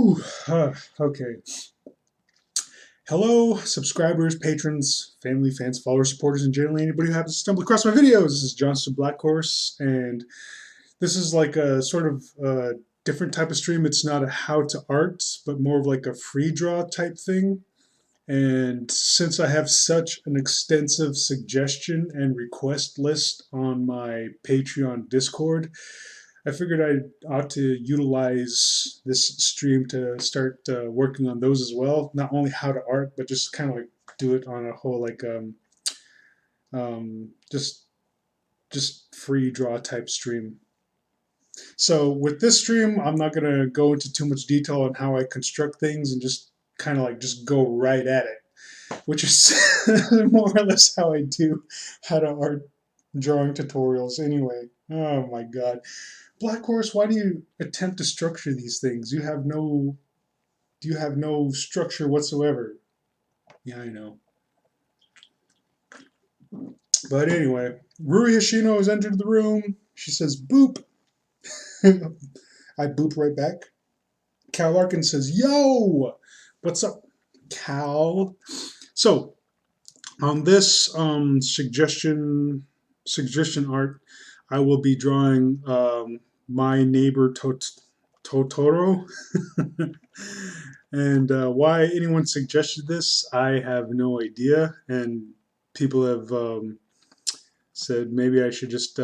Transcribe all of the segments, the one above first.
Whew. Okay. Hello, subscribers, patrons, family, fans, followers, supporters, and generally anybody who happens to stumble across my videos. This is Johnston Blackhorse, and this is like a sort of different type of stream. It's not a how to art, but more of like a free draw type thing. And since I have such an extensive suggestion and request list on my Patreon Discord, I figured I ought to utilize this stream to start working on those as well. Not only how to art, but just kind of like do it on a whole like um, just just free draw type stream. So with this stream, I'm not gonna go into too much detail on how I construct things and just kind of like just go right at it, which is more or less how I do how to art drawing tutorials anyway. Oh my god. Black Horse, why do you attempt to structure these things? You have no structure whatsoever. Yeah, I know. But anyway, Rui Hashino has entered the room. She says boop. I boop right back. Cal Larkin says, yo! What's up, Cal? So on this suggestion art, I will be drawing my neighbor Totoro. And why anyone suggested this, I have no idea. And people have said maybe I should just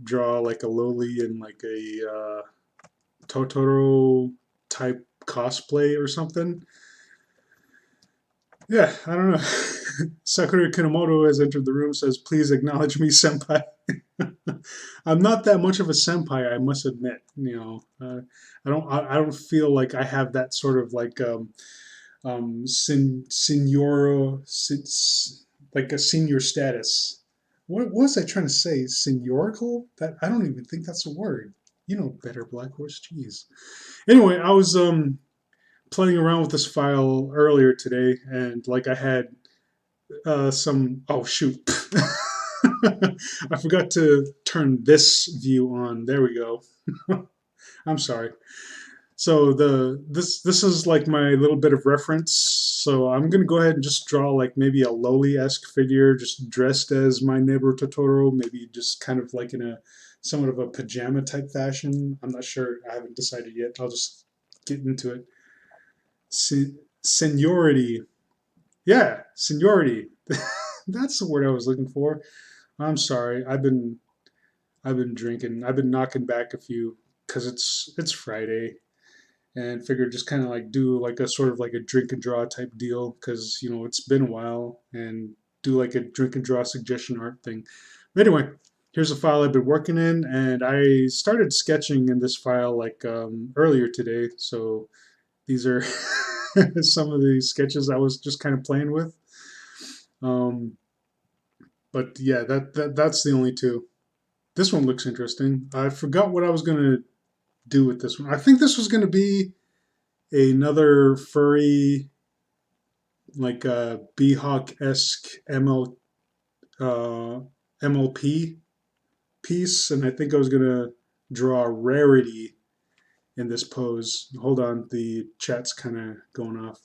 draw like a Loli and like a Totoro type cosplay or something. Yeah, I don't know. Sakura Kinomoto has entered the room, says, please acknowledge me, senpai. I'm not that much of a senpai, I must admit. I don't feel like I have that sort of like senior, like a senior status. What was I trying to say? Seniorical? That I don't even think that's a word. You know better, Black Horse. Jeez. Anyway, I was playing around with this file earlier today, and like I had some. Oh shoot! I forgot to turn this view on. There we go. I'm sorry. So this is like my little bit of reference. So I'm gonna go ahead and just draw like maybe a Loli-esque figure, just dressed as my neighbor Totoro, maybe just kind of like in a somewhat of a pajama type fashion. I'm not sure. I haven't decided yet. I'll just get into it. Seniority. Yeah, seniority. That's the word I was looking for. I'm sorry. I've been drinking. I've been knocking back a few because it's Friday, and figured just kind of like do like a sort of like a drink and draw type deal because it's been a while, and do like a drink and draw suggestion art thing. But anyway, here's a file I've been working in, and I started sketching in this file like earlier today. So these are some of the sketches I was just kind of playing with. Um, but yeah, that's the only two. This one looks interesting. I forgot what I was gonna do with this one. I think this was gonna be another furry, like a Beehawk-esque uh, MLP piece, and I think I was gonna draw Rarity in this pose. Hold on, the chat's kind of going off.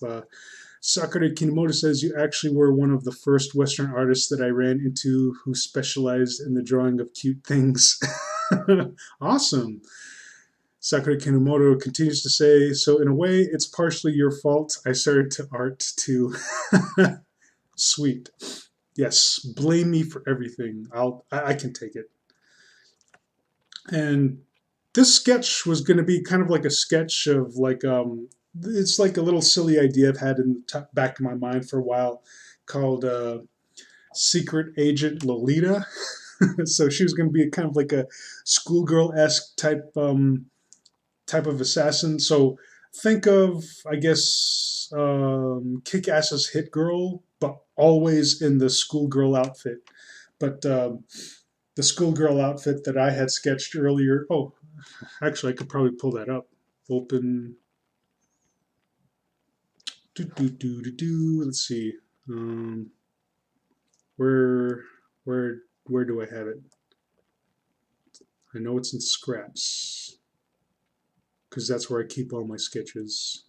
Sakura Kinomoto says, you actually were one of the first Western artists that I ran into who specialized in the drawing of cute things. Awesome. Sakura Kinomoto continues to say, so in a way, it's partially your fault. I started to art too. Sweet. Yes, blame me for everything. I can take it. And this sketch was going to be kind of like a sketch of like it's like a little silly idea I've had in the back of my mind for a while, called Secret Agent Lolita. So she was going to be kind of like a schoolgirl-esque type of assassin. So think of, I guess, Kick-Ass's Hit Girl, but always in the schoolgirl outfit. But the schoolgirl outfit that I had sketched earlier. Oh, actually, I could probably pull that up. Open. Let's see. Where, where do I have it? I know it's in scraps because that's where I keep all my sketches.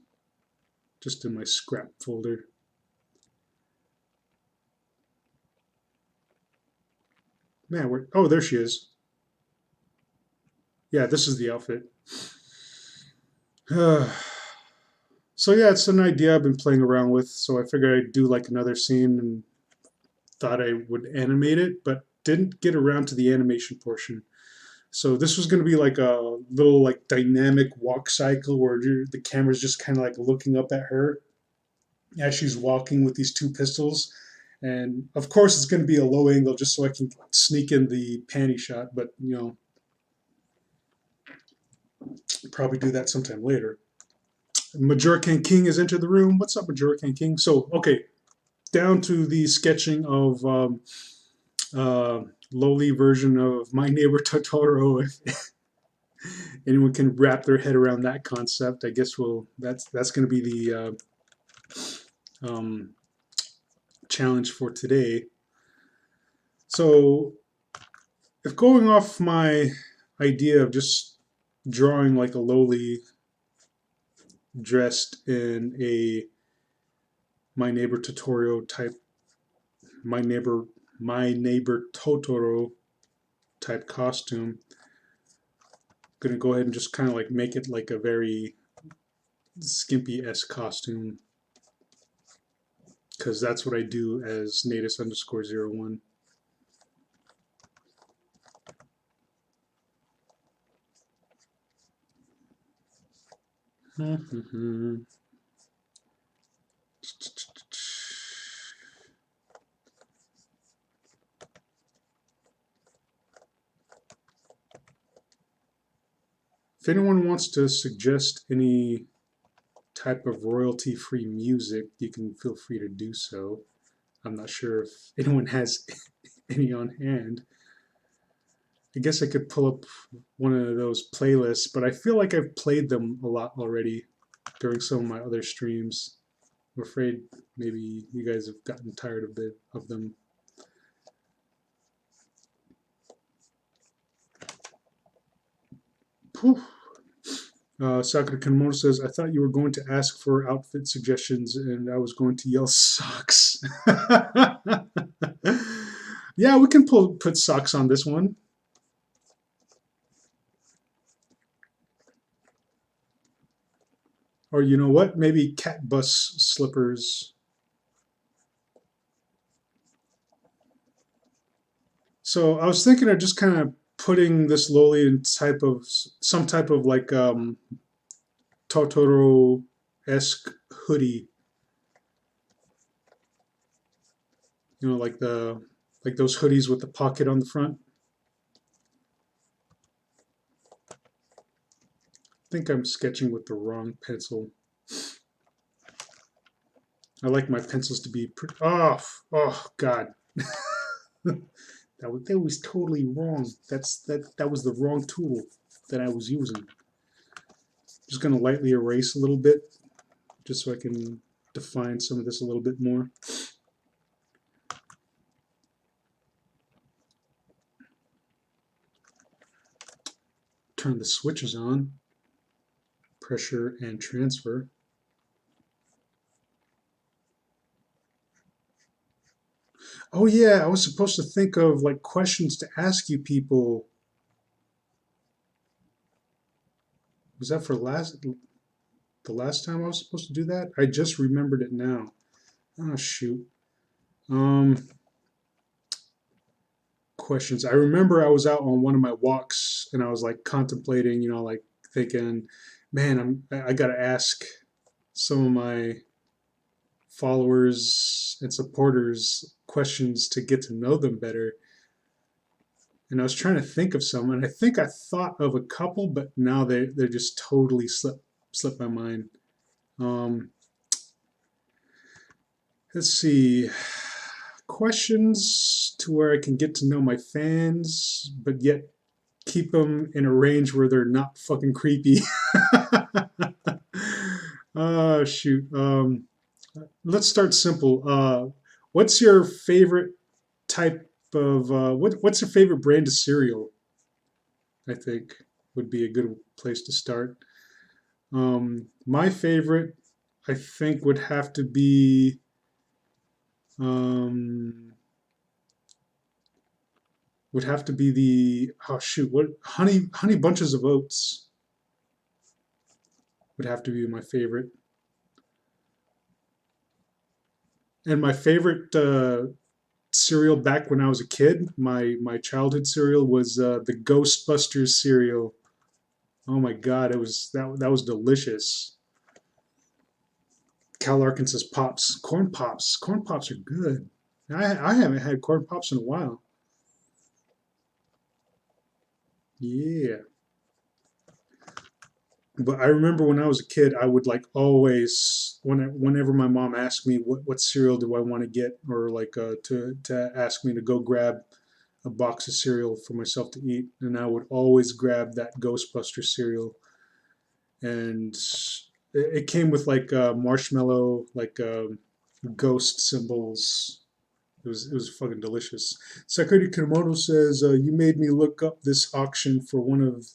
just in my scrap folder. Man, oh, there she is. Yeah, this is the outfit. So yeah, it's an idea I've been playing around with. So I figured I'd do like another scene and thought I would animate it, but didn't get around to the animation portion. So this was going to be like a little like dynamic walk cycle where the camera's just kind of like looking up at her as she's walking with these two pistols. And of course, it's going to be a low angle just so I can sneak in the panty shot, but you know, probably do that sometime later. Majorcan King has entered the room. What's up, Majorcan King? So, okay, down to the sketching of lowly version of My Neighbor Totoro. If anyone can wrap their head around that concept, I guess that's going to be the challenge for today. So, if going off my idea of just drawing like a lowly dressed in a My Neighbor Totoro type, My Neighbor Totoro type costume, I'm gonna go ahead and just kind of like make it like a very skimpy-esque costume, because that's what I do as Natus_01. If anyone wants to suggest any type of royalty-free music, you can feel free to do so. I'm not sure if anyone has any on hand. I guess I could pull up one of those playlists, but I feel like I've played them a lot already during some of my other streams. I'm afraid maybe you guys have gotten tired of them. Sakura Kanmoto says, I thought you were going to ask for outfit suggestions and I was going to yell socks. Yeah, we can put socks on this one. Or you know what? Maybe cat bus slippers. So I was thinking of just kind of putting this lowly in some type of like Totoro-esque hoodie. You know, like those hoodies with the pocket on the front. I think I'm sketching with the wrong pencil. I like my pencils to be pretty. Oh God. That was totally wrong. That was the wrong tool that I was using. Just gonna lightly erase a little bit, just so I can define some of this a little bit more. Turn the switches on. Pressure and transfer. Oh yeah, I was supposed to think of like questions to ask you people. Was that for the last time I was supposed to do that? I just remembered it now. Oh shoot. Questions. I remember I was out on one of my walks and I was like contemplating, you know, like thinking, man, I gotta ask some of my followers and supporters questions to get to know them better. And I was trying to think of some, and I think I thought of a couple, but now they're just totally slipped my mind. Let's see. Questions to where I can get to know my fans, but yet keep them in a range where they're not fucking creepy. Oh, shoot. Let's start simple. What's your favorite type of, what's your favorite brand of cereal? I think would be a good place to start. My favorite, I think would have to be um, the, oh shoot, what, honey bunches of oats would have to be my favorite. And my favorite cereal back when I was a kid, my childhood cereal was the Ghostbusters cereal. Oh my God, it was that was delicious. Cal Larkin says pops, corn pops, corn pops are good. I haven't had corn pops in a while. Yeah. But I remember when I was a kid, I would like always whenever my mom asked me what cereal do I want to get, or like to ask me to go grab a box of cereal for myself to eat, and I would always grab that Ghostbuster cereal, and it came with like marshmallow, like ghost symbols. It was fucking delicious. Sakura Kinomoto says you made me look up this auction for one of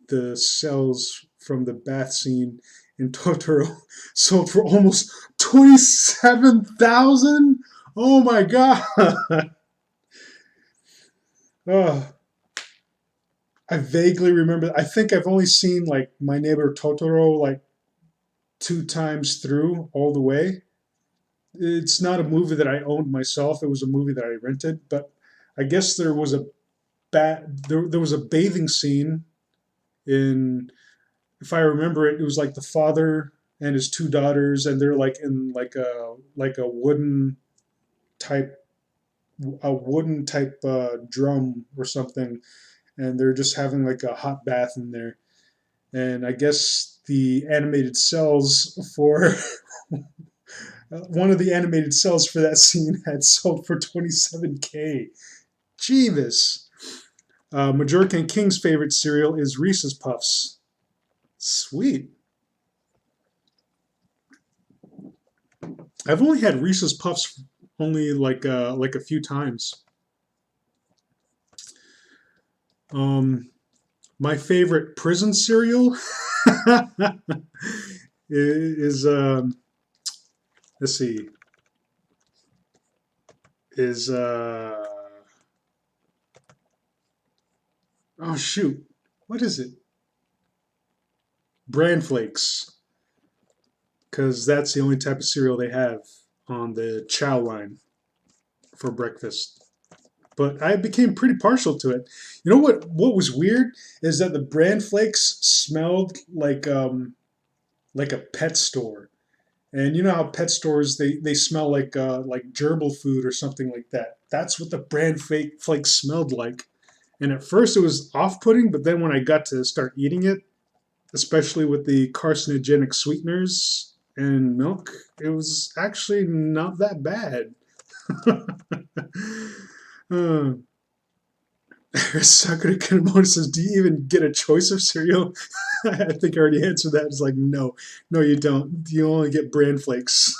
the cells from the bath scene in Totoro. Sold for almost 27,000. Oh my god! Oh, I vaguely remember. I think I've only seen like My Neighbor Totoro like two times through all the way. It's not a movie that I owned myself. It was a movie that I rented. But I guess there was a bathing scene in, if I remember it, it was like the father and his two daughters, and they're like in like a type wooden type drum or something, and they're just having like a hot bath in there. And I guess the animated cells for one of the animated cells for that scene had sold for 27K. Jeevis. Majorca and King's favorite cereal is Reese's Puffs. Sweet. I've only had Reese's Puffs only like a few times. Um, my favorite prison cereal is let's see, is oh shoot, what is it? Bran Flakes, because that's the only type of cereal they have on the Chow line for breakfast. But I became pretty partial to it. You know what was weird is that the Bran Flakes smelled like a pet store. And you know how pet stores they smell like gerbil food or something like that. That's what the Bran Flake smelled like. And at first it was off-putting, but then when I got to start eating it, especially with the carcinogenic sweeteners and milk, it was actually not that bad. uh, Sakura Kanemoto says, "Do you even get a choice of cereal?" I think I already answered that. It's like, no, no, you don't. You only get bran flakes.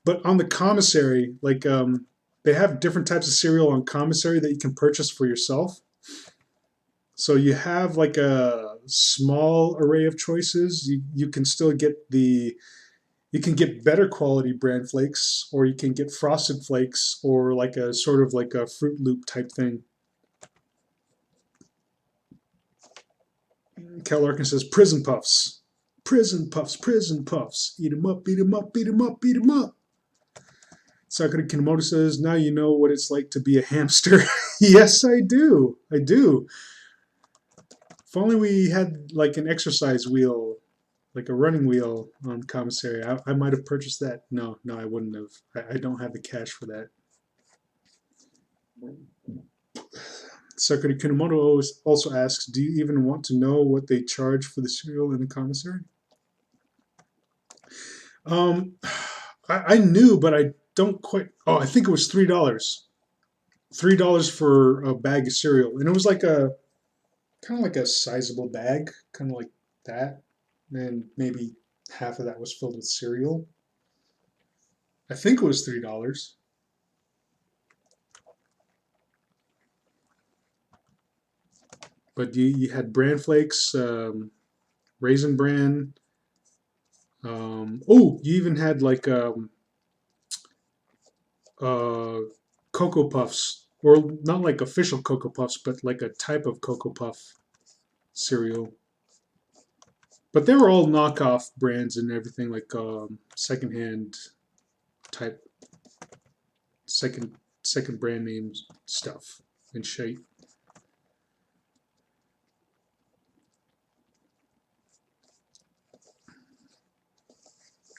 But on the commissary, like they have different types of cereal on commissary that you can purchase for yourself. So you have like a small array of choices. You can still get you can get better quality bran flakes, or you can get frosted flakes, or like a sort of like a Fruit Loop type thing. Cal Larkin says prison puffs. Prison puffs, prison puffs. Eat 'em up, beat 'em up, beat 'em up, beat 'em up. Sakura Kinomoto says, now you know what it's like to be a hamster. Yes, I do. I do. If only we had like an exercise wheel, like a running wheel on commissary, I might have purchased that. No, no, I wouldn't have. I don't have the cash for that. Sakura Kunamoto also asks, do you even want to know what they charge for the cereal in the commissary? Um, I knew, but I don't quite. Oh, I think it was $3. $3 for a bag of cereal, and it was like a kind of like a sizable bag, kind of like that, and maybe half of that was filled with cereal. I think it was $3. But you had bran flakes, raisin bran, Oh, you even had like uh, Cocoa Puffs, or not like official Cocoa Puffs, but like a type of Cocoa Puff cereal. But they were all knockoff brands and everything, like secondhand type, second brand names stuff and shit.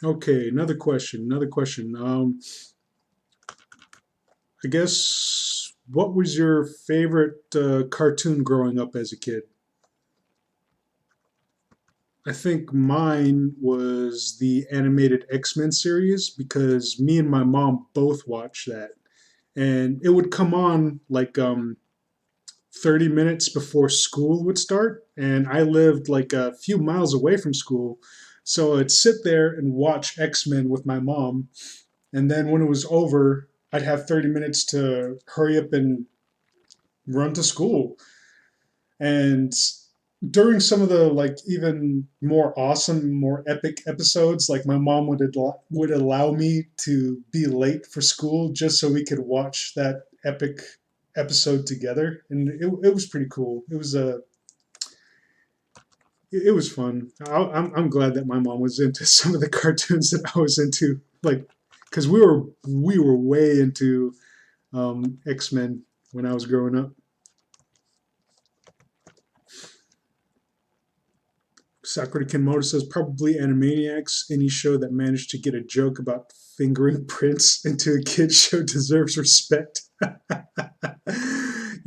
Okay, another question. Another question. I guess what was your favorite cartoon growing up as a kid? I think mine was the animated X-Men series because me and my mom both watched that. And it would come on like 30 minutes before school would start. And I lived like a few miles away from school. So I'd sit there and watch X-Men with my mom. And then when it was over, I'd have 30 minutes to hurry up and run to school. And during some of the like even more awesome, more epic episodes, like my mom would allow me to be late for school just so we could watch that epic episode together, and it was pretty cool. It was fun. I'm glad that my mom was into some of the cartoons that I was into, like because we were way into X-Men when I was growing up. Sakura Kinomoto says probably Animaniacs. Any show that managed to get a joke about fingering Prince into a kid show deserves respect.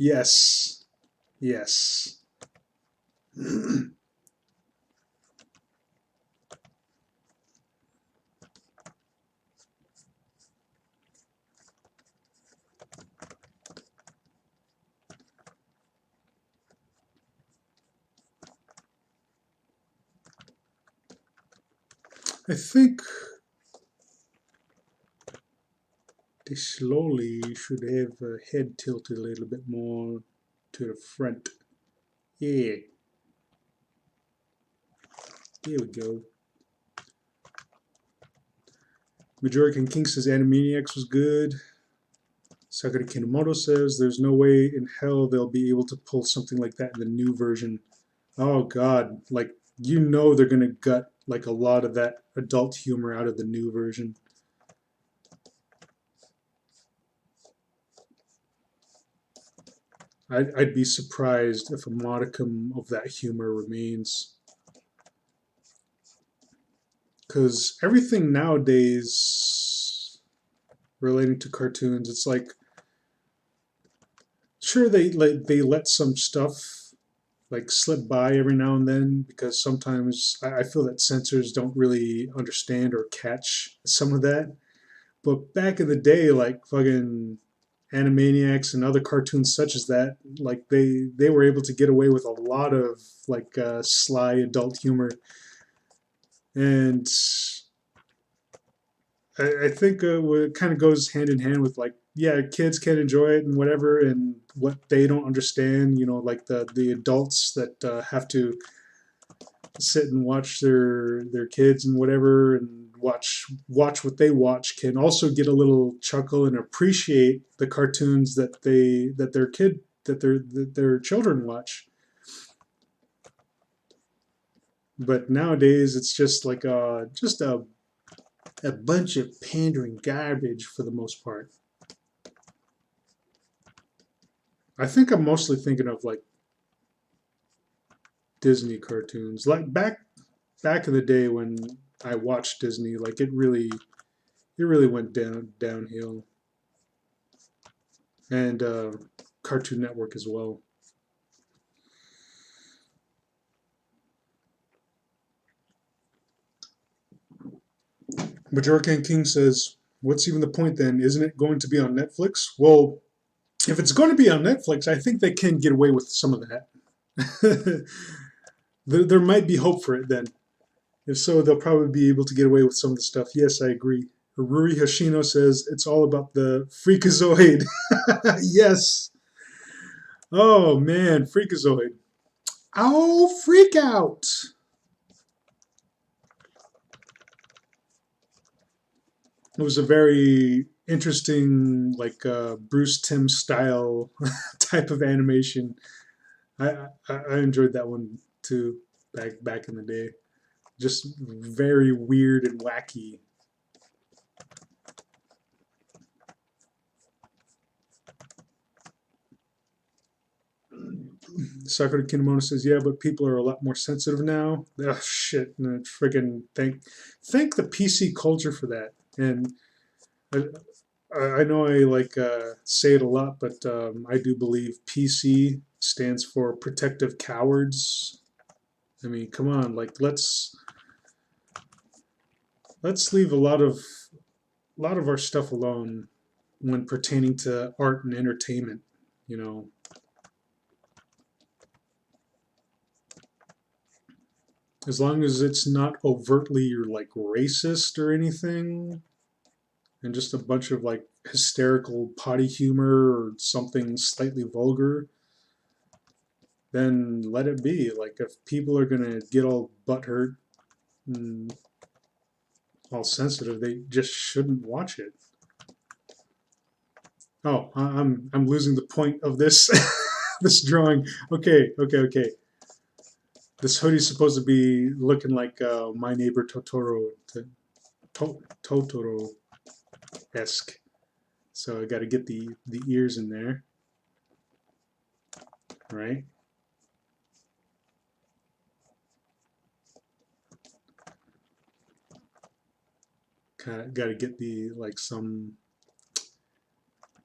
Yes, yes. I think they slowly should have a head tilted a little bit more to the front. Yeah, there we go. Majorican King says Animaniacs was good. Sakura Kinomoto says there's no way in hell they'll be able to pull something like that in the new version. Oh God, like they're gonna gut like a lot of that adult humor out of the new version. I'd be surprised if a modicum of that humor remains. Because everything nowadays relating to cartoons, it's like sure they let some stuff like slip by every now and then because sometimes I feel that censors don't really understand or catch some of that. But back in the day, like fucking Animaniacs and other cartoons such as that, like they were able to get away with a lot of like sly adult humor, and I think it kind of goes hand in hand with like yeah, kids can enjoy it and whatever, and what they don't understand, like the adults that have to sit and watch their kids and whatever and watch what they watch can also get a little chuckle and appreciate the cartoons that their children watch. But nowadays it's just like just a bunch of pandering garbage for the most part. I think I'm mostly thinking of like Disney cartoons, like back in the day when I watched Disney, like it really went downhill, and Cartoon Network as well. Majorcan King says, "What's even the point then? Isn't it going to be on Netflix?" Well, if it's going to be on Netflix, I think they can get away with some of that. There might be hope for it then. If so, they'll probably be able to get away with some of the stuff. Yes, I agree. Ruri Hashino says it's all about the Freakazoid. Yes. Oh man, Freakazoid. Oh, freak out. It was a very interesting, like Bruce Timm style type of animation. I enjoyed that one too back in the day. Just very weird and wacky. Sakura Kinamono says, "Yeah, but people are a lot more sensitive now." Oh shit! No, friggin' thank the PC culture for that. And I, I know I like say it a lot, but I do believe PC stands for protective cowards. I mean, come on, like let's leave a lot of our stuff alone when pertaining to art and entertainment. You know, as long as it's not overtly or like racist or anything, and just a bunch of like hysterical potty humor or something slightly vulgar, then let it be. Like if people are gonna get all butthurt and all sensitive, they just shouldn't watch it. Oh, I'm losing the point of this this drawing. Okay. This hoodie's supposed to be looking like my neighbor Totoro, Totoro esque. So I got to get the ears in there, right? Kind of got to get the like some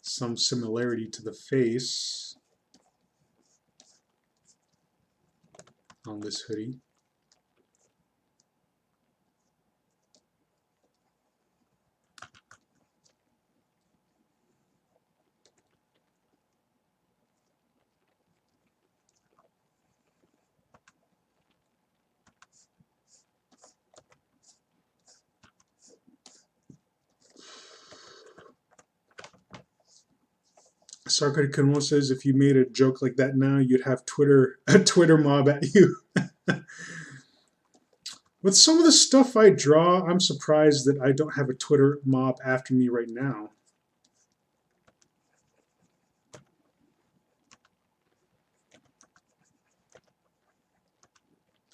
similarity to the face on this hoodie. Sarkar Kunmo says if you made a joke like that now, you'd have Twitter a Twitter mob at you. With some of the stuff I draw, I'm surprised that I don't have a Twitter mob after me right now.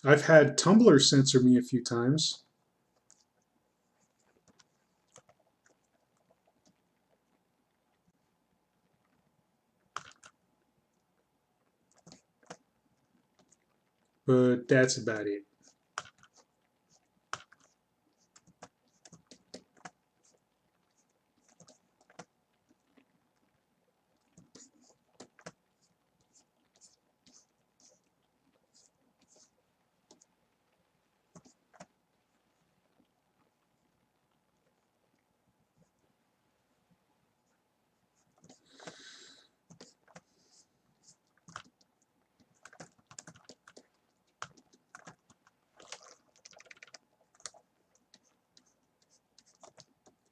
I've had Tumblr censor me a few times. But that's about it.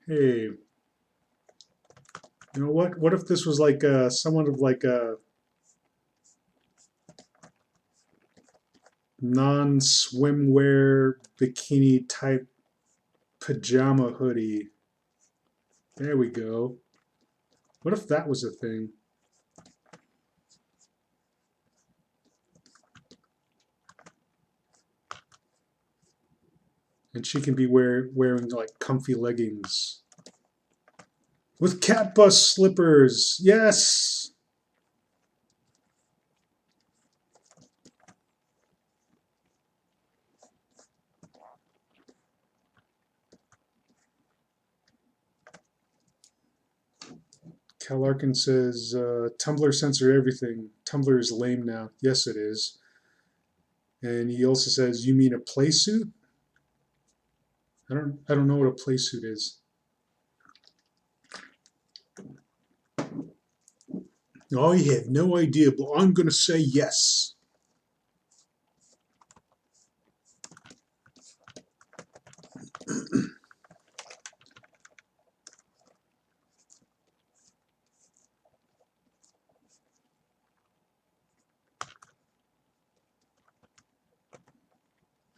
Hey, you know what? What if this was like somewhat of like a non-swimwear bikini type pajama hoodie? There we go. What if that was a thing? And she can be wearing like comfy leggings with cat bus slippers. Yes. Cal Larkin says Tumblr censored everything. Tumblr is lame now. Yes, it is. And he also says, "You mean a play suit?" I don't know what a play suit is. I have no idea, but I'm gonna say yes.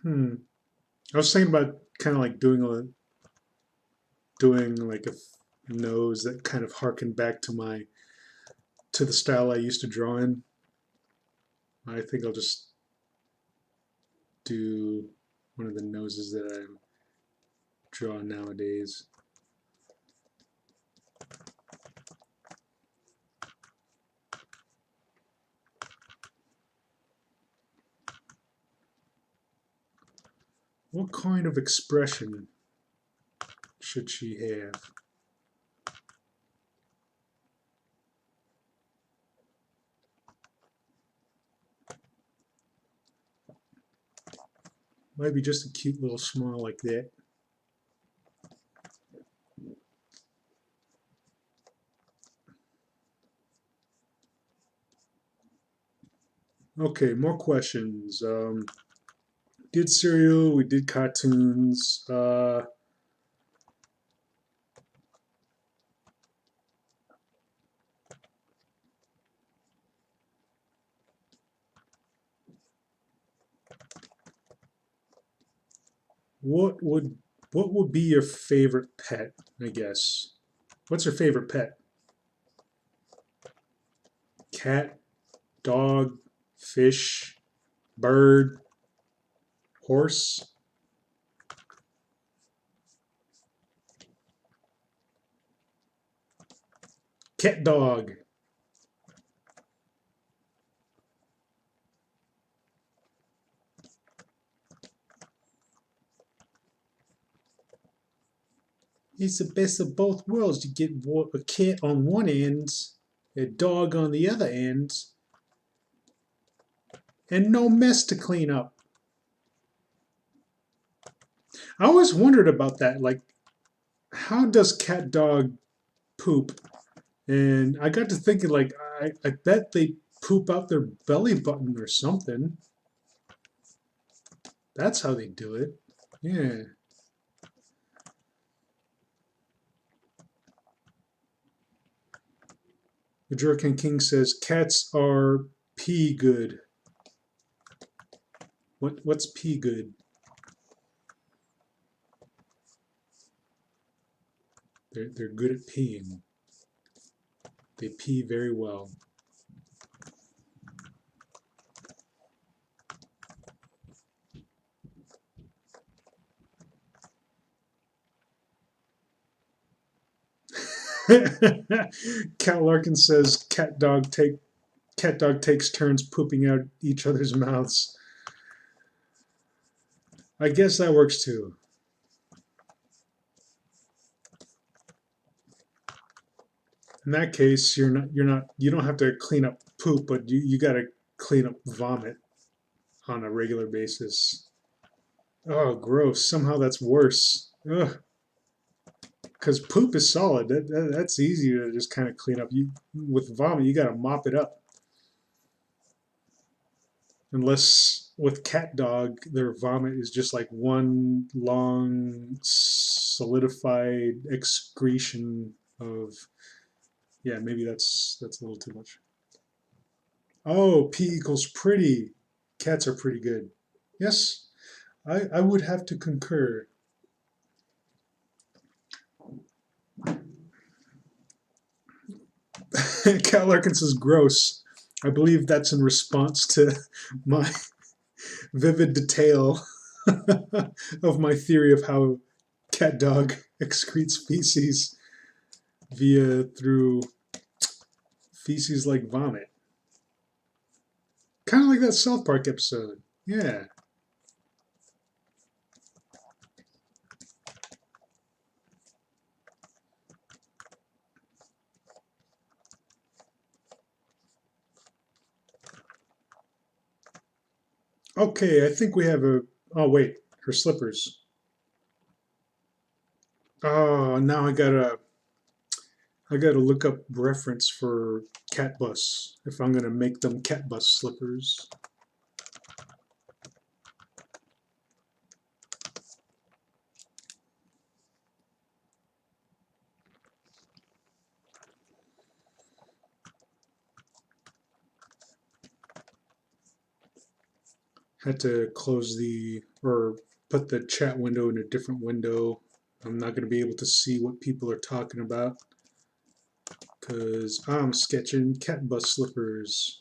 Hmm. I was thinking about kind of like doing a doing like a nose that kind of harkened back to the style I used to draw in. I think I'll just do one of the noses that I draw nowadays. What kind of expression should she have? Maybe just a cute little smile like that. Okay, more questions. Did cereal, we did cartoons. What would what would be your favorite pet, I guess? What's your favorite pet? Cat, dog, fish, bird, horse? Cat dog. It's the best of both worlds. You get a cat on one end, a dog on the other end, and no mess to clean up. I always wondered about that. Like, how does cat dog poop? And I got to thinking, like, I bet they poop out their belly button or something. That's how they do it. Yeah. The Jerkin King says cats are pee good. What's pee good? They're good at peeing. They pee very well. Cat Larkin says cat dog takes turns pooping out each other's mouths. I guess that works too. In that case, you don't have to clean up poop, but you got to clean up vomit on a regular basis. Oh, gross! Somehow that's worse. Ugh. Because poop is solid. That's easy to just kind of clean up. You with vomit, you got to mop it up. Unless with cat dog, their vomit is just like one long solidified excretion of. Yeah, maybe that's a little too much. Oh, P equals pretty. Cats are pretty good. Yes, I would have to concur. Cat Larkin says gross. I believe that's in response to my vivid detail of my theory of how cat dog excretes feces through feces like vomit. Kind of like that South Park episode. Yeah. Okay, I think we have a. Oh wait, her slippers. Oh, now I gotta look up reference for cat bus if I'm gonna make them cat bus slippers. Had to close the or put the chat window in a different window I'm not going to be able to see what people are talking about because I'm sketching cat bus slippers.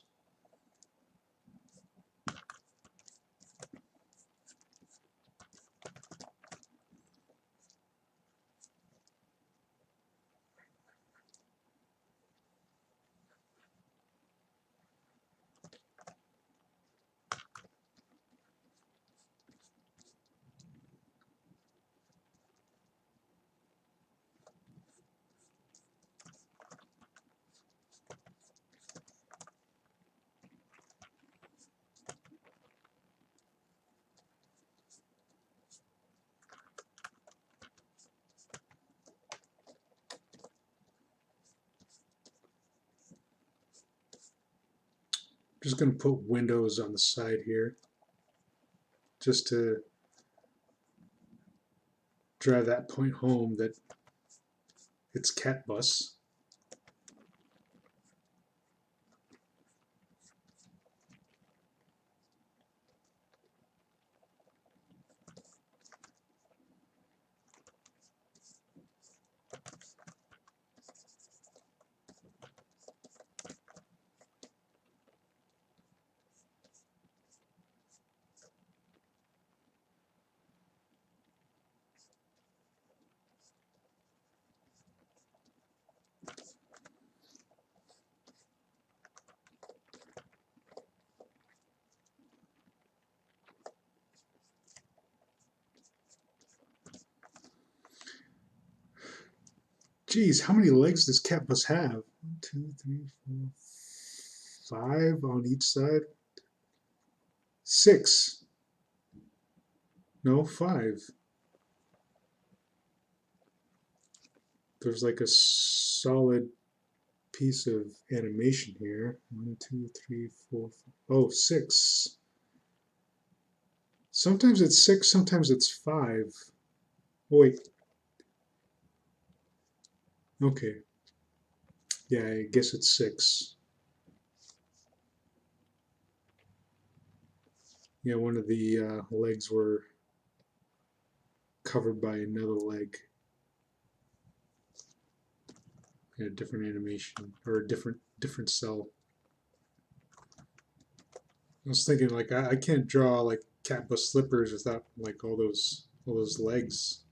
Just going to put windows on the side here just to drive that point home that it's cat bus. Geez, how many legs does cat bus have? 1, 2, 3, 4, 5 on each side. 6. No, 5. There's like a solid piece of animation here. 1, 2, 3, 4, 5. Oh, 6. Sometimes it's 6, sometimes it's 5. Oh, wait. Okay. Yeah, I guess it's 6. Yeah, one of the legs were covered by another leg. A different animation or a different cell. I was thinking like I can't draw like cat bus slippers without like all those legs.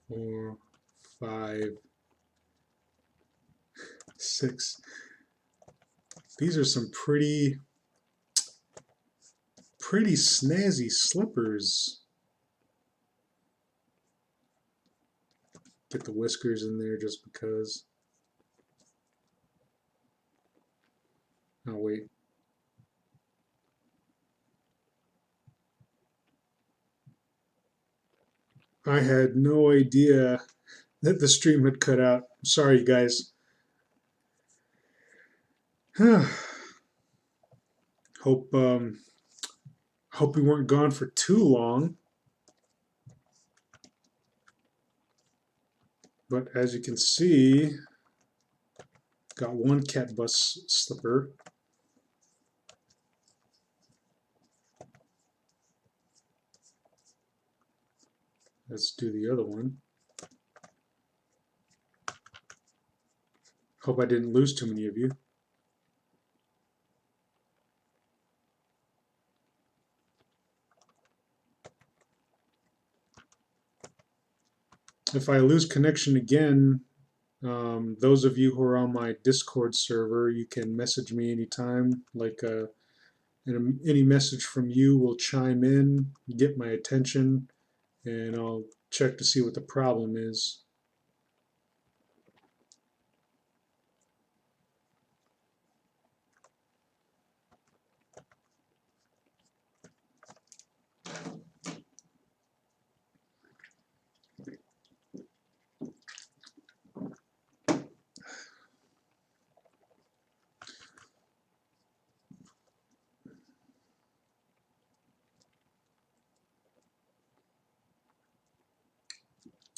4, 5, 6. These are some pretty snazzy slippers. Get the whiskers in there just because. Oh wait. I had no idea that the stream had cut out. Sorry, guys. Hope hope we weren't gone for too long. But as you can see, got one cat bus slipper. Let's do the other one. Hope I didn't lose too many of you. If I lose connection again, those of you who are on my Discord server, you can message me anytime. Like any message from you will chime in, get my attention, and I'll check to see what the problem is.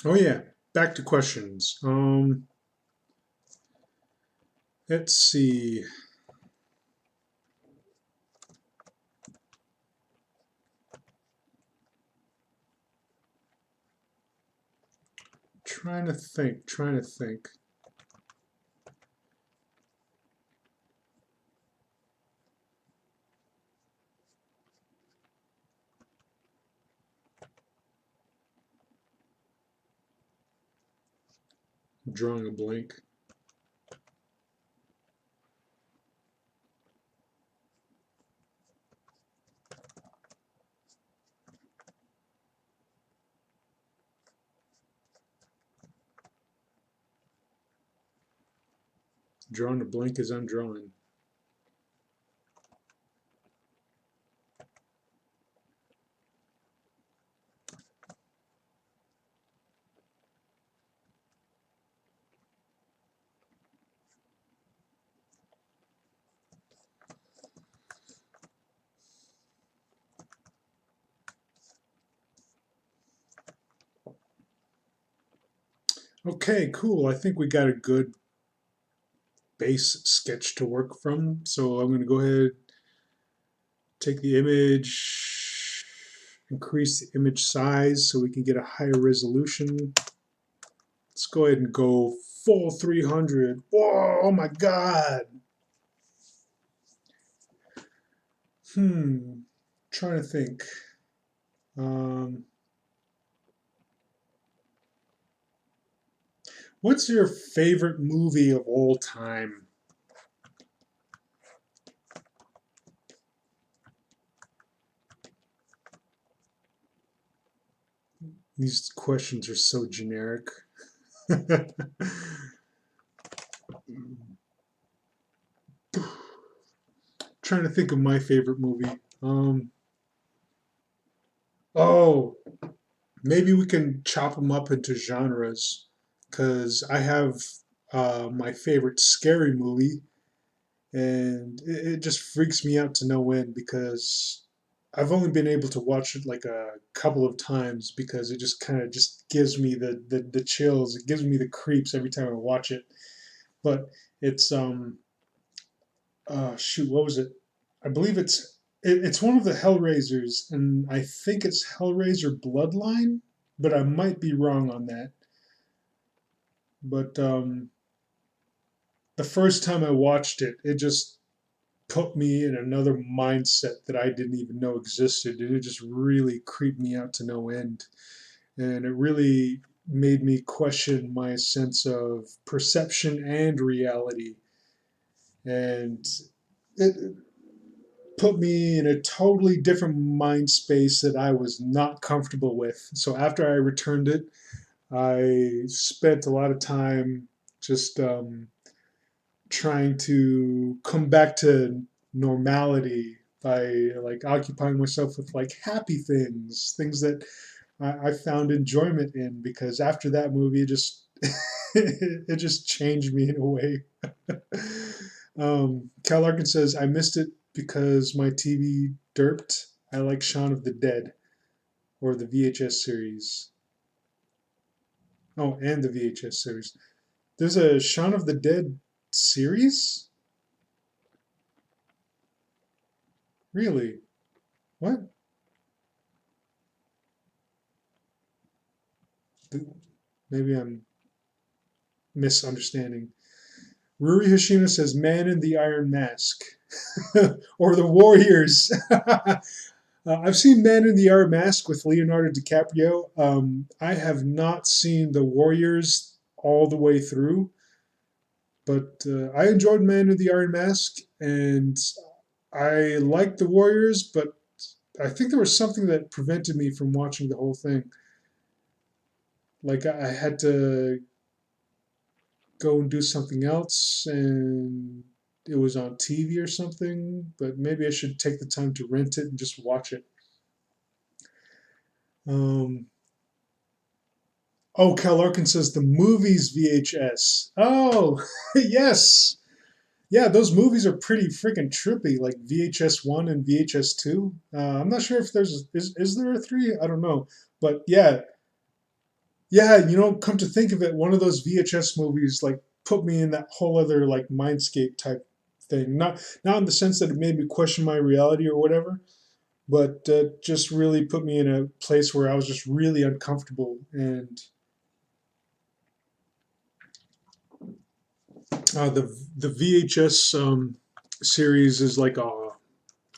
Oh yeah, back to questions. Let's see. Trying to think, trying to think. I'm drawing a blank. Drawing a blank as I'm drawing. Okay, cool. I think we got a good base sketch to work from. So I'm going to go ahead, take the image, increase the image size so we can get a higher resolution. Let's go ahead and go full 300. Whoa, oh my God. Trying to think. Um, what's your favorite movie of all time? These questions are so generic. Trying to think of my favorite movie. Oh, maybe we can chop them up into genres, because I have my favorite scary movie, and it just freaks me out to no end because I've only been able to watch it like a couple of times because it just kind of just gives me the chills. It gives me the creeps every time I watch it. But it's shoot, what was it? I believe it's one of the Hellraisers, and I think it's Hellraiser Bloodline, but I might be wrong on that. But the first time I watched it, it just put me in another mindset that I didn't even know existed, and it just really creeped me out to no end. And it really made me question my sense of perception and reality. And it put me in a totally different mind space that I was not comfortable with. So after I returned it, I spent a lot of time just trying to come back to normality by like occupying myself with like happy things, things that I found enjoyment in. Because after that movie, it just it just changed me in a way. Cal Larkin says, I missed it because my TV derped. I like Shaun of the Dead or the VHS series. Oh, and the VHS series. There's a Shaun of the Dead series? Really? What? Maybe I'm misunderstanding. Ruri Hashina says, Man in the Iron Mask. Or the Warriors. I've seen Man in the Iron Mask with Leonardo DiCaprio. I have not seen The Warriors all the way through, but I enjoyed Man in the Iron Mask, and I liked The Warriors, but I think there was something that prevented me from watching the whole thing. Like I had to go and do something else, and it was on TV or something, but maybe I should take the time to rent it and just watch it. Um, oh, Cal Larkin says the movies VHS. Oh, yes. Yeah, those movies are pretty freaking trippy, like VHS 1 and VHS 2. I'm not sure if is there a 3? I don't know. But yeah, yeah, come to think of it, one of those VHS movies like put me in that whole other like mindscape type thing. Not in the sense that it made me question my reality or whatever, but just really put me in a place where I was just really uncomfortable. And The VHS series is like a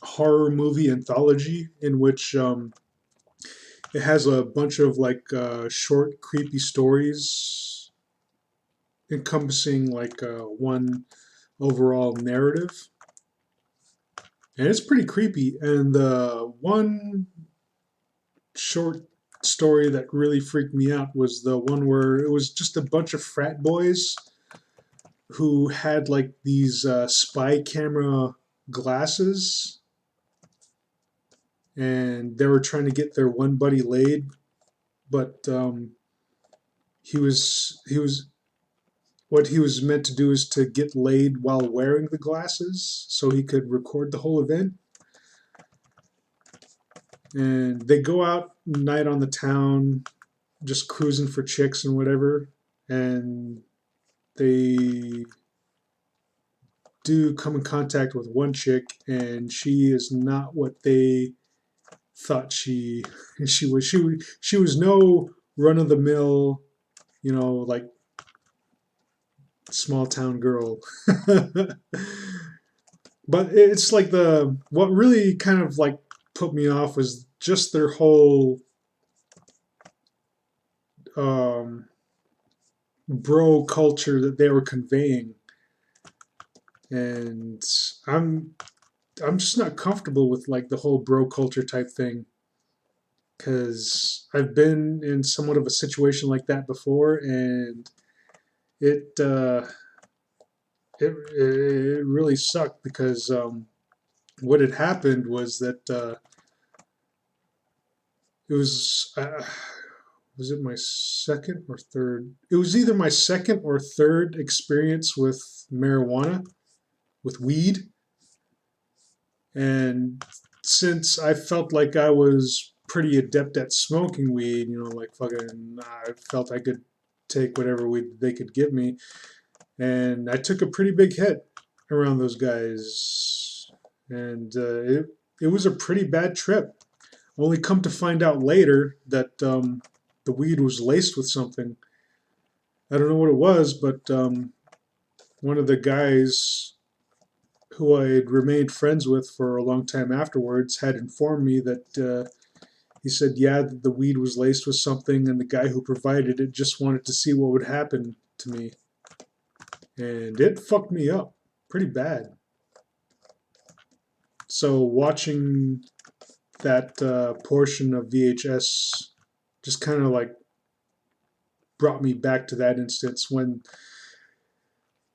horror movie anthology in which it has a bunch of like short, creepy stories encompassing like one overall narrative, and it's pretty creepy. And the one short story that really freaked me out was the one where it was just a bunch of frat boys who had like these spy camera glasses, and they were trying to get their one buddy laid, but he was what he was meant to do is to get laid while wearing the glasses so he could record the whole event. And they go out night on the town, just cruising for chicks and whatever, and they do come in contact with one chick, and she is not what they thought she was. She was no run of the mill, like small town girl. But it's like the what really kind of like put me off was just their whole um, bro culture that they were conveying, and I'm I'm just not comfortable with like the whole bro culture type thing because I've been in somewhat of a situation like that before, and it it really sucked because what had happened was that it was it my second or third? It was either my second or third experience with marijuana, with weed, and since I felt like I was pretty adept at smoking weed, like fucking, I felt I could take whatever weed they could give me, and I took a pretty big hit around those guys, and it was a pretty bad trip. Only come to find out later that the weed was laced with something. I don't know what it was, but one of the guys who I had remained friends with for a long time afterwards had informed me that he said, yeah, the weed was laced with something, and the guy who provided it just wanted to see what would happen to me. And it fucked me up pretty bad. So watching that portion of VHS just kind of like brought me back to that instance when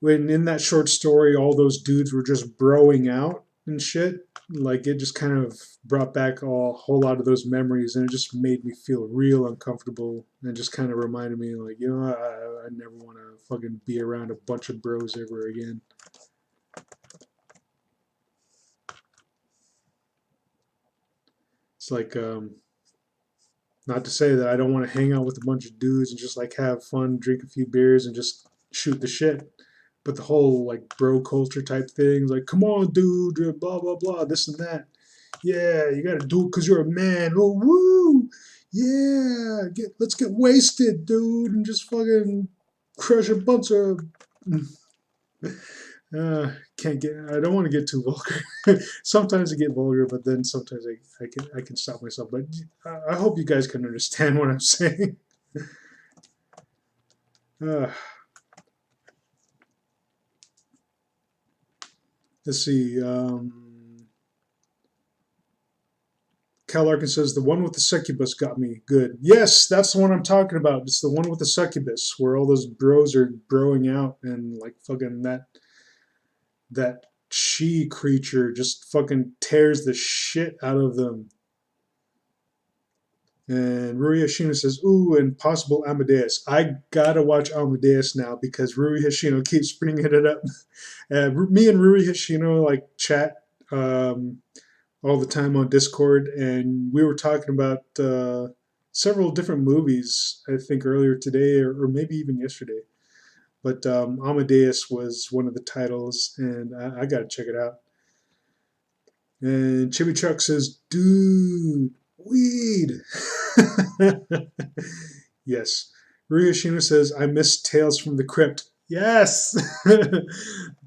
in that short story all those dudes were just broing out and shit. Like it just kind of brought back a whole lot of those memories, and it just made me feel real uncomfortable, and just kind of reminded me like, I never want to fucking be around a bunch of bros ever again. It's like not to say that I don't want to hang out with a bunch of dudes and just like have fun, drink a few beers, and just shoot the shit. But the whole like bro culture type things, like come on, dude, blah blah blah, this and that. Yeah, you gotta do it because you're a man. Oh woo, yeah, let's get wasted, dude, and just fucking crush a bunch of. Can't get. I don't want to get too vulgar. Sometimes I get vulgar, but then sometimes I can stop myself. But I hope you guys can understand what I'm saying. Uh, let's see. Cal Larkin says the one with the succubus got me good. Yes, that's the one I'm talking about. It's the one with the succubus where all those bros are broing out and like fucking that she creature just fucking tears the shit out of them. And Rui Hashino says, ooh, and possible Amadeus. I gotta watch Amadeus now because Rui Hashino keeps bringing it up. Me and Rui Hashino like chat all the time on Discord, and we were talking about several different movies, I think earlier today or maybe even yesterday. But Amadeus was one of the titles, and I gotta check it out. And Chibi Chuck says, dude, weed. Yes. Ryushino says, I miss Tales from the Crypt. Yes.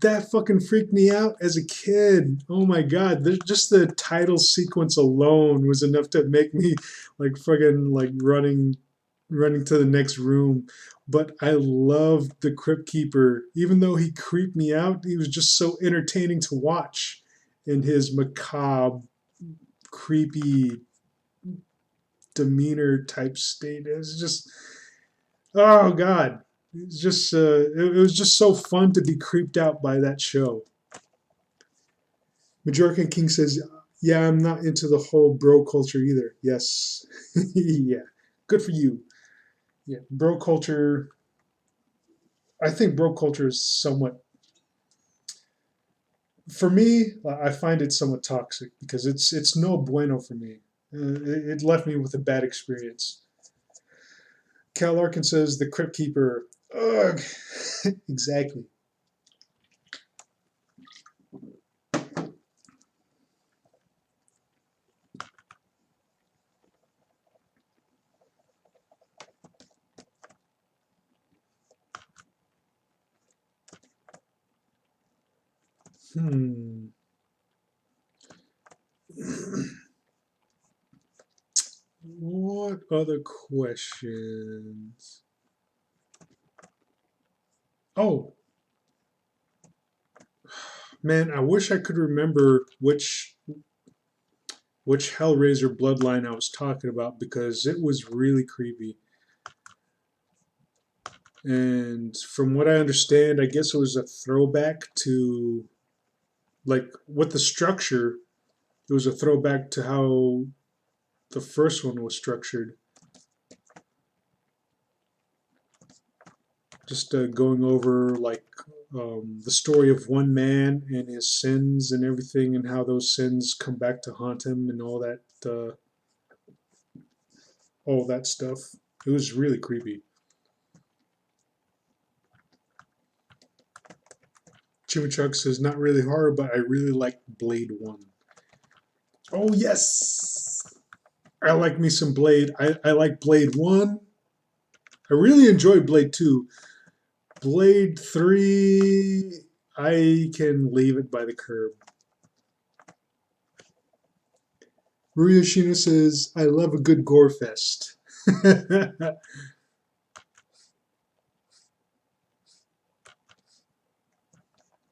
That fucking freaked me out as a kid. Oh my god. Just the title sequence alone was enough to make me like fucking like running to the next room. But I loved the Crypt Keeper. Even though he creeped me out, he was just so entertaining to watch in his macabre, creepy demeanor type state. It was just, oh god, it was just so fun to be creeped out by that show. Majorcan King says, "Yeah, I'm not into the whole bro culture either." Yes, yeah, good for you. Yeah, bro culture. I think bro culture is somewhat, for me, I find it somewhat toxic because it's no bueno for me. It left me with a bad experience. Cal Larkin says the Crypt Keeper. Ugh, exactly. Hmm. What other questions? Oh, man, I wish I could remember which Hellraiser bloodline I was talking about because it was really creepy. And from what I understand, I guess it was a throwback to, like, with the structure, it was a throwback to how the first one was structured. Just going over, like, the story of one man and his sins and everything, and how those sins come back to haunt him and all that stuff. It was really creepy. Chimichuk says, not really horror, but I really like Blade 1. Oh, yes! I like me some Blade. I like Blade 1. I really enjoyed Blade 2. Blade 3, I can leave it by the curb. Ryoshina says, I love a good gore fest.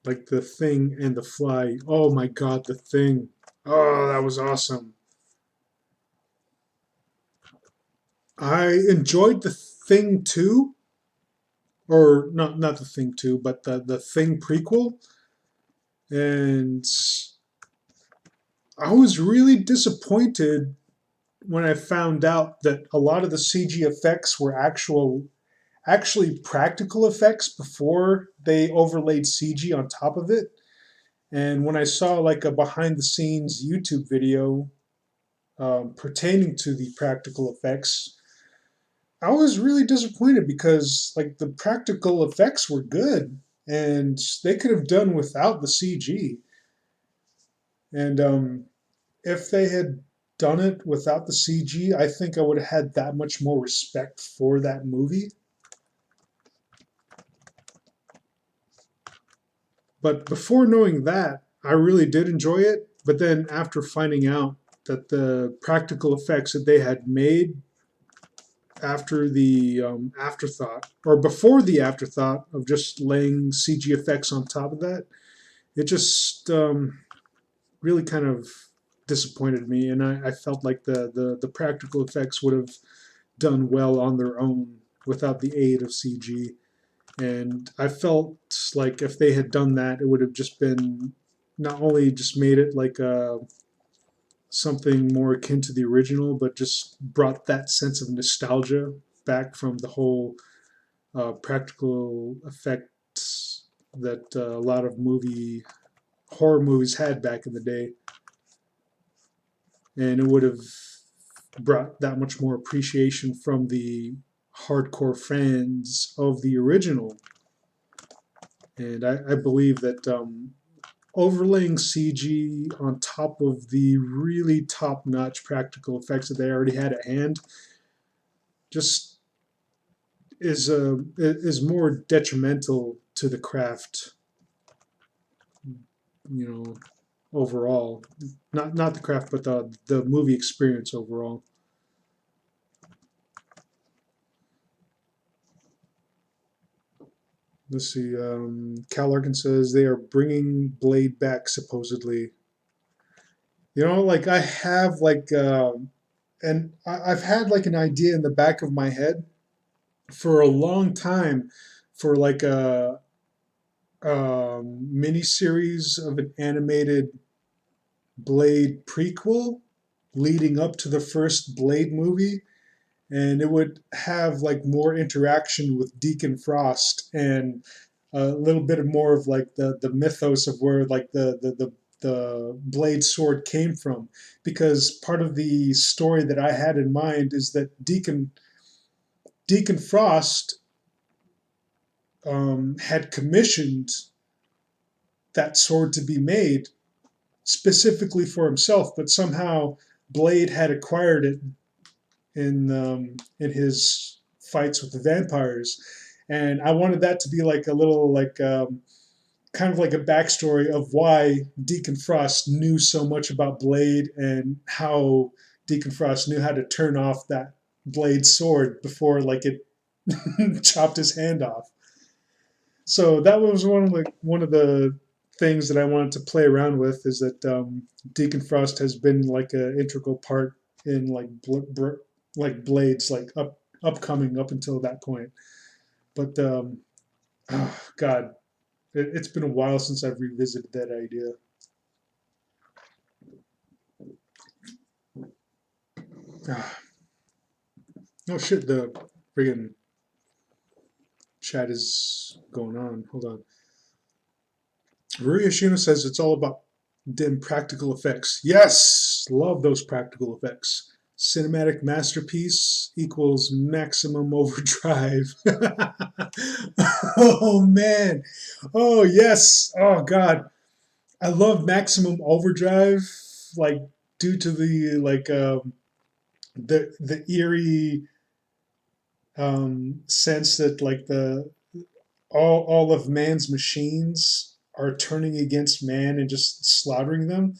Like The Thing and The Fly. Oh my god, The Thing. Oh, that was awesome. I enjoyed The Thing too, or not The Thing 2, but the Thing prequel. And I was really disappointed when I found out that a lot of the CG effects were actually practical effects before they overlaid CG on top of it. And when I saw like a behind the scenes YouTube video pertaining to the practical effects, I was really disappointed because like the practical effects were good and they could have done without the CG. And if they had done it without the CG, I think I would have had that much more respect for that movie. But before knowing that, I really did enjoy it. But then after finding out that the practical effects that they had made after the afterthought, or before the afterthought of just laying CG effects on top of that, it just really kind of disappointed me. And I felt like the practical effects would have done well on their own without the aid of CG. And I felt like if they had done that, it would have just been not only just made it like something more akin to the original, but just brought that sense of nostalgia back from the whole practical effects that a lot of horror movies had back in the day. And it would have brought that much more appreciation from the hardcore fans of the original. And I believe that overlaying CG on top of the really top notch practical effects that they already had at hand just is more detrimental to the craft, you know, overall. Not the craft, but the movie experience overall. Let's see. Cal Larkin says they are bringing Blade back supposedly. You know, like I have like, and I've had like an idea in the back of my head for a long time for like a mini series of an animated Blade prequel leading up to the first Blade movie, and it would have like more interaction with Deacon Frost and a little bit more of like the mythos of where like the blade sword came from, because part of the story that I had in mind is that Deacon Frost had commissioned that sword to be made specifically for himself, but somehow Blade had acquired it in his fights with the vampires, and I wanted that to be like a little like kind of like a backstory of why Deacon Frost knew so much about Blade and how Deacon Frost knew how to turn off that Blade sword before like it chopped his hand off. So that was one of the things that I wanted to play around with, is that Deacon Frost has been like an integral part in like like Blades like upcoming up until that point. But oh, God, it's been a while since I've revisited that idea. Ah, oh shit, the friggin' chat is going on. Hold on. Rui Yoshino says it's all about dim practical effects. Yes, love those practical effects. Cinematic masterpiece equals maximum overdrive. Oh man. Oh yes. Oh god. I love maximum overdrive, like due to the like the eerie sense that like the all of man's machines are turning against man and just slaughtering them.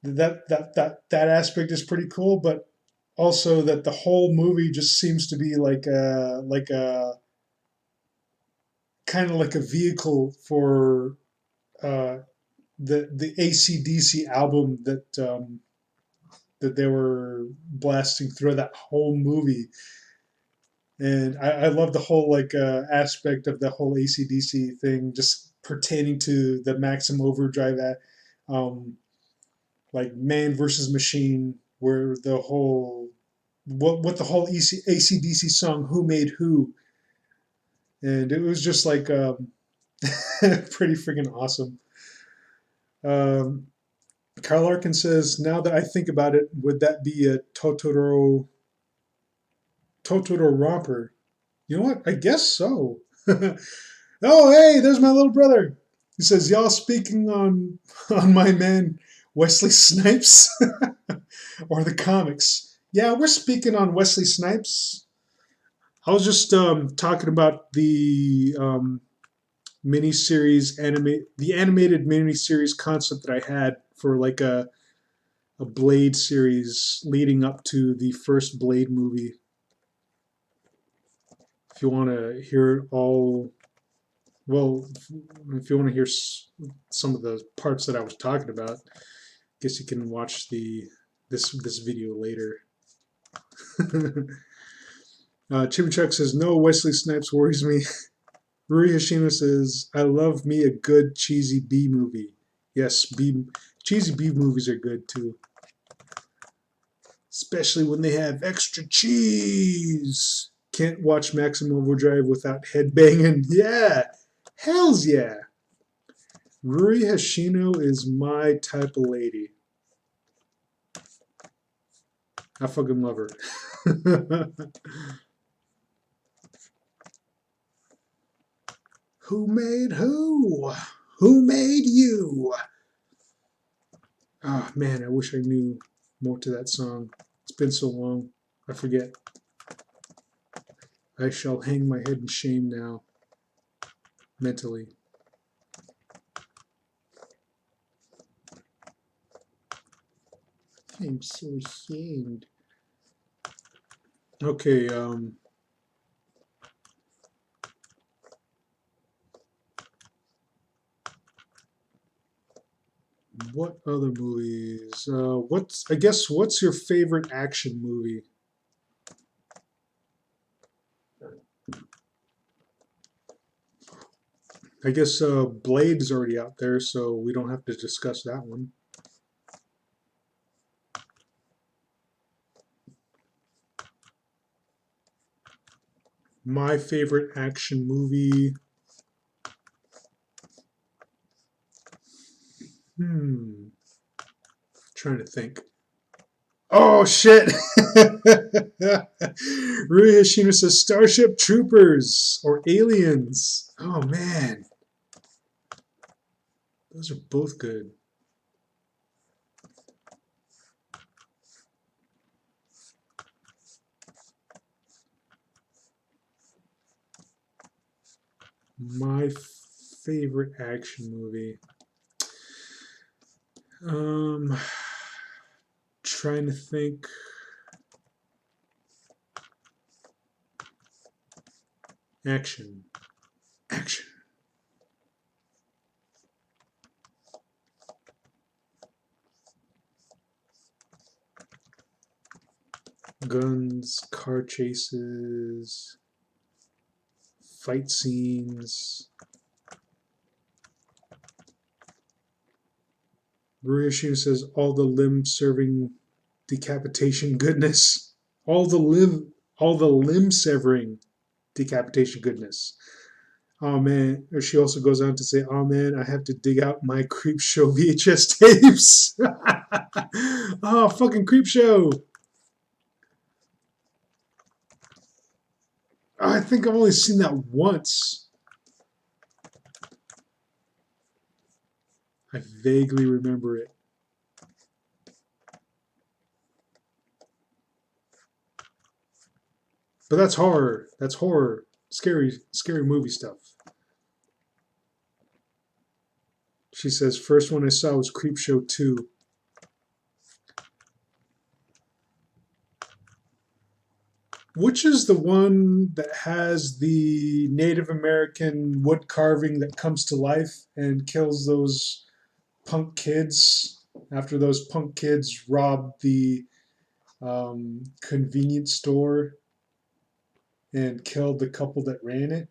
That aspect is pretty cool, but also that the whole movie just seems to be like a kind of like a vehicle for uh, the AC/DC album that they were blasting through that whole movie. And I love the whole like aspect of the whole AC/DC thing, just pertaining to the Maximum Overdrive, um, like man versus machine, where the whole what the whole AC/DC song "Who Made Who," and it was just like pretty freaking awesome. Um, Carl Larkin says, "Now that I think about it, would that be a Totoro romper?" You know what? I guess so. Oh, hey, there's my little brother. He says, "Y'all speaking on my man Wesley Snipes or the comics?" Yeah, we're speaking on Wesley Snipes. I was just talking about the the animated miniseries concept that I had for like a Blade series leading up to the first Blade movie. If you want to hear it all, well, if you want to hear some of the parts that I was talking about, I guess you can watch this video later. Chimichuk says, "No, Wesley Snipes worries me." Rui Hashima says, "I love me a good cheesy B movie." Yes, cheesy B movies are good too, especially when they have extra cheese. Can't watch Maximum Overdrive without headbanging. Yeah, hells yeah. Rui Hashino is my type of lady. I fucking love her. Who made who? Who made you? Oh man, I wish I knew more to that song. It's been so long. I forget. I shall hang my head in shame now, mentally. I'm so ashamed. Okay, what other movies? What's your favorite action movie? I guess Blade is already out there, so we don't have to discuss that one. My favorite action movie. Trying to think. Oh shit! Rui Hashino says Starship Troopers or Aliens. Oh man, those are both good. My favorite action movie. Trying to think. Action. Action. Guns, car chases, fight scenes. Ryushu says all the limb serving decapitation goodness. All the limb severing decapitation goodness. Oh man, or she also goes on to say, oh man, I have to dig out my Creep Show VHS tapes. Oh, fucking Creep Show. Oh, I think I've only seen that once. I vaguely remember it. But that's horror. That's horror. Scary movie stuff. She says, first one I saw was Creep Show 2. Which is the one that has the Native American wood carving that comes to life and kills those punk kids after those punk kids rob the convenience store and killed the couple that ran it?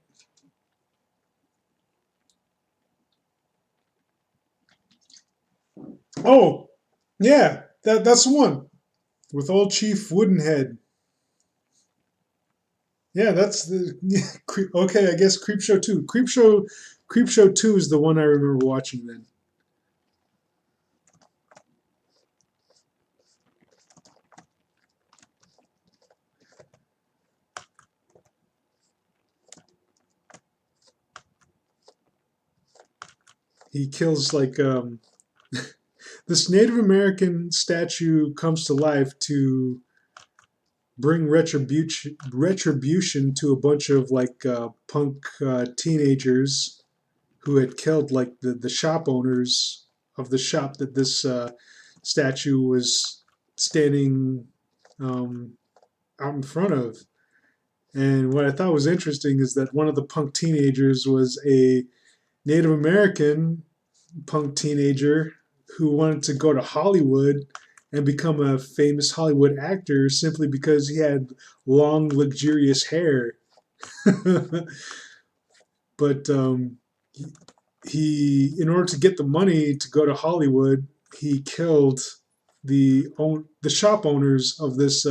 Oh, yeah, that's the one with old Chief Woodenhead. Yeah, that's the okay. I guess Creepshow 2. Creepshow 2 is the one I remember watching then. He kills like this Native American statue comes to life to bring retribution to a bunch of like punk teenagers who had killed like the shop owners of the shop that this statue was standing um, out in front of. And what I thought was interesting is that one of the punk teenagers was a Native American punk teenager who wanted to go to Hollywood and become a famous Hollywood actor simply because he had long, luxurious hair. But in order to get the money to go to Hollywood, he killed the shop owners of this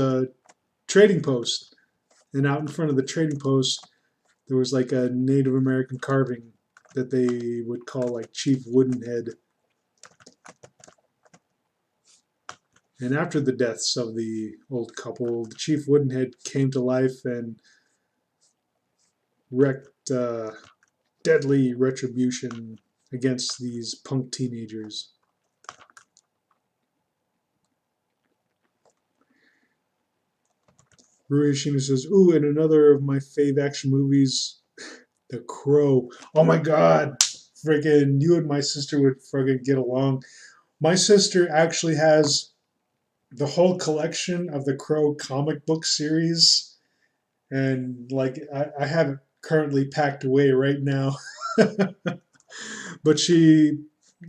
trading post. And out in front of the trading post, there was like a Native American carving that they would call like Chief Woodenhead. And after the deaths of the old couple, the Chief Woodenhead came to life and wreaked deadly retribution against these punk teenagers. Rui Yoshino says, ooh, and another of my fave action movies, The Crow. Oh my god. Friggin' you and my sister would friggin' get along. My sister actually has the whole collection of the Crow comic book series, and like I have it currently packed away right now. But she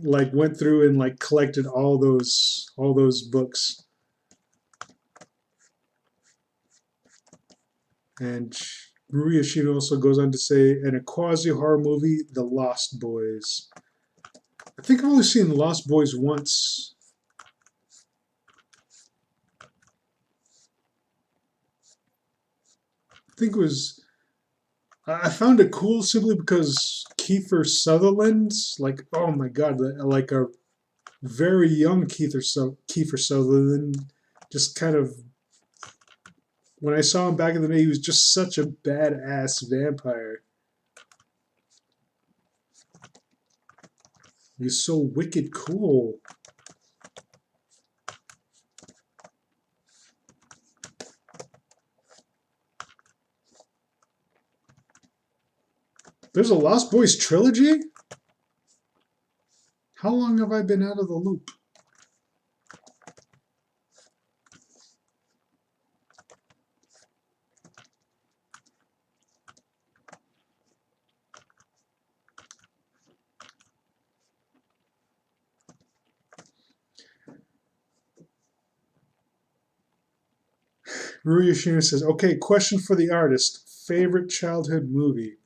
like went through and like collected all those books. And Rui Yoshino also goes on to say, in a quasi horror movie, The Lost Boys. I think I've only seen Lost Boys once. I think it was. I found it cool simply because Kiefer Sutherland, like, oh my god, like a very young Kiefer Sutherland, just kind of. When I saw him back in the day, he was just such a badass vampire. He's so wicked cool. There's a Lost Boys trilogy? How long have I been out of the loop? Rui Yoshino says, okay, question for the artist. Favorite childhood movie?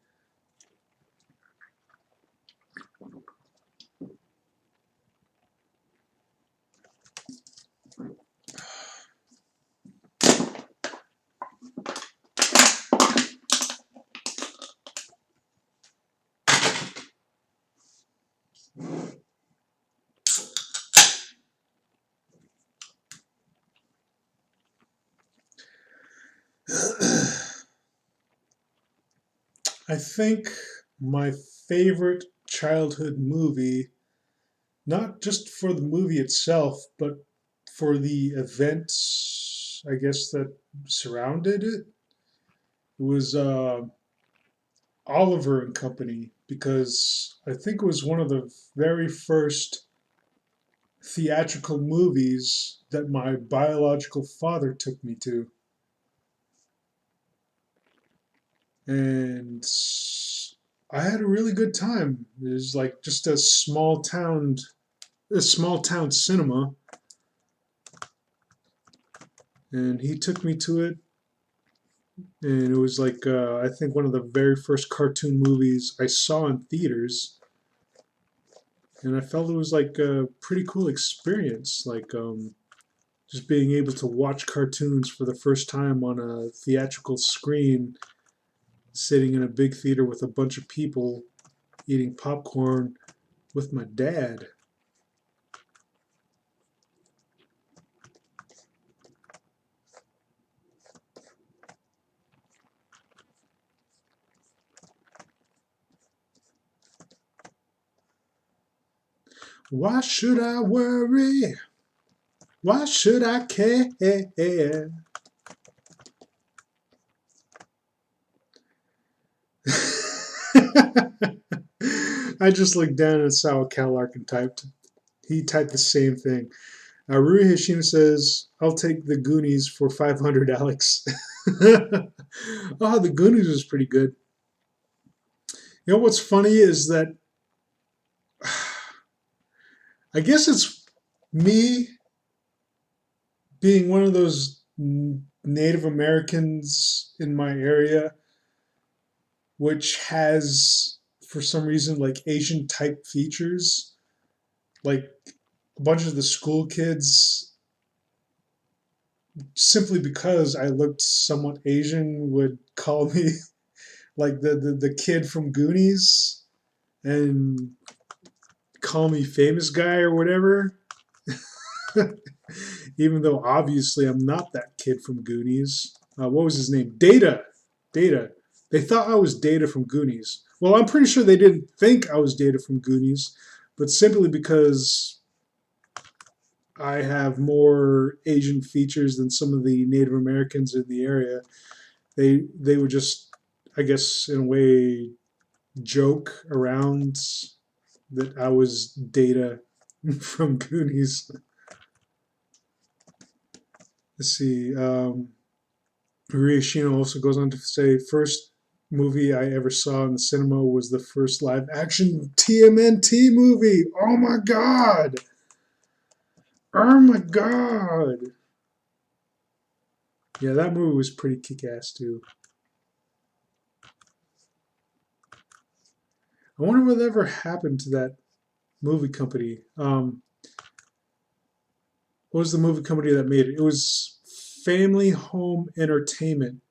I think my favorite childhood movie, not just for the movie itself, but for the events, I guess, that surrounded it, was Oliver and Company, because I think it was one of the very first theatrical movies that my biological father took me to. And I had a really good time. It was like just a small town cinema, and he took me to it. And it was like I think one of the very first cartoon movies I saw in theaters, and I felt it was like a pretty cool experience. Like just being able to watch cartoons for the first time on a theatrical screen, sitting in a big theater with a bunch of people eating popcorn with my dad. Why should I worry? Why should I care? I just looked down and saw what Cal Larkin typed. He typed the same thing. Rui Hashina says, I'll take the Goonies for 500, Alex. Oh, the Goonies was pretty good. You know what's funny is that I guess it's me being one of those Native Americans in my area, which has, for some reason, like Asian type features. Like a bunch of the school kids, simply because I looked somewhat Asian, would call me like the kid from Goonies and call me famous guy or whatever. Even though obviously I'm not that kid from Goonies. What was his name? Data. Data. They thought I was Data from Goonies. Well, I'm pretty sure they didn't think I was Data from Goonies, but simply because I have more Asian features than some of the Native Americans in the area. They would just, I guess, in a way, joke around that I was Data from Goonies. Let's see. Riashino also goes on to say, first movie I ever saw in the cinema was the first live action TMNT movie. Oh my god! Oh my god! Yeah, that movie was pretty kick ass too. I wonder what ever happened to that movie company. What was the movie company that made it? It was Family Home Entertainment.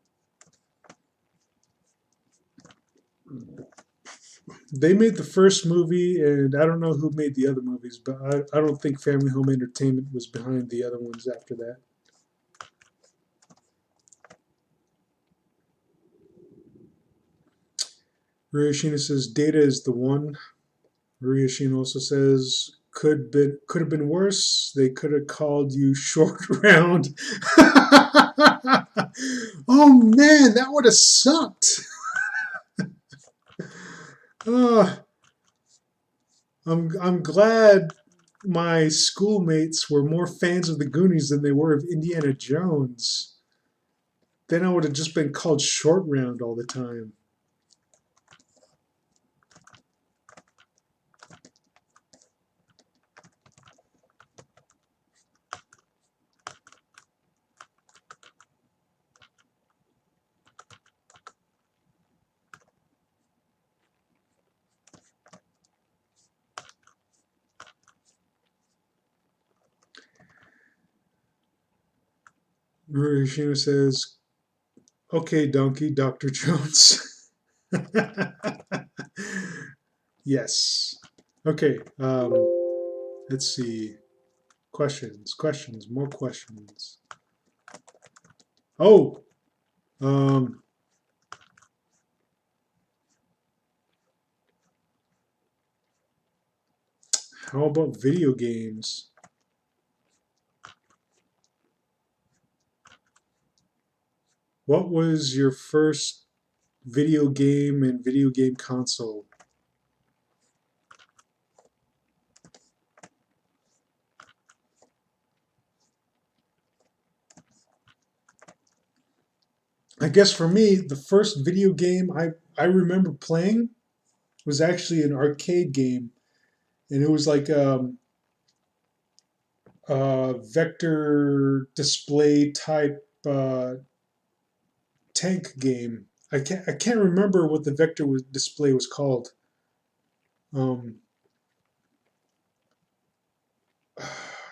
They made the first movie, and I don't know who made the other movies, but I don't think Family Home Entertainment was behind the other ones after that. Ryushina says Data is the one. Ryushina also says could have been worse. They could have called you Short Round. Oh man, that would have sucked. Oh, I'm glad my schoolmates were more fans of the Goonies than they were of Indiana Jones. Then I would have just been called Short Round all the time. Murashima says, okay, donkey, Dr. Jones. Yes. Okay, let's see. Questions, more questions. Oh, um, how about video games? What was your first video game and video game console? I guess for me, the first video game I remember playing was actually an arcade game, and it was like vector display type tank game. I can't remember what the vector display was called. Um,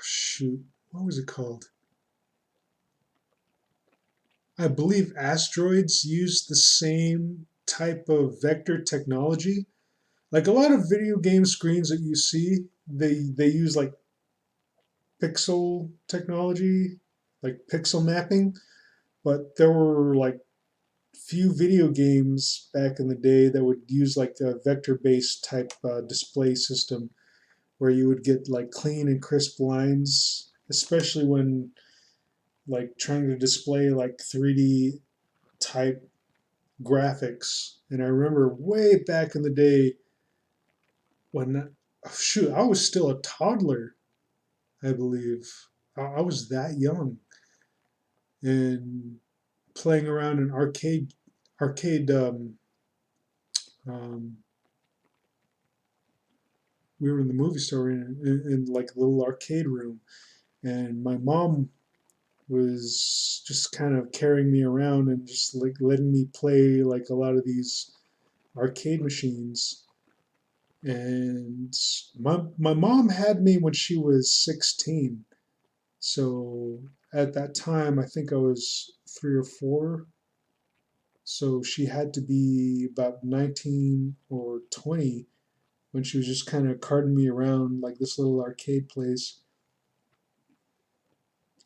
Shoot, what was it called? I believe asteroids use the same type of vector technology. Like a lot of video game screens that you see, they use like pixel technology, like pixel mapping. But there were like few video games back in the day that would use like a vector-based type display system where you would get like clean and crisp lines, especially when like trying to display like 3D type graphics. And I remember way back in the day when, shoot, I was still a toddler, I believe. I was that young and playing around in arcade um, we were in the movie store in like a little arcade room, and my mom was just kind of carrying me around and just like letting me play like a lot of these arcade machines. And my mom had me when she was 16, so at that time I think I was 3 or 4. So she had to be about 19 or 20 when she was just kind of carting me around like this little arcade place.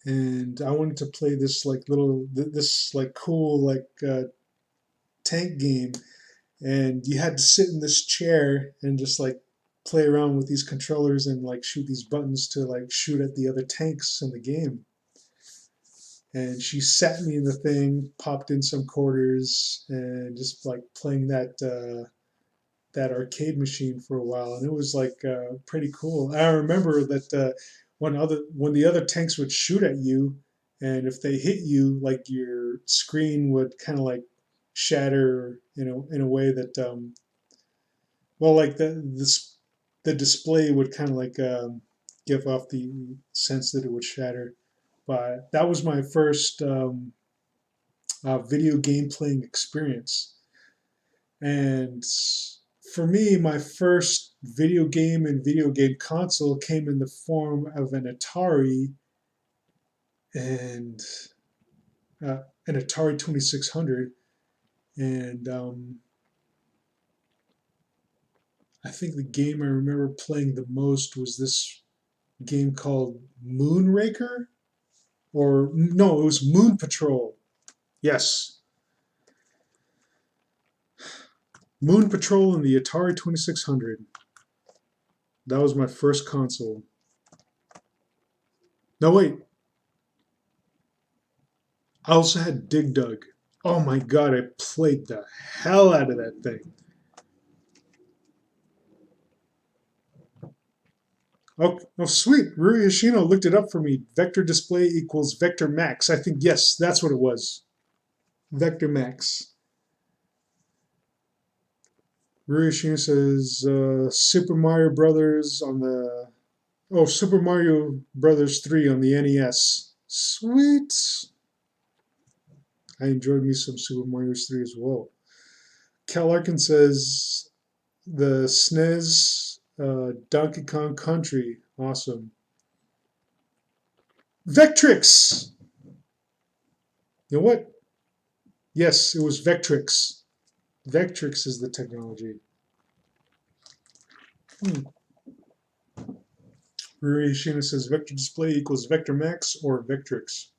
And I wanted to play this like this like cool like tank game, and you had to sit in this chair and just like play around with these controllers and like shoot these buttons to like shoot at the other tanks in the game. And she sat me in the thing, popped in some quarters, and just like playing that arcade machine for a while, and it was like pretty cool. And I remember that when the other tanks would shoot at you, and if they hit you, like your screen would kind of like shatter, in a way that well, like the display would kind of like give off the sense that it would shatter. But that was my first video game playing experience. And for me, my first video game and video game console came in the form of an Atari and an Atari 2600. And I think the game I remember playing the most was this game called Moonraker. Or, no, it was Moon Patrol. Yes. Moon Patrol and the Atari 2600. That was my first console. No, wait. I also had Dig Dug. Oh my god, I played the hell out of that thing. Oh, sweet. Rui Yoshino looked it up for me. Vector display equals vector max. I think, yes, that's what it was. Vector max. Rui Yoshino says Super Mario Brothers on the... Oh, Super Mario Brothers 3 on the NES. Sweet. I enjoyed me some Super Mario 3 as well. Cal Larkin says the SNES Donkey Kong Country. Awesome. Vectrix! You know what? Yes, it was Vectrix. Vectrix is the technology. Rui Yoshino says vector display equals vector max or Vectrix.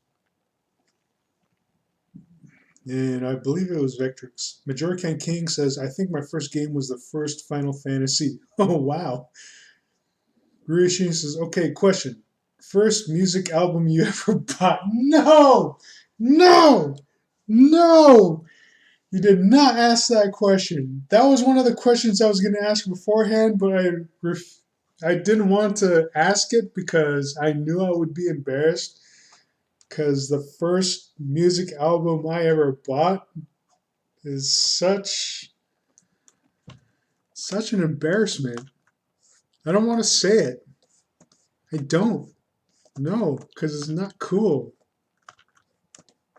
And I believe it was Vectrix. Majorican King says, I think my first game was the first Final Fantasy. Oh, wow. Rui Yoshino says, okay, question. First music album you ever bought? No! No! No! You did not ask that question. That was one of the questions I was going to ask beforehand, but I didn't want to ask it because I knew I would be embarrassed. Because the first music album I ever bought is such an embarrassment. I don't want to say it. I don't. No, because it's not cool.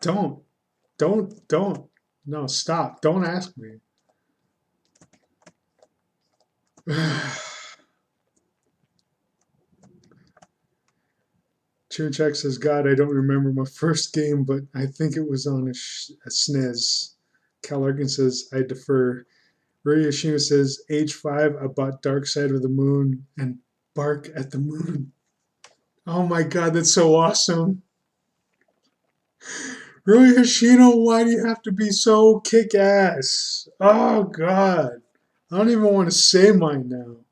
Don't. No, stop. Don't ask me. Chirchak says, God, I don't remember my first game, but I think it was on a SNES. Cal Larkin says, I defer. Rui Yoshino says, age 5, I bought Dark Side of the Moon and Bark at the Moon. Oh my God, that's so awesome. Rui Yoshino, why do you have to be so kick-ass? Oh God. I don't even want to say mine now.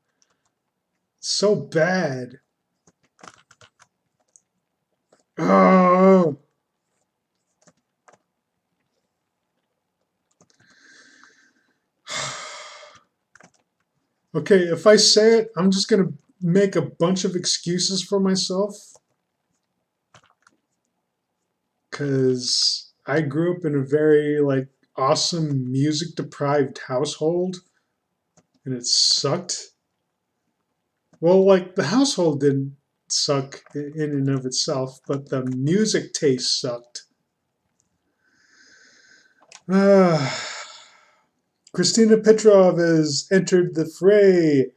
It's so bad. Oh. Okay, if I say it, I'm just going to make a bunch of excuses for myself. Because I grew up in a very, like, awesome music-deprived household. And it sucked. Well, like, the household didn't suck in and of itself, but the music taste sucked. Christina Petrov has entered the fray.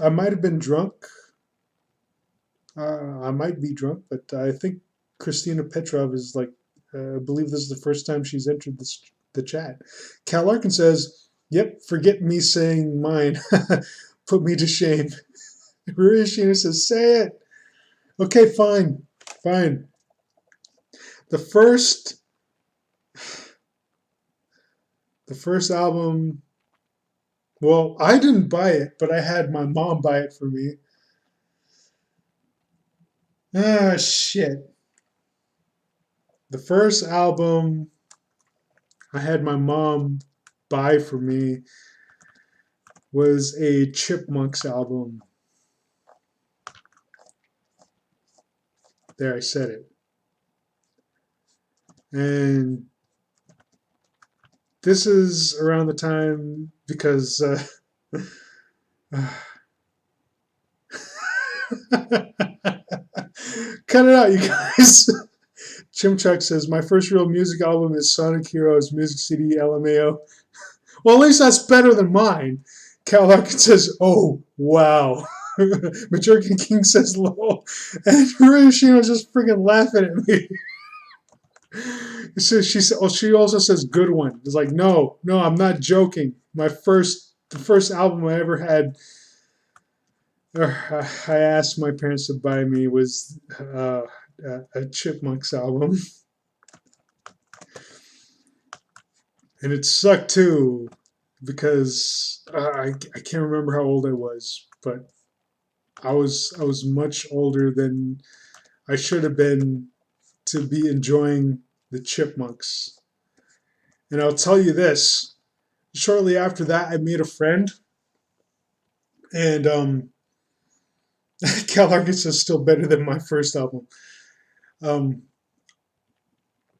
I might have been drunk. I might be drunk, but I think Christina Petrov is like, I believe this is the first time she's entered the chat. Cal Larkin says, yep, forget me saying mine. Put me to shame. Rui Yoshino says, say it. Okay, fine. The first album Well, I didn't buy it, but I had my mom buy it for me. Ah, shit. The first album I had my mom buy for me was a Chipmunks album. There, I said it. And this is around the time because cut it out, you guys. Chimchuck says my first real music album is Sonic Heroes Music CD LMAO. Well, at least that's better than mine. Cal Larkin says, "Oh wow." Majorcan King says, "Lol," and Hiroshima just freaking laughing at me. So she said, "Oh, she also says good one." It's like, no, no, I'm not joking. The first album I ever had, I asked my parents to buy me was a Chipmunks album, and it sucked too because I can't remember how old I was, but I was much older than I should have been to be enjoying the Chipmunks. And I'll tell you this: shortly after that, I made a friend, and Cal Argus is still better than my first album. Um,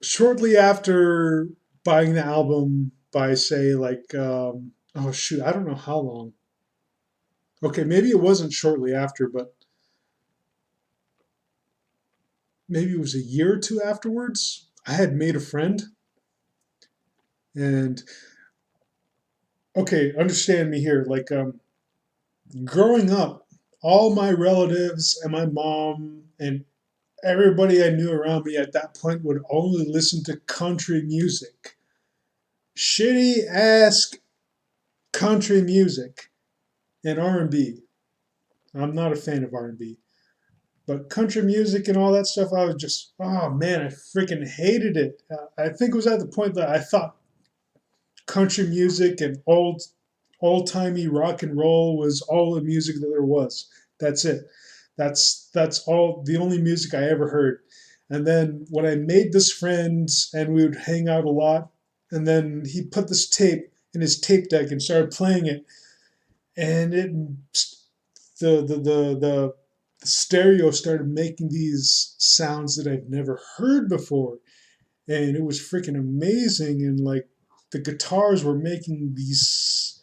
Shortly after buying the album by say like oh shoot, I don't know how long. Okay, maybe it wasn't shortly after, but maybe it was a year or two afterwards. I had made a friend, and okay, understand me here. Like growing up, all my relatives and my mom and everybody I knew around me at that point would only listen to country music. Shitty ass country music and R&B. I'm not a fan of R&B, but country music and all that stuff, I was just, oh man, I freaking hated it. I think it was at the point that I thought country music and old timey rock and roll was all the music that there was. That's it. That's all the only music I ever heard. And then when I made this friend and we would hang out a lot, and then he put this tape in his tape deck and started playing it, and it the stereo started making these sounds that I've never heard before, and it was freaking amazing. And like the guitars were making these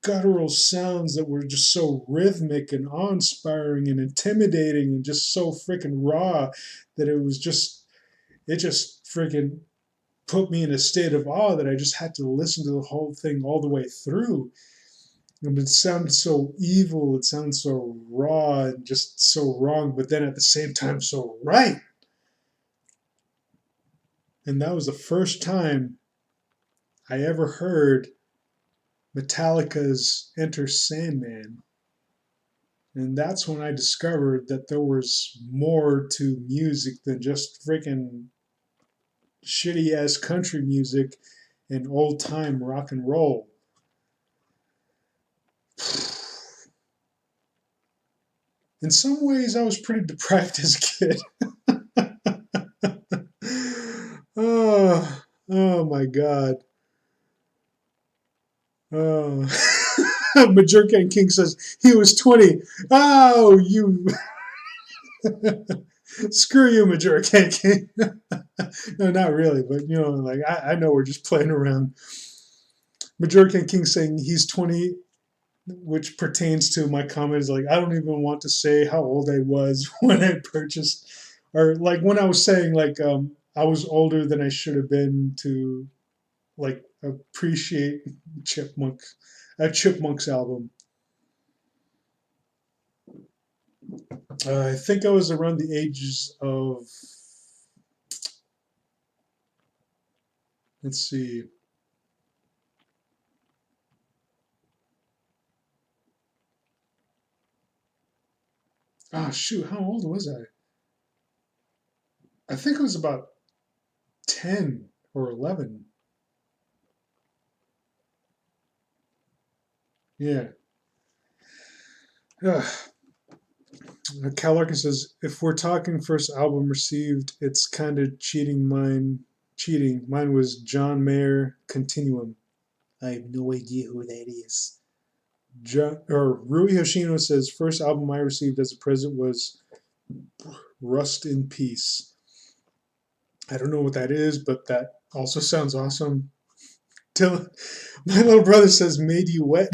guttural sounds that were just so rhythmic and awe-inspiring and intimidating and just so freaking raw that it just freaking put me in a state of awe that I just had to listen to the whole thing all the way through. And it sounded so evil, it sounded so raw and just so wrong, but then at the same time so right. And that was the first time I ever heard Metallica's Enter Sandman. And that's when I discovered that there was more to music than just freaking shitty ass country music and old time rock and roll. In some ways, I was pretty deprived as a kid. Oh, oh my God. Oh. Majorcan King says he was 20. Oh, you. Screw you, Majorcan King. No, not really, but you know, like I know we're just playing around. Majorcan King saying he's 20, which pertains to my comments. Like, I don't even want to say how old I was when I purchased, or like when I was saying, like, I was older than I should have been to, like, appreciate Chipmunk, a Chipmunks album. I think I was around the ages of, let's see, ah, shoot, how old was I? I think it was about 10 or 11. Yeah. Ugh. Cal Larkin says, if we're talking first album received, it's kind of cheating. Mine was John Mayer Continuum. I have no idea who that is. Rui Hoshino says, first album I received as a present was Rust in Peace. I don't know what that is, but that also sounds awesome. Till my little brother says, made you wet.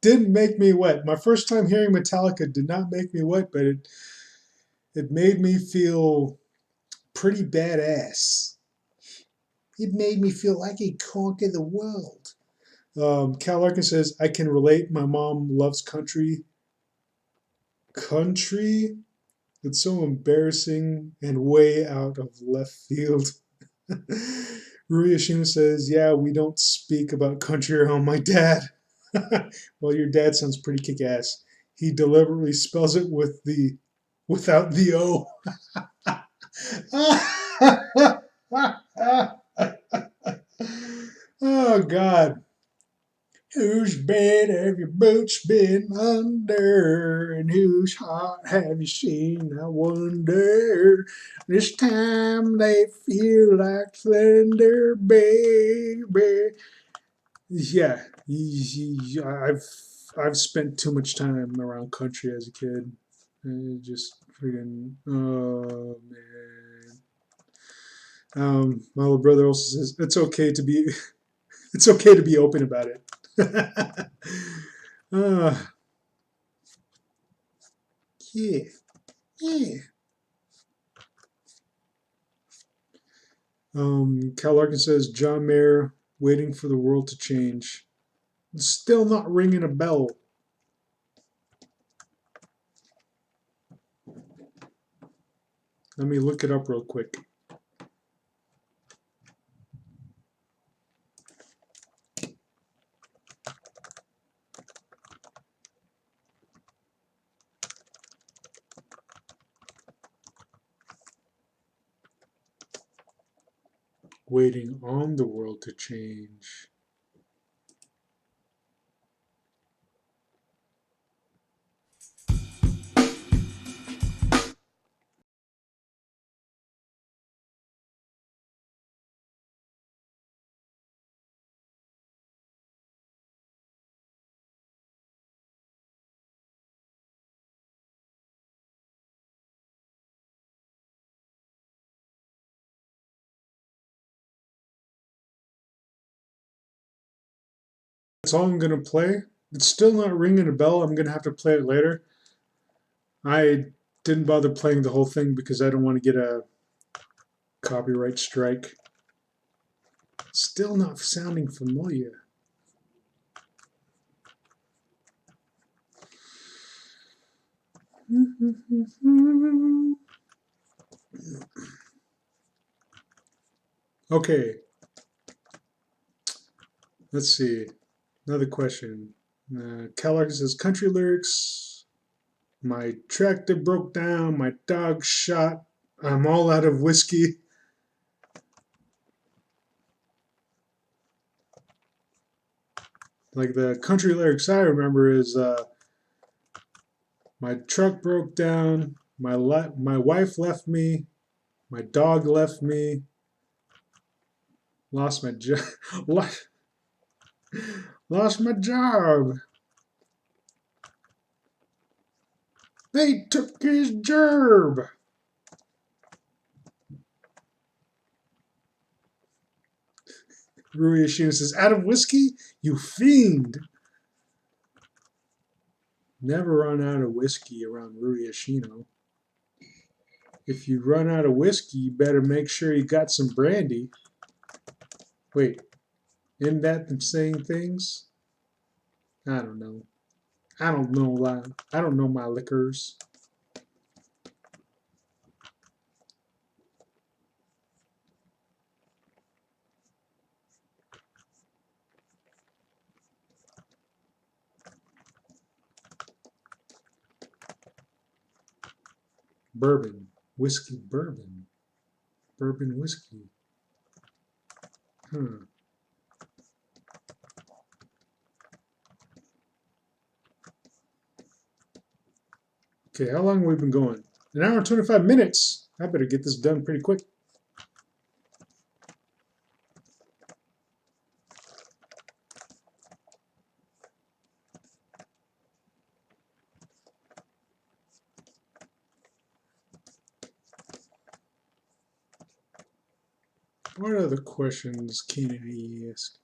Didn't make me wet. My first time hearing Metallica did not make me wet, but it made me feel pretty badass. It made me feel like I conquer the world. Cal Larkin says, I can relate. My mom loves country. Country? It's so embarrassing and way out of left field. Rui Ashima says, yeah, we don't speak about country around my dad. Well, your dad sounds pretty kick-ass. He deliberately spells it without the O. Oh, God. Whose bed have your boots been under? And whose heart have you seen? I wonder. This time they feel like thunder, baby. Yeah, I've spent too much time around country as a kid. Just freaking, oh man. My little brother also says it's okay to be it's okay to be open about it. uh, yeah, yeah. Cal Larkin says John Mayer waiting for the world to change. It's still not ringing a bell. Let me look it up real quick. Waiting on the world to change. That's all I'm gonna play. It's still not ringing a bell. I'm gonna have to play it later. I didn't bother playing the whole thing because I don't want to get a copyright strike. Still not sounding familiar. Okay, let's see. Another question. Kellogg says country lyrics. My tractor broke down. My dog shot. I'm all out of whiskey. Like the country lyrics I remember is my truck broke down. My wife left me. My dog left me. Lost my job. Lost my job. They took his gerb. Rui Yoshino says, out of whiskey? You fiend. Never run out of whiskey around Rui Yoshino. If you run out of whiskey, you better make sure you got some brandy. Wait, isn't that them saying things? I don't know. I don't know. I don't know my liquors. Bourbon, whiskey, bourbon, bourbon, whiskey. Hmm. Okay, how long have we been going? An hour and 25 minutes. I better get this done pretty quick. What other questions can I ask?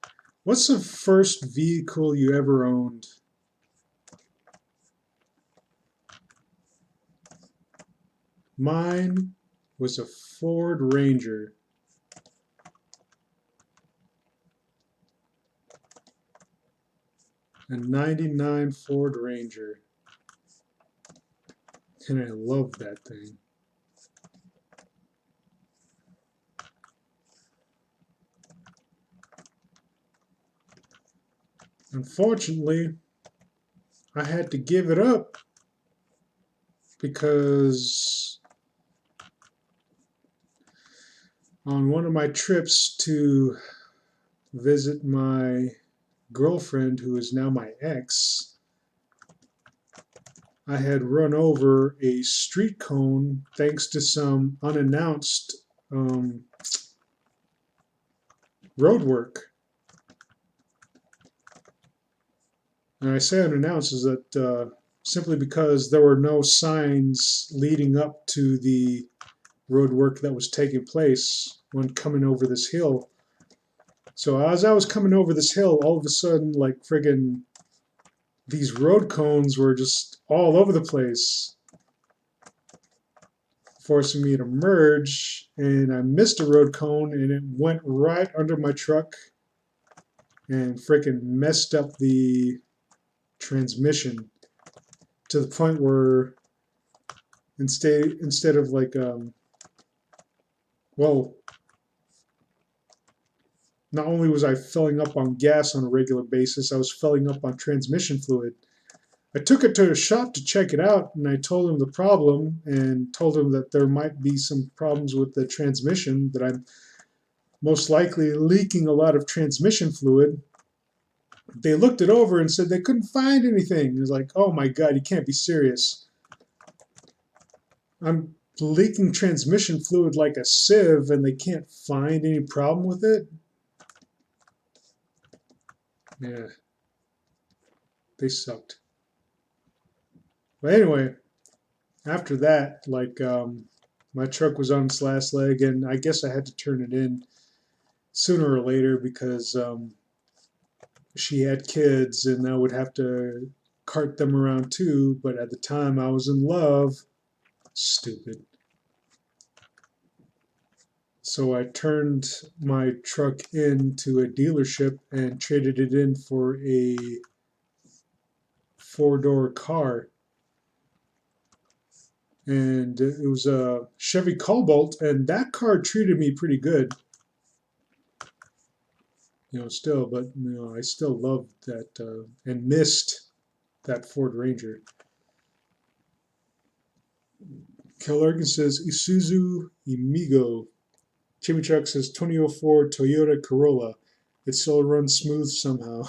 What's the first vehicle you ever owned? Mine was a Ford Ranger. A 99 Ford Ranger. And I love that thing. Unfortunately, I had to give it up because on one of my trips to visit my girlfriend, who is now my ex, I had run over a street cone thanks to some unannounced road work. And I say unannounced is that simply because there were no signs leading up to the road work that was taking place when coming over this hill. So as I was coming over this hill, all of a sudden, like friggin' these road cones were just all over the place, forcing me to merge, and I missed a road cone and it went right under my truck and freaking messed up the transmission to the point where instead of like well, not only was I filling up on gas on a regular basis, I was filling up on transmission fluid. I took it to a shop to check it out, and I told them the problem and told them that there might be some problems with the transmission, that I'm most likely leaking a lot of transmission fluid. They looked it over and said they couldn't find anything. It was like, oh my God, you can't be serious. I'm leaking transmission fluid like a sieve, and they can't find any problem with it? Yeah, they sucked. But anyway, after that, like, my truck was on its last leg, and I guess I had to turn it in sooner or later because she had kids, and I would have to cart them around too. But at the time, I was in love. Stupid. So I turned my truck into a dealership and traded it in for a four-door car. And it was a Chevy Cobalt, and that car treated me pretty good. Still, but I still loved that and missed that Ford Ranger. Kel Larkin says Isuzu Imigo. Jimmy Chuck says 2004 Toyota Corolla. It still runs smooth somehow.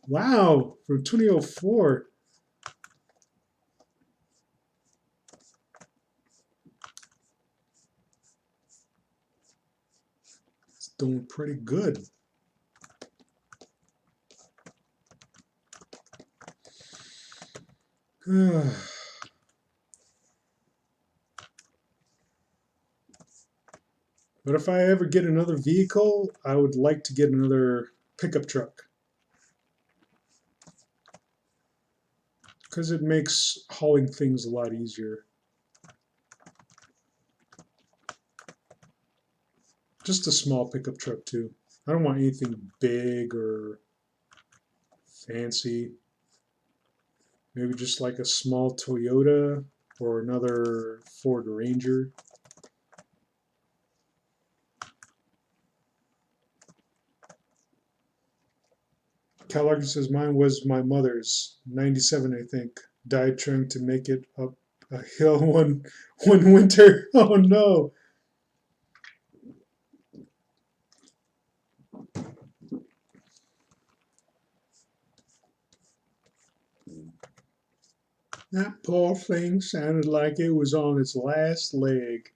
Wow, from 2004. It's doing pretty good. But if I ever get another vehicle, I would like to get another pickup truck, because it makes hauling things a lot easier. Just a small pickup truck too. I don't want anything big or fancy. Maybe just like a small Toyota or another Ford Ranger. Cal Larkin says mine was my mother's, 97 I think. Died trying to make it up a hill one winter. Oh no. That poor thing sounded like it was on its last leg.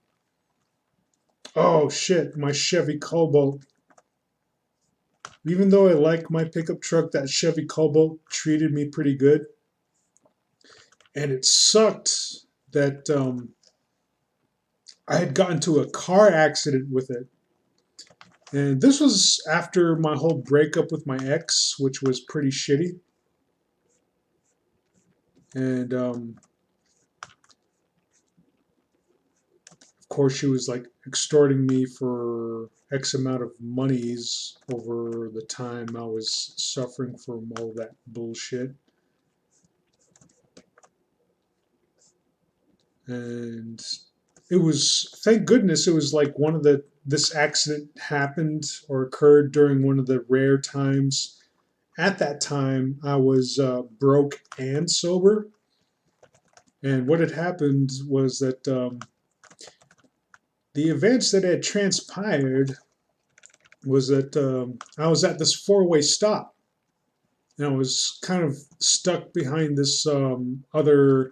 Oh shit, my Chevy Cobalt. Even though I like my pickup truck, that Chevy Cobalt treated me pretty good. And it sucked that I had gotten into a car accident with it. And this was after my whole breakup with my ex, which was pretty shitty. And of course, she was like extorting me for X amount of monies over the time I was suffering from all that bullshit. And it was, thank goodness, it was like this accident happened or occurred during one of the rare times. At that time, I was broke and sober. And what had happened was that the events that had transpired was that I was at this four-way stop. And I was kind of stuck behind this other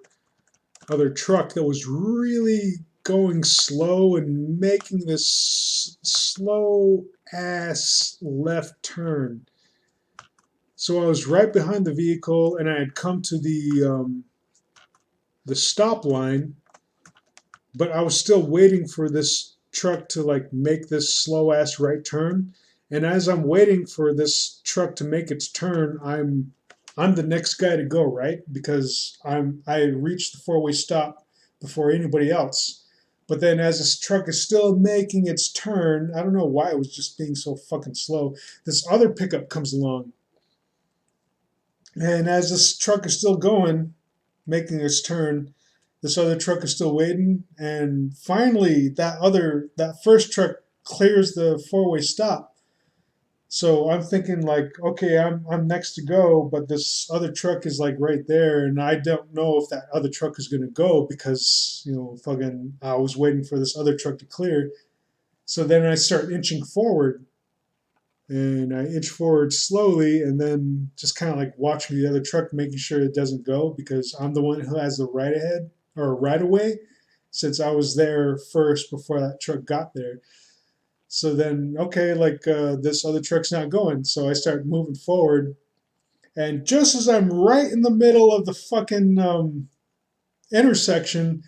truck that was really going slow and making this slow ass left turn. So I was right behind the vehicle, and I had come to the stop line, but I was still waiting for this truck to like make this slow ass right turn. And as I'm waiting for this truck to make its turn, I'm the next guy to go, right? Because I reached the four-way stop before anybody else. But then as this truck is still making its turn, I don't know why it was just being so fucking slow. This other pickup comes along. And as this truck is still going, making its turn, this other truck is still waiting. And finally that first truck clears the four-way stop. So I'm thinking like, okay, I'm next to go, but this other truck is like right there, and I don't know if that other truck is gonna go because fucking I was waiting for this other truck to clear. So then I start inching forward, and I inch forward slowly, and then just kind of like watching the other truck, making sure it doesn't go because I'm the one who has the right ahead or right away, since I was there first before that truck got there. So then, okay, like this other truck's not going. So I start moving forward. And just as I'm right in the middle of the fucking intersection,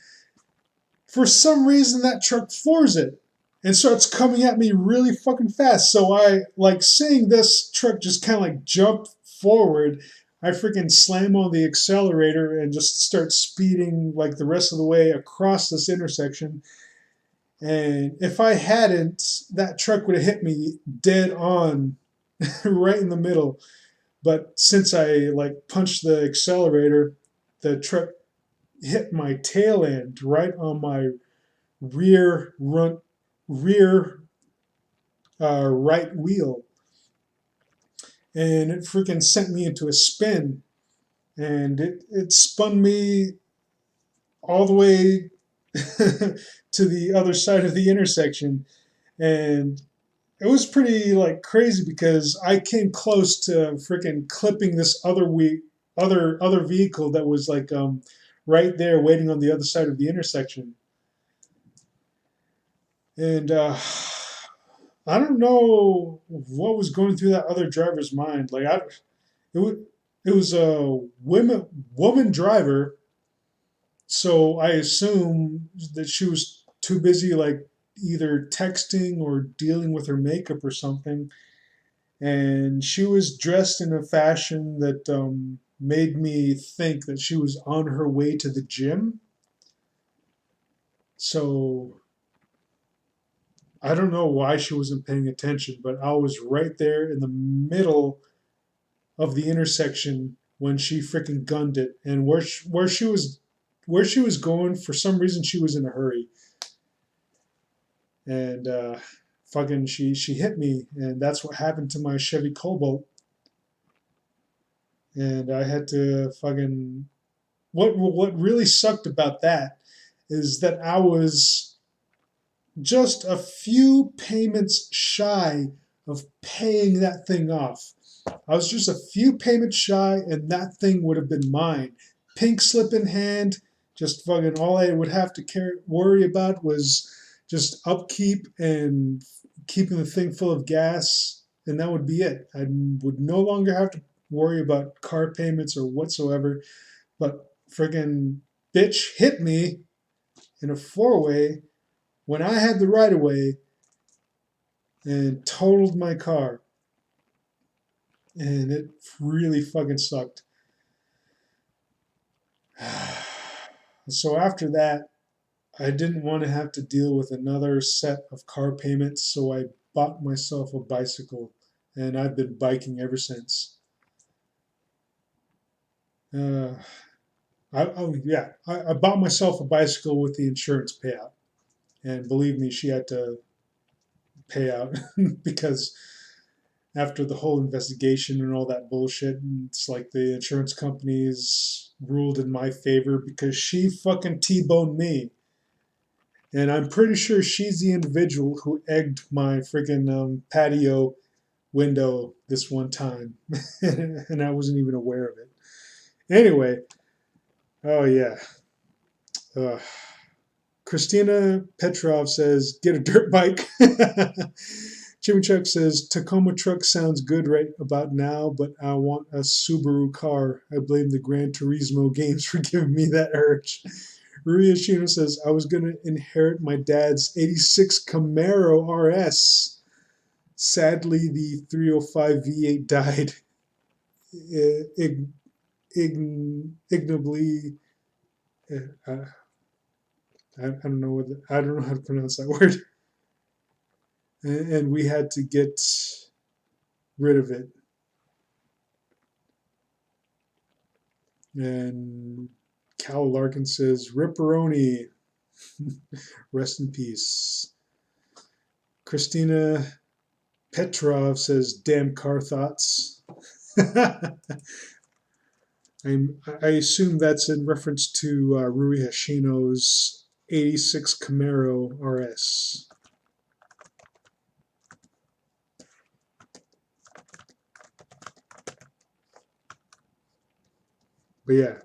for some reason that truck floors it and starts coming at me really fucking fast. So I, like, seeing this truck just kind of like jump forward, I freaking slam on the accelerator and just start speeding like the rest of the way across this intersection. And if I hadn't, that truck would have hit me dead on, right in the middle. But since I like punched the accelerator, the truck hit my tail end right on my rear right wheel, and it freaking sent me into a spin, and it spun me all the way to the other side of the intersection. And it was pretty like crazy because I came close to freaking clipping this other vehicle that was like right there waiting on the other side of the intersection. And I don't know what was going through that other driver's mind. Like it was, it was a woman driver, so I assume that she was too busy like either texting or dealing with her makeup or something. And she was dressed in a fashion that made me think that she was on her way to the gym. So I don't know why she wasn't paying attention, but I was right there in the middle of the intersection when she freaking gunned it. And where she was going, for some reason she was in a hurry. And fucking she hit me, and that's what happened to my Chevy Cobalt. And I had to fucking what really sucked about that is that I was just a few payments shy of paying that thing off. I was just a few payments shy, and that thing would have been mine, pink slip in hand. Just fucking all I would have to worry about was just upkeep and keeping the thing full of gas, and that would be it. I would no longer have to worry about car payments or whatsoever. But friggin' bitch hit me in a four-way when I had the right of way and totaled my car. And it really fucking sucked. So after that, I didn't want to have to deal with another set of car payments, so I bought myself a bicycle, and I've been biking ever since. Uh, I bought myself a bicycle with the insurance payout, and believe me, she had to pay out because after the whole investigation and all that bullshit, it's like the insurance companies ruled in my favor because she fucking T-boned me. And I'm pretty sure she's the individual who egged my freaking patio window this one time. And I wasn't even aware of it. Anyway, oh yeah. Uh, Christina Petrov says, get a dirt bike. Jimmy Chuck says, Tacoma truck sounds good right about now, but I want a Subaru car. I blame the Gran Turismo games for giving me that urge. Rui Ashino says, I was going to inherit my dad's 86 Camaro RS. Sadly, the 305 V8 died ignobly. I don't know I don't know how to pronounce that word. And we had to get rid of it. And Cal Larkin says, Ripperoni, rest in peace. Christina Petrov says, damn car thoughts. I assume that's in reference to Rui Hashino's 86 Camaro RS. But yeah,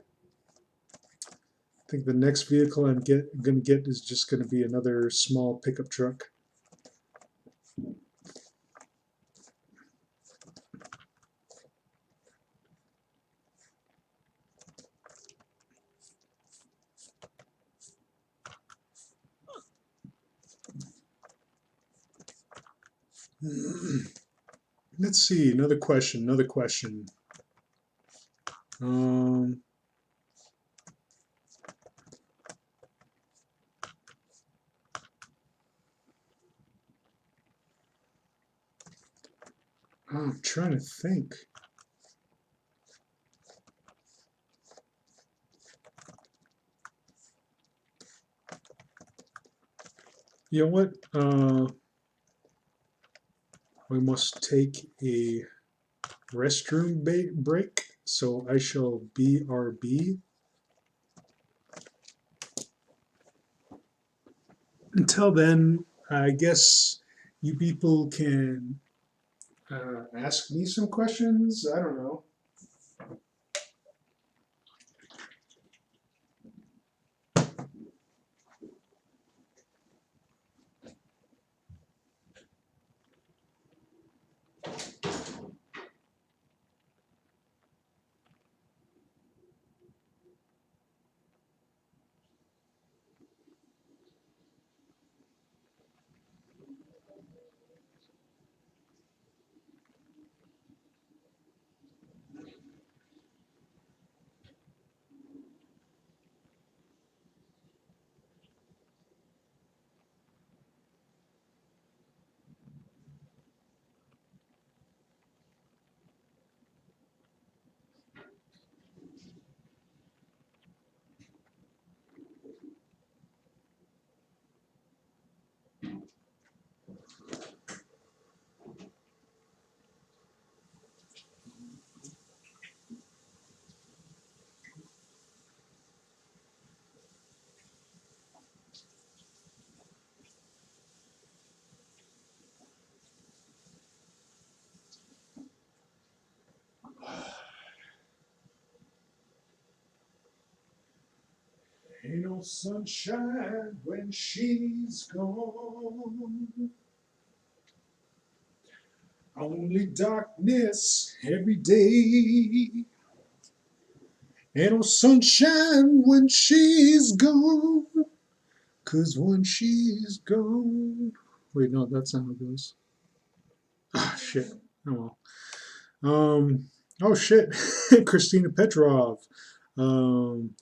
I think the next vehicle I'm going to get is just going to be another small pickup truck. Let's see, another question. I'm trying to think. You know what? We must take a restroom break, so I shall BRB. Until then, I guess you people can ask me some questions. I don't know. Ain't no sunshine when she's gone. Only darkness every day. Ain't no sunshine when she's gone. 'Cause when she's gone. Wait, no, that's not how it goes. Ah, shit. Oh well. Oh shit. Christina Petrov. Um,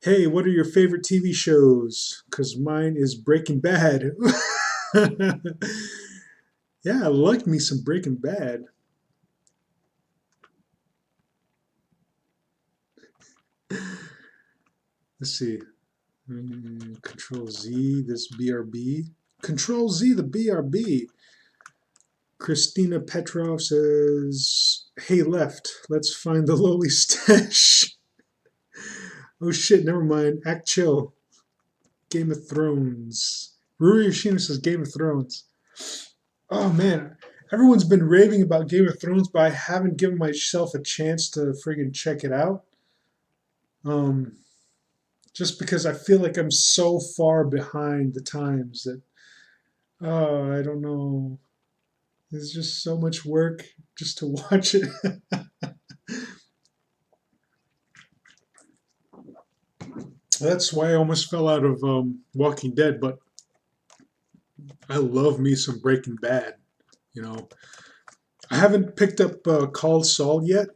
hey, what are your favorite TV shows? Because mine is Breaking Bad. Yeah, I like me some Breaking Bad. Let's see. Control Z, this BRB. Control Z, the BRB. Christina Petrov says, hey, left, let's find the lowly stash. Oh shit, never mind. Act chill. Game of Thrones. Ruri Yoshino says Game of Thrones. Oh man, everyone's been raving about Game of Thrones, but I haven't given myself a chance to friggin' check it out. Um, just because I feel like I'm so far behind the times that, I don't know. There's just so much work just to watch it. That's why I almost fell out of Walking Dead, but I love me some Breaking Bad. You know, I haven't picked up Called Saul yet,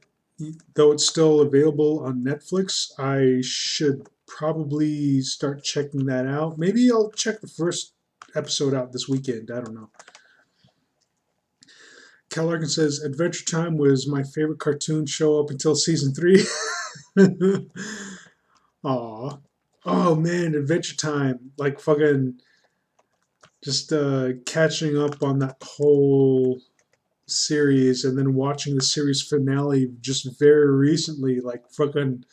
though it's still available on Netflix. I should probably start checking that out. Maybe I'll check the first episode out this weekend. I don't know. Cal Larkin says Adventure Time was my favorite cartoon show up until season 3. Aw. Oh man, Adventure Time. Like fucking just catching up on that whole series and then watching the series finale just very recently. Like fucking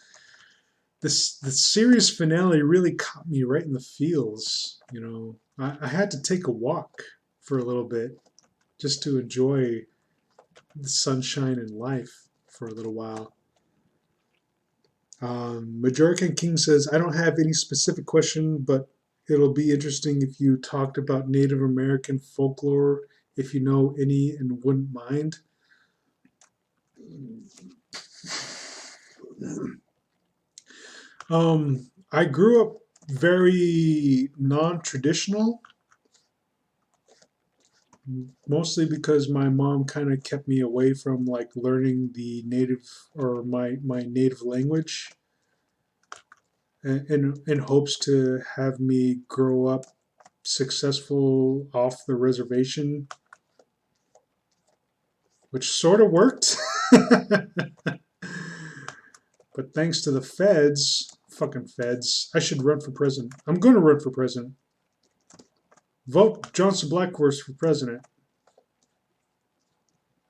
this the series finale really caught me right in the feels. You know, I had to take a walk for a little bit just to enjoy the sunshine in life for a little while. Majorican King says, I don't have any specific question, but it'll be interesting if you talked about Native American folklore, if you know any and wouldn't mind. I grew up very non-traditional, mostly because my mom kind of kept me away from like learning the native or my native language in hopes to have me grow up successful off the reservation, which sort of worked. But thanks to the feds, fucking feds, I should run for president. I'm going to run for president. Vote Johnston Blackhorse for president.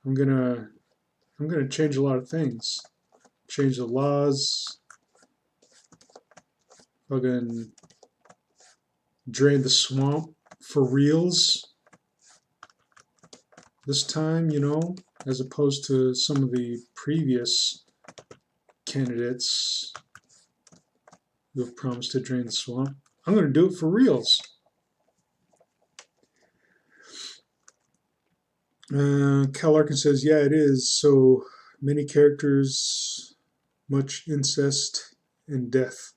I'm gonna change a lot of things. Change the laws. Fucking drain the swamp for reals. This time, you know, as opposed to some of the previous candidates who have promised to drain the swamp. I'm going to do it for reals. Cal Larkin says, yeah, it is. So many characters, much incest and death.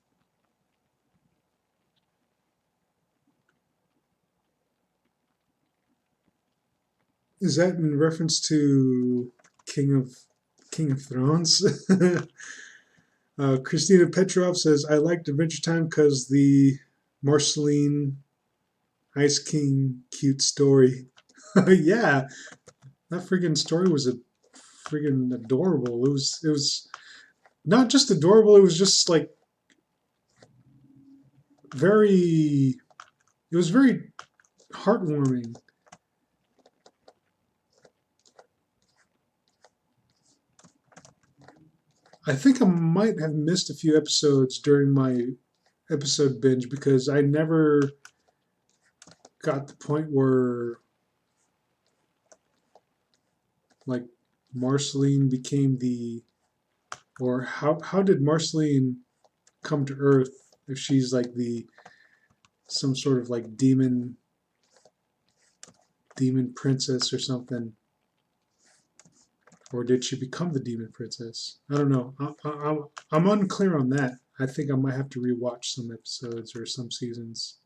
Is that in reference to King of Thrones? Christina Petrov says, I liked Adventure Time because the Marceline Ice King cute story. Yeah, that friggin' story was a friggin' adorable. It was not just adorable, it was just like very it was very heartwarming. I think I might have missed a few episodes during my episode binge because I never got the point where like Marceline became the or how did Marceline come to Earth if she's like some sort of like demon princess or something. Or did she become the demon princess? I don't know. I'm unclear on that. I think I might have to rewatch some episodes or some seasons.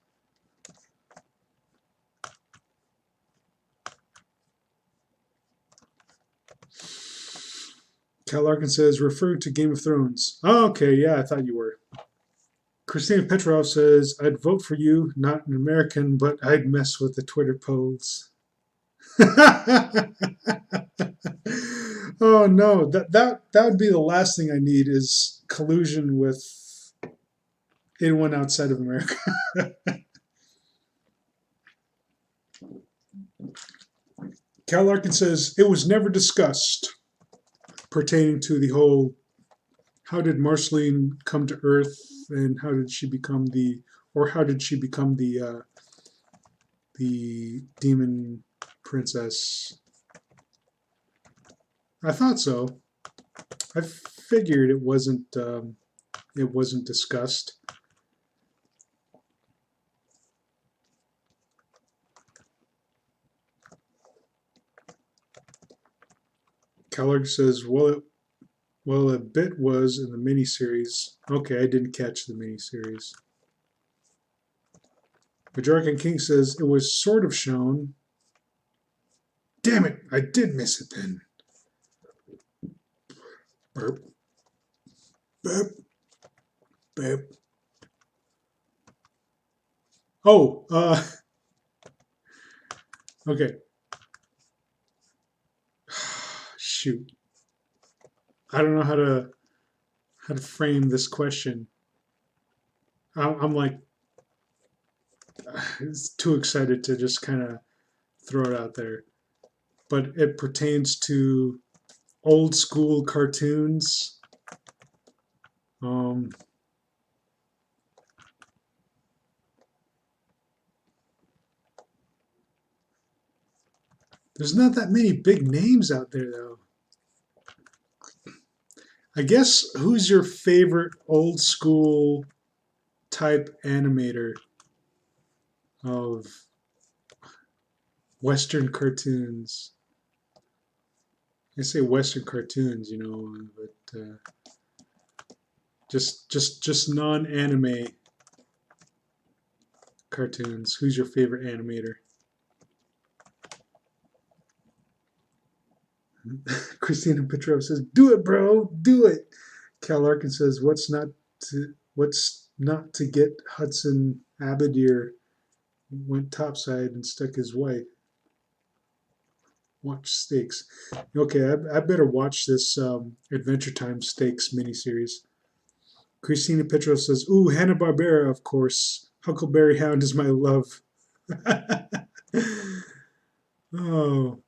Cal Larkin says, referring to Game of Thrones. Oh, okay, yeah, I thought you were. Christina Petrov says, I'd vote for you, not an American, but I'd mess with the Twitter polls. Oh no, that would be the last thing I need is collusion with anyone outside of America. Cal Larkin says it was never discussed pertaining to the whole how did Marceline come to Earth and how did she become the demon princess. I thought so. I figured it wasn't discussed. Kellogg says, well, a bit was in the miniseries. Okay, I didn't catch the miniseries. Majorcan King says, it was sort of shown. Damn it, I did miss it then. Burp. Burp. Burp. Oh, okay. Shoot. I don't know how to frame this question. I'm like too excited to just kind of throw it out there. But it pertains to old school cartoons. There's not that many big names out there, though. I guess, who's your favorite old school type animator of Western cartoons? I say Western cartoons, you know, but just non-anime cartoons. Who's your favorite animator? Christina Petrov says, "Do it, bro, do it." Cal Larkin says, "What's not to get Hudson Abadir went topside and stuck his wife? Watch Stakes." Okay, I better watch this Adventure Time Stakes miniseries. Christina Petrov says, "Ooh, Hanna-Barbera, of course. Huckleberry Hound is my love." Oh.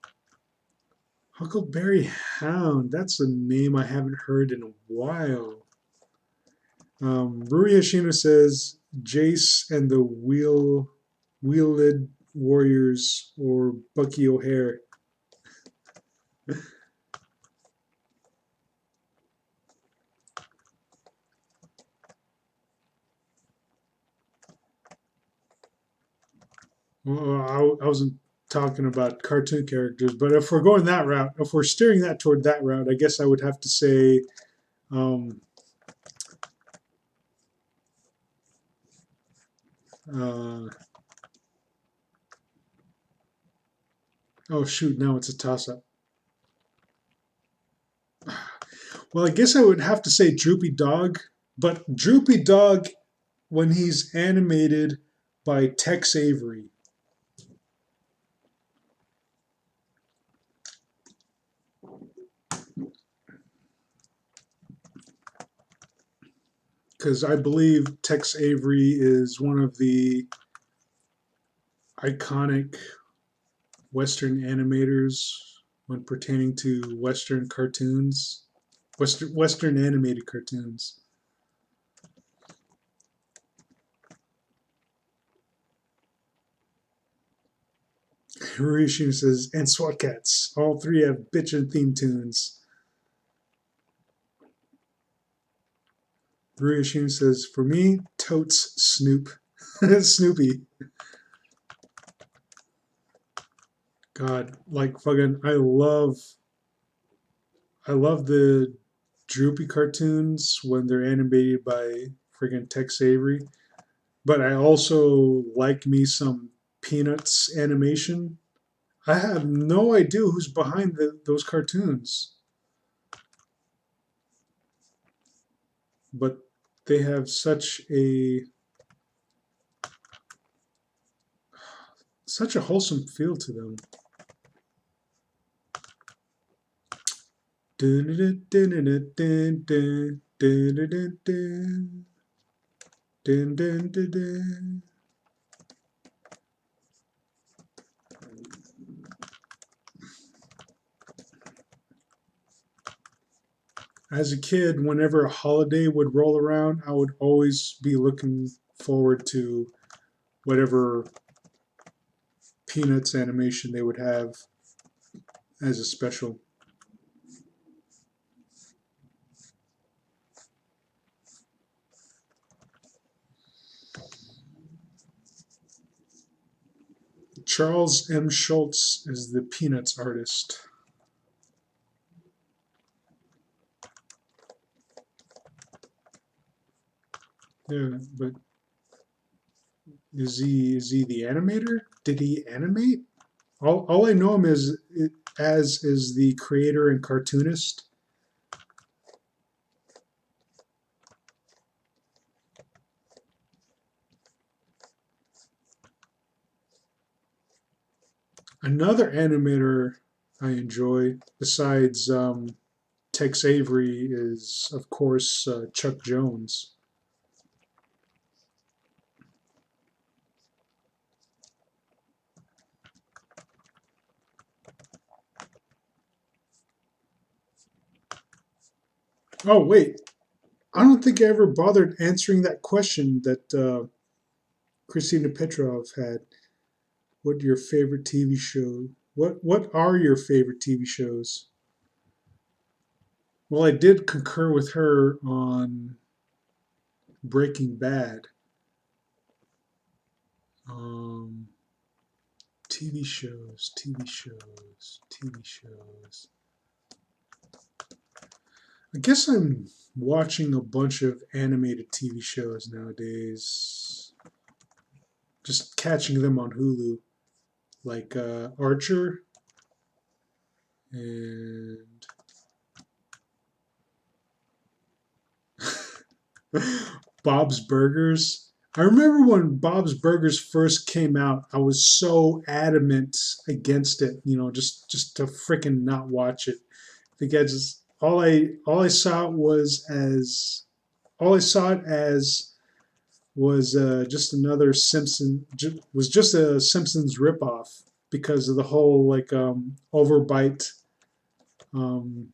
Huckleberry Hound, that's a name I haven't heard in a while. Rui Hashino says Jace and the Wheeled Warriors or Bucky O'Hare. Well, I wasn't talking about cartoon characters, but if we're going that route, if we're steering that toward that route, I guess I would have to say oh shoot, now it's a toss-up. Well, I guess I would have to say Droopy Dog, but Droopy Dog when he's animated by Tex Avery. Because I believe Tex Avery is one of the iconic Western animators when pertaining to Western cartoons, Western animated cartoons. Hiroshi says, and SWAT Cats. All three have bitchin' theme tunes. Rui says, for me, Totes Snoop. Snoopy. God, like fucking I love the Droopy cartoons when they're animated by friggin' Tex Avery. But I also like me some Peanuts animation. I have no idea who's behind those cartoons, but they have such a wholesome feel to them. As a kid, whenever a holiday would roll around, I would always be looking forward to whatever Peanuts animation they would have as a special. Charles M. Schultz is the Peanuts artist. Yeah, but is he the animator? Did he animate? All I know him as is the creator and cartoonist. Another animator I enjoy, besides Tex Avery, is of course Chuck Jones. Oh wait, I don't think I ever bothered answering that question that Christina Petrov had. What your favorite TV show? What are your favorite TV shows? Well, I did concur with her on Breaking Bad. Um, TV shows, TV shows, TV shows. I guess I'm watching a bunch of animated TV shows nowadays. Just catching them on Hulu, like Archer and Bob's Burgers. I remember when Bob's Burgers first came out, I was so adamant against it, just to frickin' not watch it because all I saw it as was just another was just a Simpsons ripoff because of the whole like overbite um,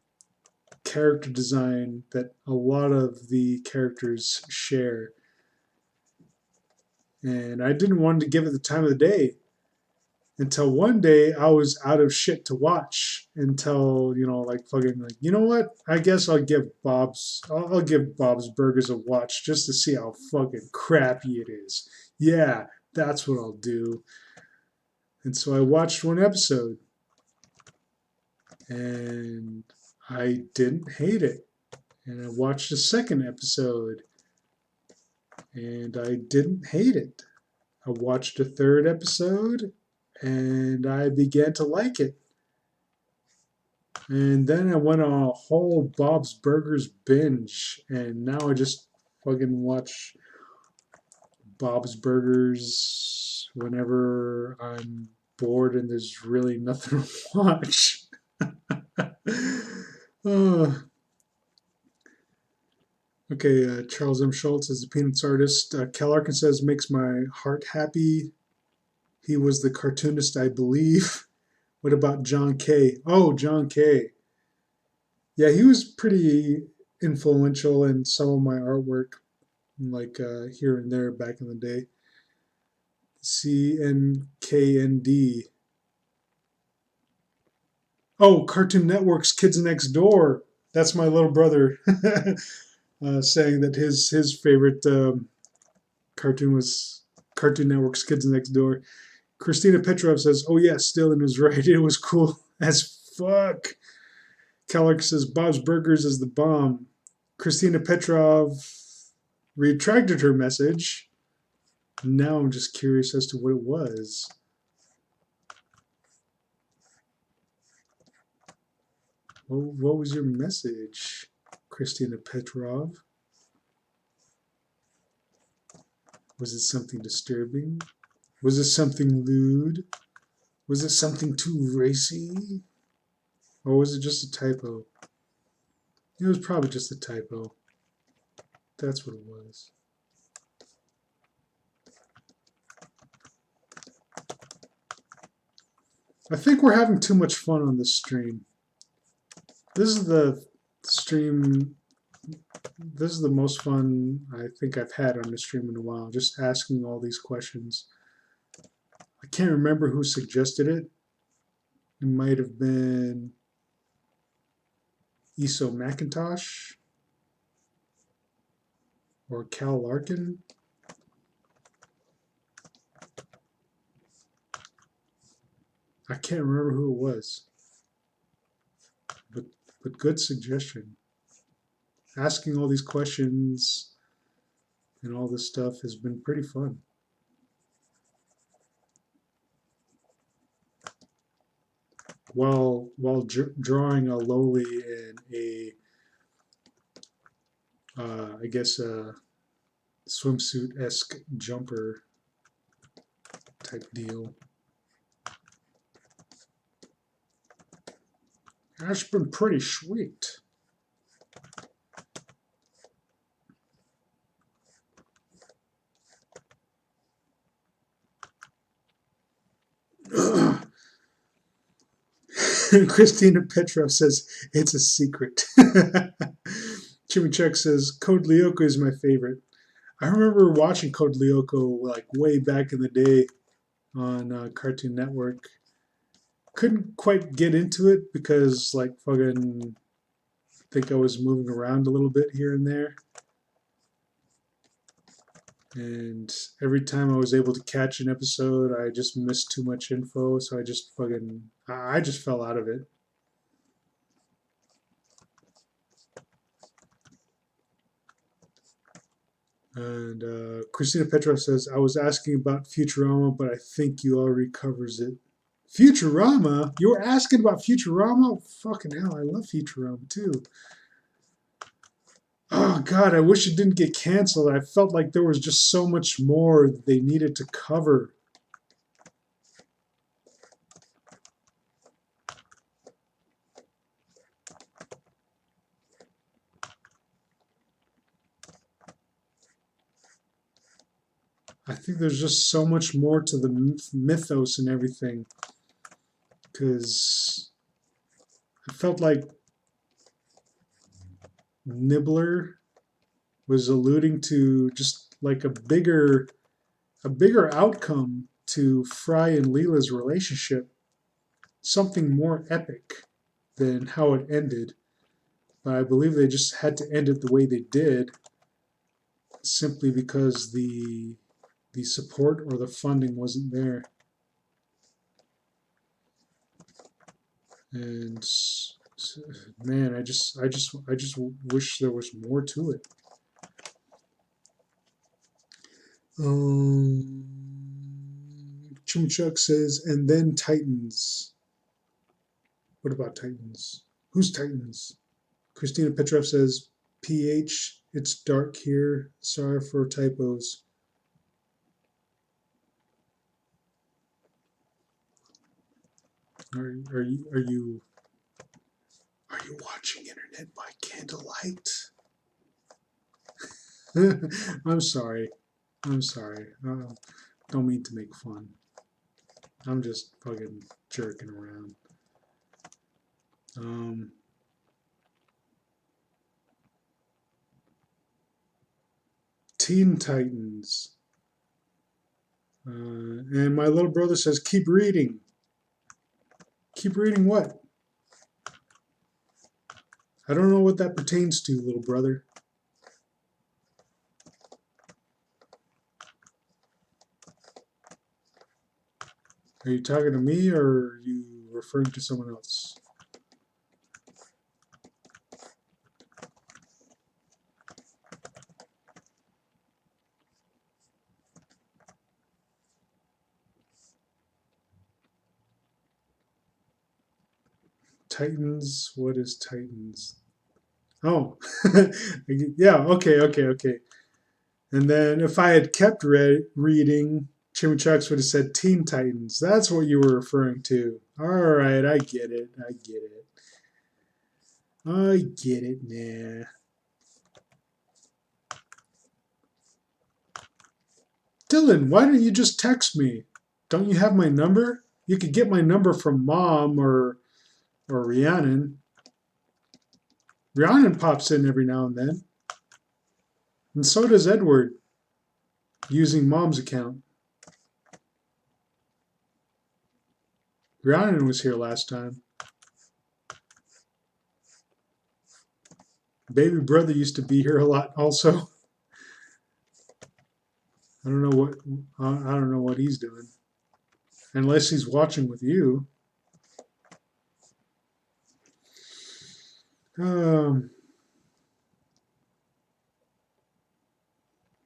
character design that a lot of the characters share. And I didn't want to give it the time of the day until one day I was out of shit to watch until like fucking like what, I guess I'll give Bob's Burgers a watch just to see how fucking crappy it is. Yeah, that's what I'll do. And so I watched one episode and I didn't hate it. And I watched the second episode and I didn't hate it. I watched a third episode and I began to like it. And then I went on a whole Bob's Burgers binge, and now I just fucking watch Bob's Burgers whenever I'm bored and there's really nothing to watch. Oh. Okay, Charles M. Schultz is a Peanuts artist. Cal Arkin says, makes my heart happy. He was the cartoonist, I believe. What about John Kay? Oh, John Kay. Yeah, he was pretty influential in some of my artwork, like here and there back in the day. CNKND. Oh, Cartoon Network's Kids Next Door. That's my little brother saying that his favorite Cartoon Network's Kids Next Door. Christina Petrov says, "Oh yeah, Stellan is right. It was cool as fuck." Kellock says, "Bob's Burgers is the bomb." Christina Petrov retracted her message. Now I'm just curious as to what it was. What was your message, Christina Petrov? Was it something disturbing? Was it something lewd? Was it something too racy? Or was it just a typo? It was probably just a typo. That's what it was. I think we're having too much fun on this stream. This is the stream, this is the most fun I think I've had on the stream in a while, just asking all these questions. I can't remember who suggested it. It might have been Eso McIntosh or Cal Larkin. I can't remember who it was, but good suggestion. Asking all these questions and all this stuff has been pretty fun. While drawing a lowly and a I guess a swimsuit-esque jumper type deal. That's been pretty sweet. Christina Petrov says it's a secret. Chimichuk says Code Lyoko is my favorite. I remember watching Code Lyoko like way back in the day on Cartoon Network. Couldn't quite get into it because like fucking I think I was moving around a little bit here and there. And every time I was able to catch an episode, I just missed too much info, so I just fell out of it. And Christina Petrov says, I was asking about Futurama, but I think you already covers it. Futurama? You were asking about Futurama? Fucking hell, I love Futurama too. Oh God, I wish it didn't get canceled. I felt like there was just so much more they needed to cover. I think there's just so much more to the mythos and everything. Because I felt like Nibbler was alluding to just like a bigger outcome to Fry and Leela's relationship, something more epic than how it ended. But I believe they just had to end it the way they did, simply because the support or the funding wasn't there. And man, I just wish there was more to it. Chumchuk says, and then Titans. What about Titans? Who's Titans? Christina Petrov says, PH, it's dark here. Sorry for typos. Are you watching internet by candlelight? I'm sorry. Don't mean to make fun. I'm just fucking jerking around. Teen Titans. And my little brother says, keep reading. Keep reading what? I don't know what that pertains to, little brother. Are you talking to me or are you referring to someone else? Titans? What is Titans? Oh, yeah, okay. And then if I had kept reading, Chimichurks would have said Teen Titans. That's what you were referring to. All right, I get it. I get it now. Dylan, why don't you just text me? Don't you have my number? You could get my number from Mom or Rhiannon. Rhiannon pops in every now and then. And so does Edward, using Mom's account. Rhiannon was here last time. Baby brother used to be here a lot also. I don't know what he's doing. Unless he's watching with you.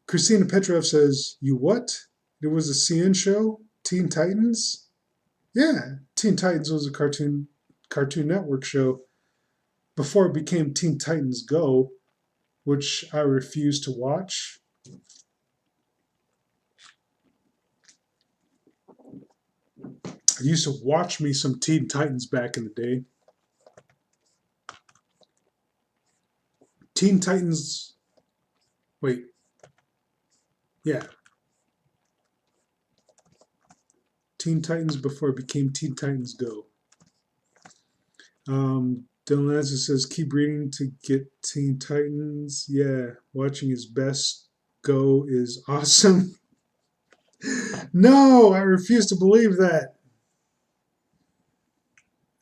Christina Petrov says, "You what? It was a CN show? Teen Titans?" Yeah, Teen Titans was a Cartoon Network show before it became Teen Titans Go, which I refused to watch. I used to watch me some Teen Titans back in the day. Teen Titans. Wait. Yeah. Teen Titans before it became Teen Titans Go. Dylan Lanza says, keep reading to get Teen Titans. Yeah, watching his best Go is awesome. No, I refuse to believe that.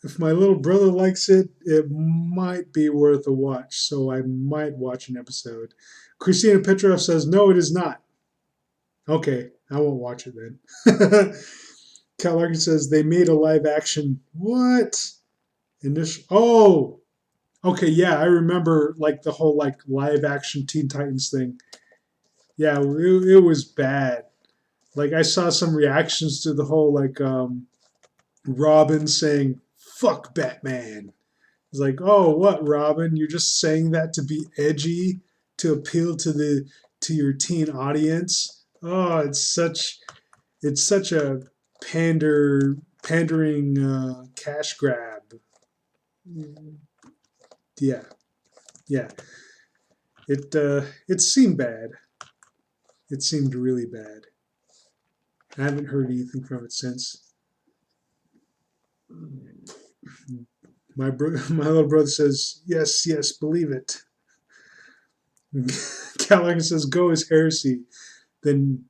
If my little brother likes it, it might be worth a watch, so I might watch an episode. Christina Petrov says, no, it is not. Okay, I won't watch it then. Cal Larkin says, they made a live action. What? Oh, okay, yeah, I remember like the whole like live action Teen Titans thing. Yeah, it was bad. Like I saw some reactions to the whole like Robin saying "fuck Batman." It's like, oh, what, Robin? You're just saying that to be edgy, to appeal to your teen audience. Oh, it's such a pandering cash grab. Yeah, yeah. It seemed bad. It seemed really bad. I haven't heard anything from it since. My little brother says, yes, yes, believe it. Callaghan says, Go is heresy. Then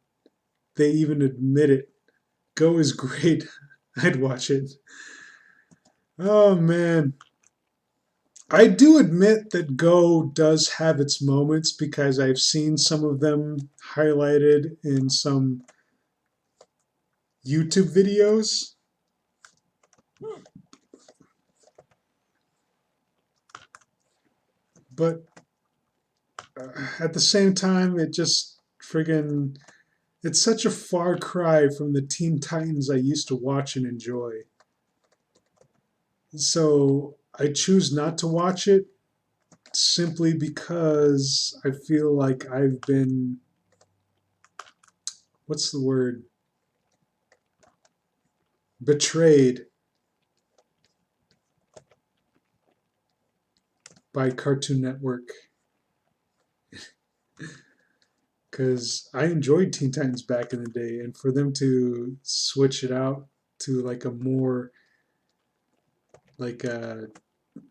they even admit it. Go is great. I'd watch it. Oh, man. I do admit that Go does have its moments because I've seen some of them highlighted in some YouTube videos. But at the same time, it just friggin' it's such a far cry from the Teen Titans I used to watch and enjoy. So I choose not to watch it simply because I feel like I've been, what's the word? Betrayed by Cartoon Network. Because I enjoyed Teen Titans back in the day, and for them to switch it out to like a more like a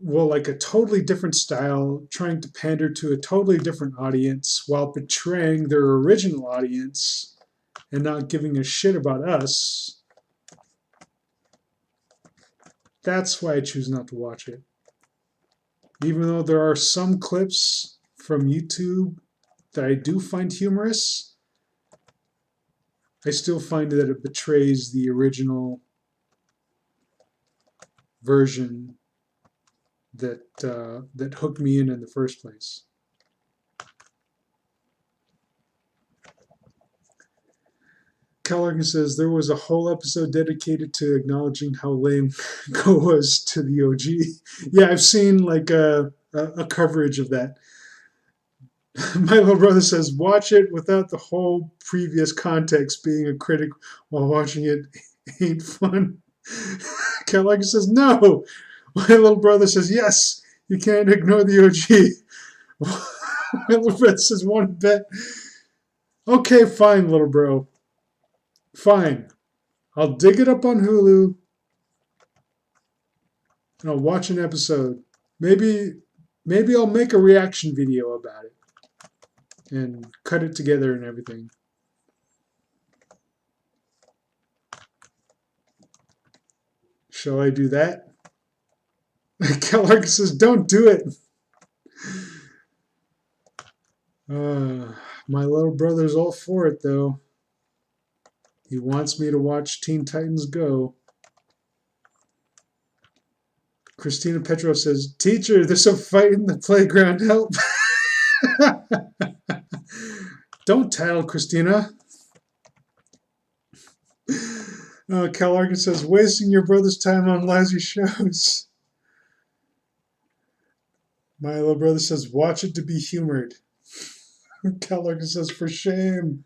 like a totally different style, trying to pander to a totally different audience while betraying their original audience and not giving a shit about us. That's why I choose not to watch it. Even though there are some clips from YouTube that I do find humorous, I still find that it betrays the original version that hooked me in the first place. Kellerman says there was a whole episode dedicated to acknowledging how lame Go was to the OG. Yeah, I've seen like a coverage of that. My little brother says, watch it without the whole previous context. Being a critic while watching it ain't fun. Kellerman says, no. My little brother says, yes, you can't ignore the OG. My little brother says, one bet. Okay, fine, little bro. Fine. I'll dig it up on Hulu and I'll watch an episode. Maybe I'll make a reaction video about it and cut it together and everything. Shall I do that? Keller says, don't do it. My little brother's all for it, though. He wants me to watch Teen Titans Go. Christina Petrov says, teacher, there's a fight in the playground. Help. Don't tell, Christina. Cal Arkin says, wasting your brother's time on lousy shows. My little brother says, watch it to be humored. Cal Arkin says, for shame.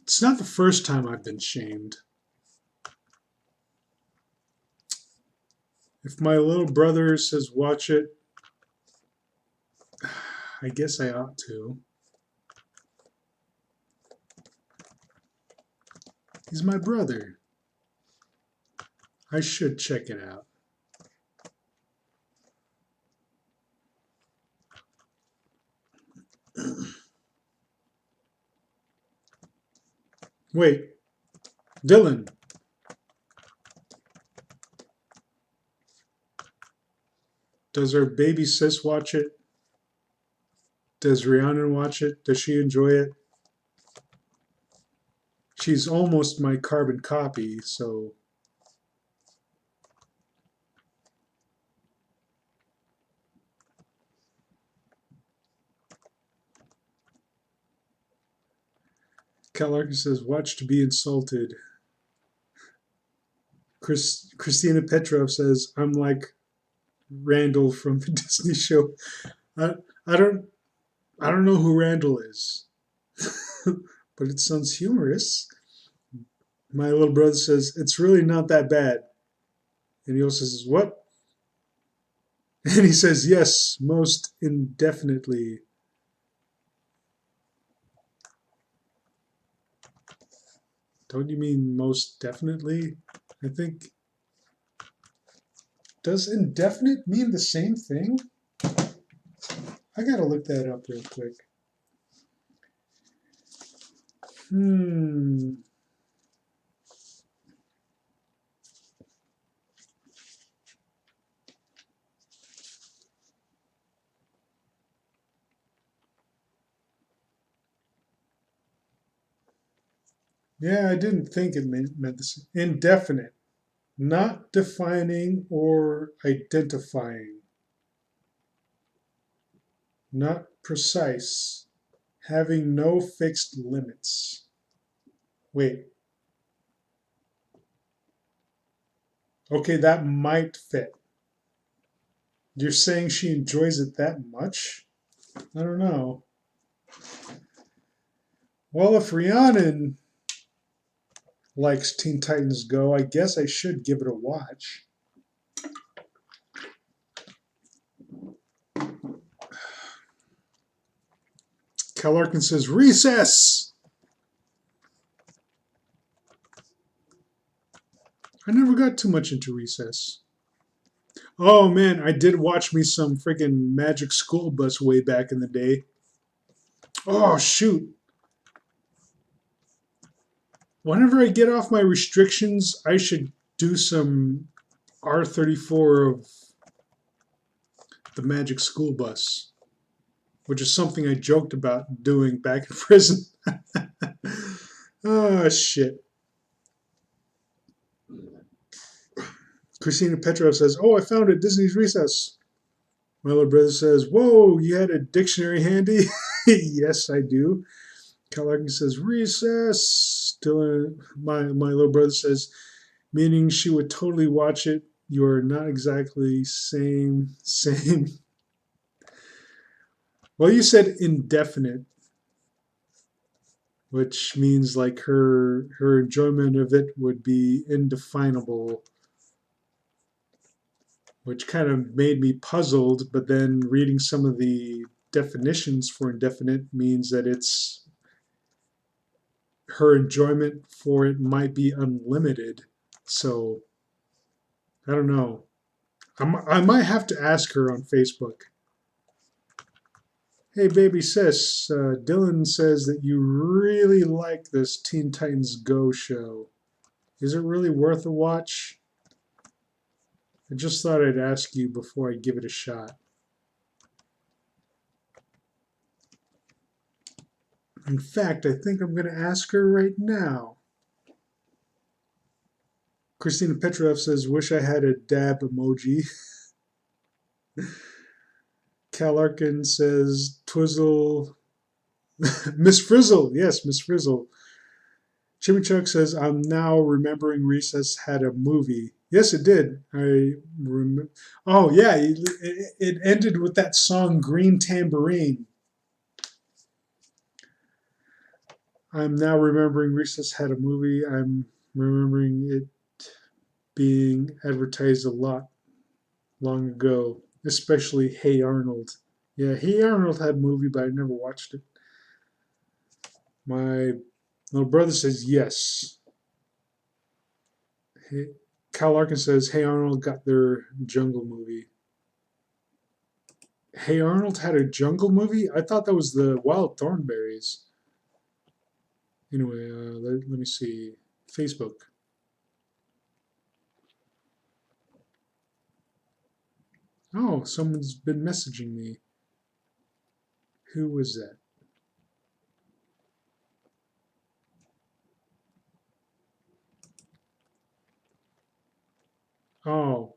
It's not the first time I've been shamed. If my little brother says watch it, I guess I ought to. He's my brother. I should check it out. Wait, Dylan. Does our baby sis watch it? Does Rhiannon watch it? Does she enjoy it? She's almost my carbon copy, so... Cal Larkin says, watch to be insulted. Christina Petrov says, I'm like Randall from the Disney show. I don't know who Randall is, but it sounds humorous. My little brother says, it's really not that bad. And he also says, what? And he says, yes, most indefinitely. Don't you mean most definitely? I think... Does indefinite mean the same thing? I gotta look that up real quick. Yeah, I didn't think it meant this. Indefinite. Not defining or identifying. Not precise. Having no fixed limits. Wait. Okay, that might fit. You're saying she enjoys it that much? I don't know. Well, if Rhiannon likes Teen Titans Go, I guess I should give it a watch. Cal Larkin says, recess! I never got too much into recess. Oh man, I did watch me some freaking Magic School Bus way back in the day. Oh shoot. Whenever I get off my restrictions, I should do some R34 of the Magic School Bus. which is something I joked about doing back in prison. Oh, shit. Christina Petrov says, "Oh, I found it, Disney's Recess." My little brother says, "Whoa, you had a dictionary handy?" Yes, I do. Cal Larkin says, "Recess." Still, my little brother says, meaning she would totally watch it. You're not exactly same. Well, you said indefinite, which means like her enjoyment of it would be indefinable, which kind of made me puzzled. But then reading some of the definitions for indefinite means that it's her enjoyment for it might be unlimited. So I don't know. I might have to ask her on Facebook. Hey, baby sis, Dylan says that you really like this Teen Titans Go show. Is it really worth a watch? I just thought I'd ask you before I give it a shot. In fact, I think I'm going to ask her right now. Christina Petrov says, "Wish I had a dab emoji." Cal Arkin says, "Twizzle." Miss Frizzle. Yes, Miss Frizzle. Chimichuk says, "I'm now remembering Recess had a movie." Yes, it did. Oh, yeah. It ended with that song, Green Tambourine. I'm now remembering Recess had a movie. I'm remembering it being advertised a lot long ago, especially Hey Arnold. Yeah, Hey Arnold had a movie, but I never watched it. My little brother says yes. Hey, Kyle Larkin says Hey Arnold got their jungle movie. Hey Arnold had a jungle movie? I thought that was the Wild Thornberries. Anyway, let me see. Facebook. Oh, someone's been messaging me. Who was that? Oh,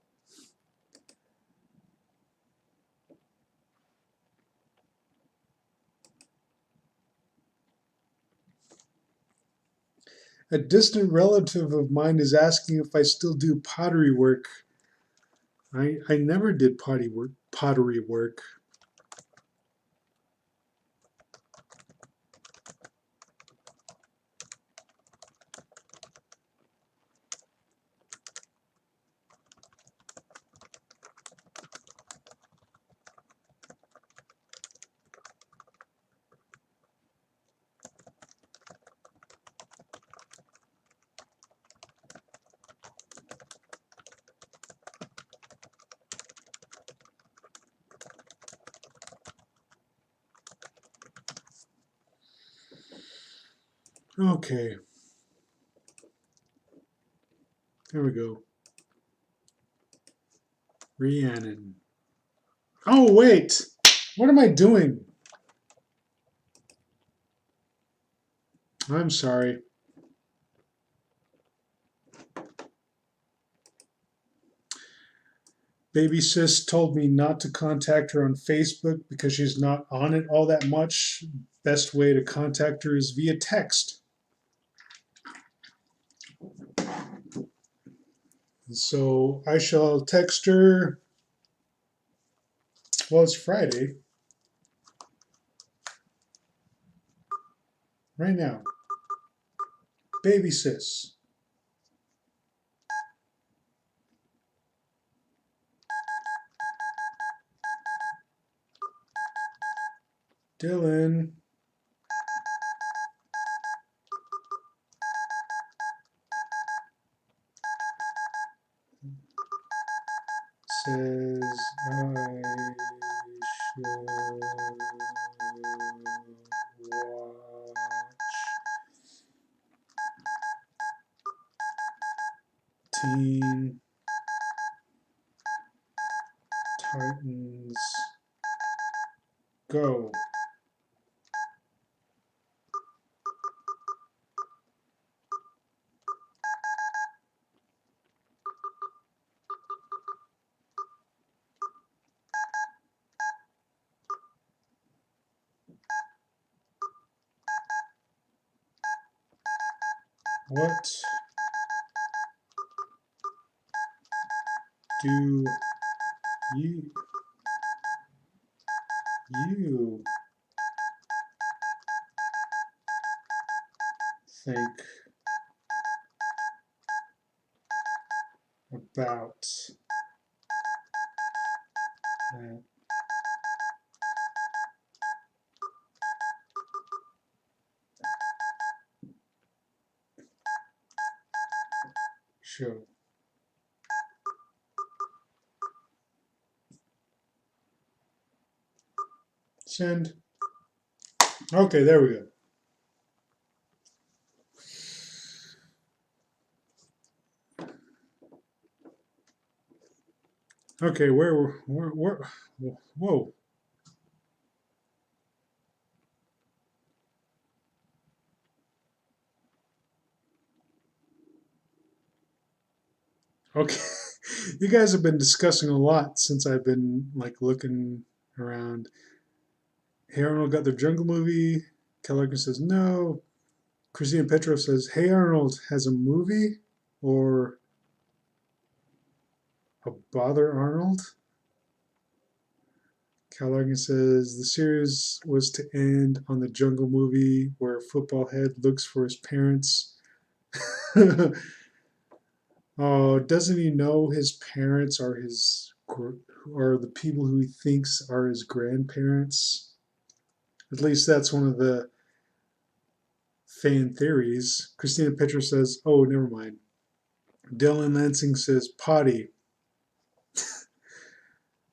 a distant relative of mine is asking if I still do pottery work. I never did pottery work. Okay, there we go. Rhiannon. Oh, wait! What am I doing? I'm sorry. Baby sis told me not to contact her on Facebook because she's not on it all that much. Best way to contact her is via text. So I shall text her. Well, it's Friday. Right now. Baby sis. Dylan. Says I should watch Teen Titans Go. What do you think about that show? Send. Okay, there we go. Okay, where, whoa. Okay, you guys have been discussing a lot since I've been like looking around. Hey Arnold got the Jungle movie. Kellerman says no. Christina Petrov says, Hey Arnold has a movie? Or a Bother Arnold? Callaghan says the series was to end on the Jungle movie where Football Head looks for his parents. Oh, doesn't he know his parents are the people who he thinks are his grandparents? At least that's one of the fan theories. Christina Petrov says, "Oh, never mind." Dylan Lansing says, "Potty."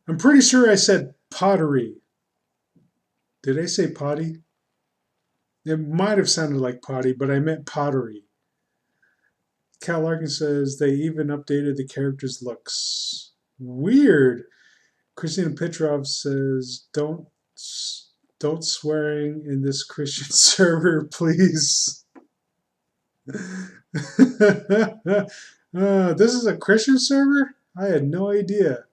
I'm pretty sure I said pottery. Did I say potty? It might have sounded like potty, but I meant pottery. Cal Larkin says they even updated the characters' looks. Weird. Christina Petrov says, don't swearing in this Christian server, please." This is a Christian server? I had no idea.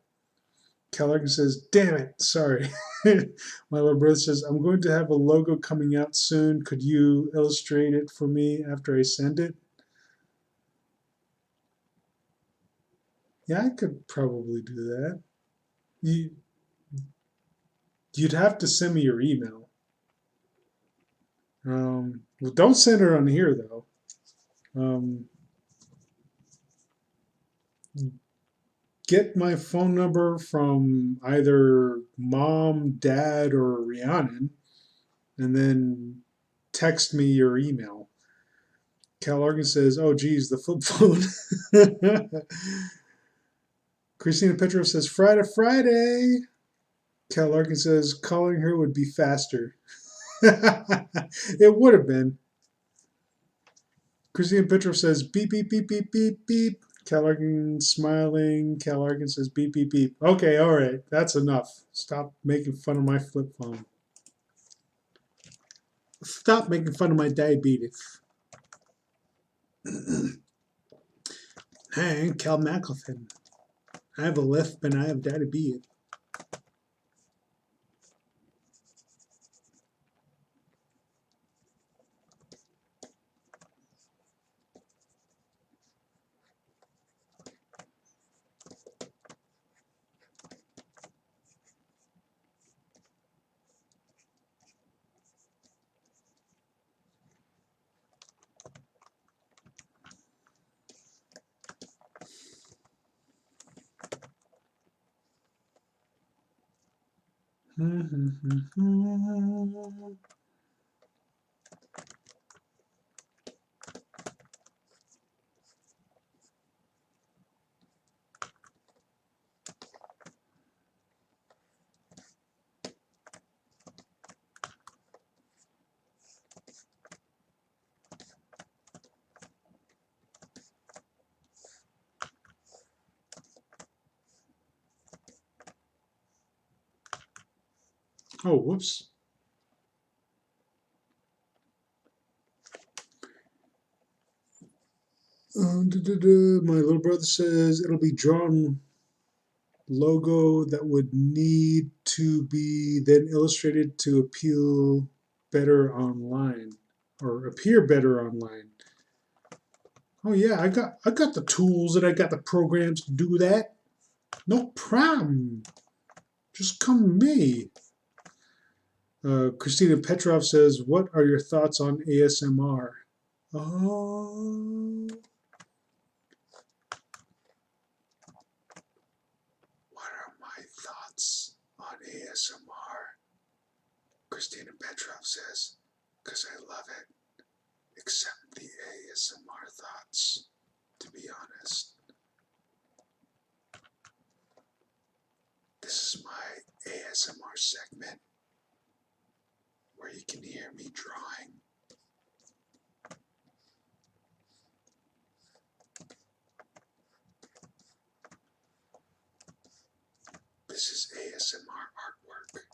Keller says, damn it, sorry. My little brother says, I'm going to have a logo coming out soon. Could you illustrate it for me after I send it? Yeah, I could probably do that. You, you'd have to send me your email. Well, don't send it on here, though. Get my phone number from either mom, dad, or Rhiannon, and then text me your email. Cal Argan says, oh, geez, the flip phone. Christina Petrov says, Friday, Friday. Cal Larkin says, calling her would be faster. It would have been. Christina Petrov says, beep, beep, beep, beep, beep, beep. Cal Larkin smiling. Cal Larkin says, beep, beep, beep. Okay, all right. That's enough. Stop making fun of my flip phone. Stop making fun of my diabetes. Hey, Cal McLaughlin. I have a lisp and I have diabetes. Oh, whoops. My little brother says it'll be drawn logo that would need to be then illustrated to appeal better online or appear better online. Oh yeah, I got the tools and I got the programs to do that. No problem. Just come to me. Christina Petrov says, "What are your thoughts on ASMR?" Oh, what are my thoughts on ASMR? Christina Petrov says, "Because I love it, except the ASMR thoughts, to be honest." This is my ASMR segment where you can hear me drawing. This is ASMR artwork.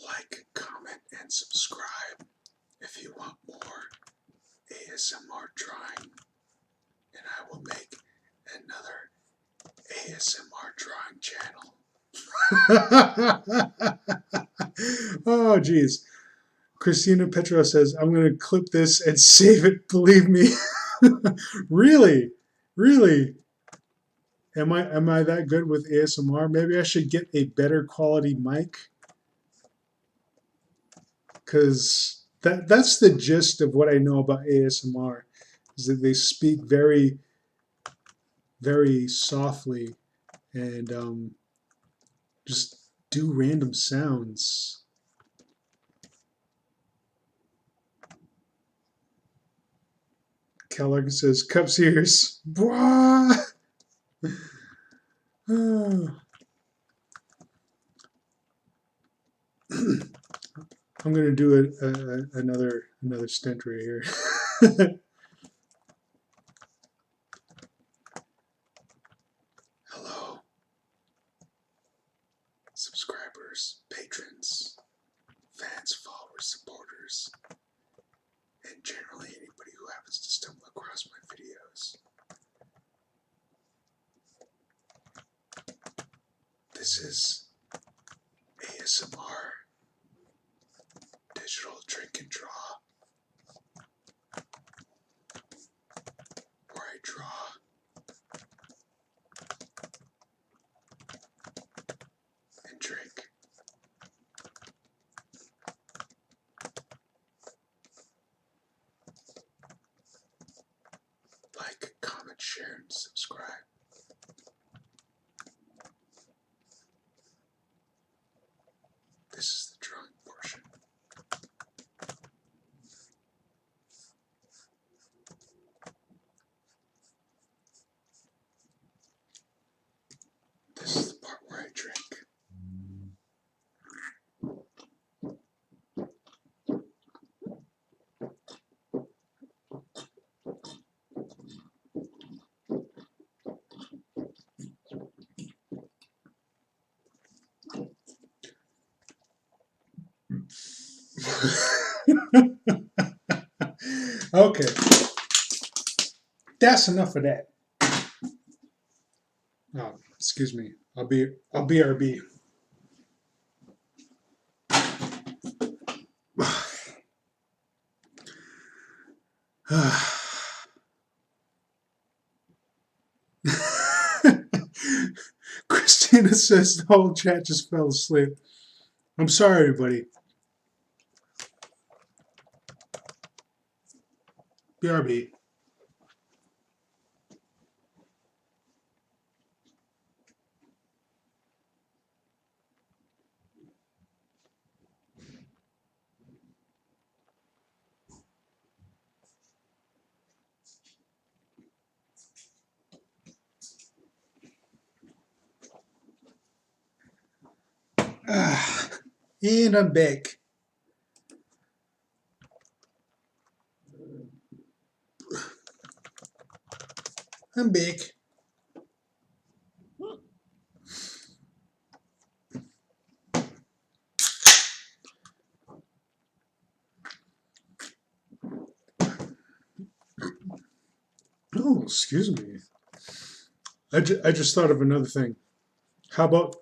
Like, comment, and subscribe if you want more ASMR drawing, and I will make another ASMR drawing channel. Oh, geez. Christina Petrov says, "I'm going to clip this and save it, believe me." Really? Really? Am I that good with ASMR? Maybe I should get a better quality mic, because that's the gist of what I know about ASMR, is that they speak very, very softly and just do random sounds. Keller says, "Cups ears." I'm gonna do another stint right here. Hello, subscribers, patrons, fans, followers, supporters, and generally anybody who happens to stumble across my videos. This is ASMR digital drink and draw, where I draw and drink. Like, comment, share, and subscribe. This is the drawing portion. This is the part where I drink. Okay, that's enough of that. Oh, excuse me. I'll BRB. Christina says the whole chat just fell asleep. I'm sorry, everybody. BRB. Ah, and I'm back. I'm back. Oh, excuse me. I just thought of another thing. How about...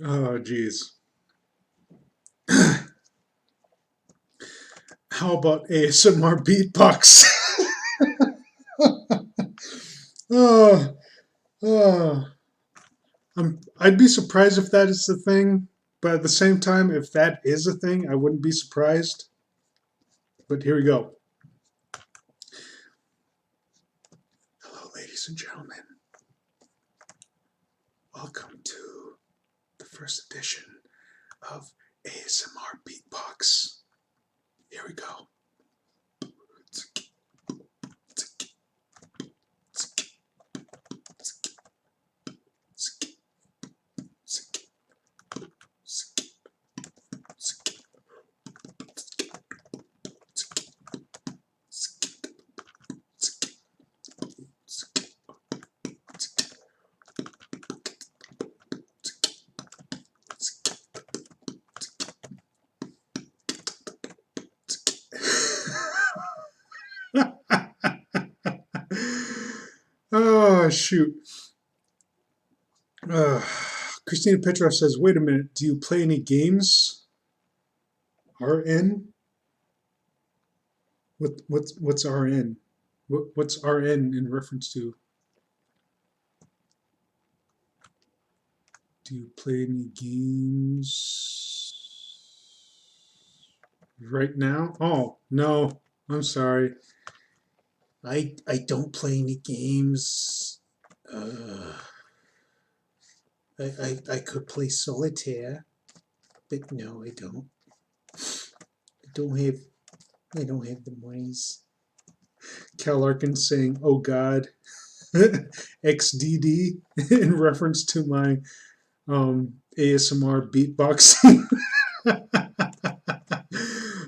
Oh, geez. How about ASMR beatbox? Oh, oh. I'd be surprised if that is the thing, but at the same time, if that is a thing, I wouldn't be surprised. But here we go. Hello, ladies and gentlemen. Welcome to the first edition of ASMR beatbox. Here we go. Oh, shoot. Uh, Christina Petrov says, wait a minute, do you play any games? RN? What's RN? What's RN in reference to? Do you play any games right now? Oh, no. I'm sorry. I don't play any games. I could play solitaire, but no, I don't. I don't have the monies. Cal Larkin saying, "Oh God," XDD in reference to my ASMR beatboxing.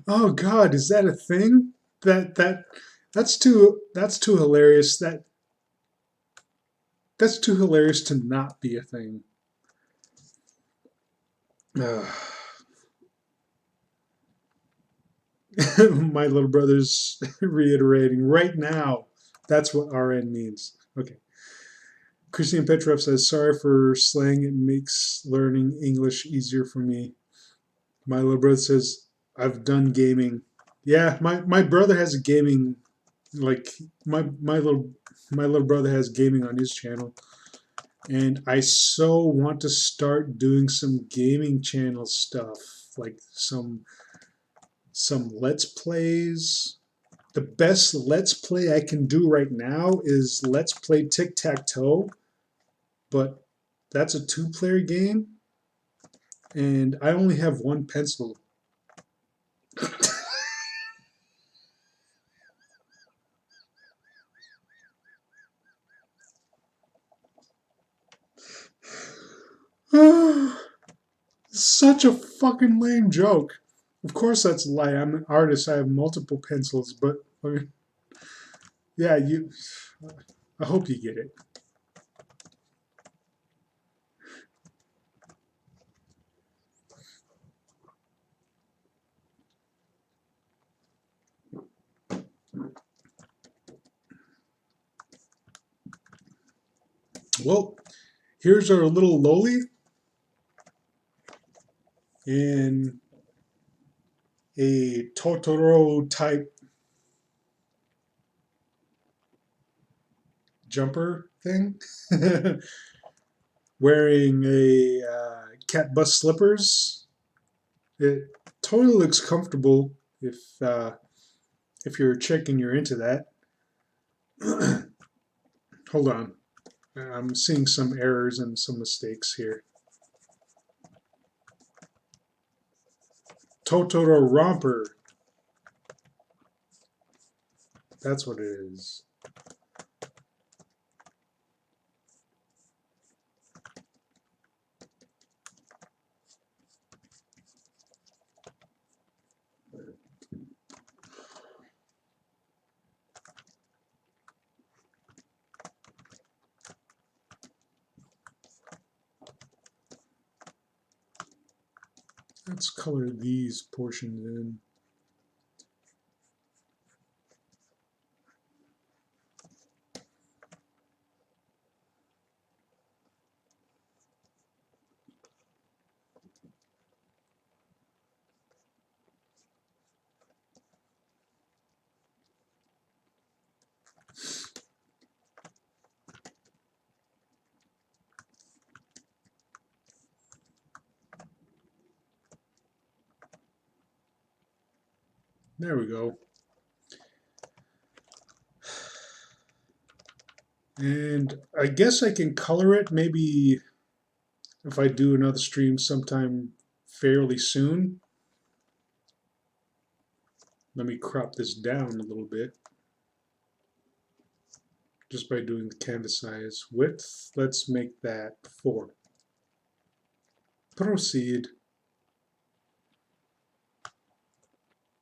Oh God, is that a thing? That's too hilarious. That's too hilarious to not be a thing. My little brother's reiterating right now. That's what RN means. Okay. Christine Petrov says, sorry for slang. It makes learning English easier for me. My little brother says, I've done gaming. Yeah, my brother has a gaming, like my little brother has gaming on his channel. And I so want to start doing some gaming channel stuff, like some Let's Plays. The best Let's Play I can do right now is Let's Play Tic-Tac-Toe, but that's a two-player game, and I only have one pencil. Such a fucking lame joke. Of course that's a lie. I'm an artist. I have multiple pencils, but I mean, yeah, I hope you get it. Well, here's our little loli in a Totoro type jumper thing, wearing a cat bus slippers. It totally looks comfortable if you're a chick and you're into that. Hold on, I'm seeing some errors and some mistakes here. Totoro romper. That's what it is. Let's color these portions in. There we go. And I guess I can color it maybe if I do another stream sometime fairly soon. Let me crop this down a little bit just by doing the canvas size. Width, let's make that 4. Proceed.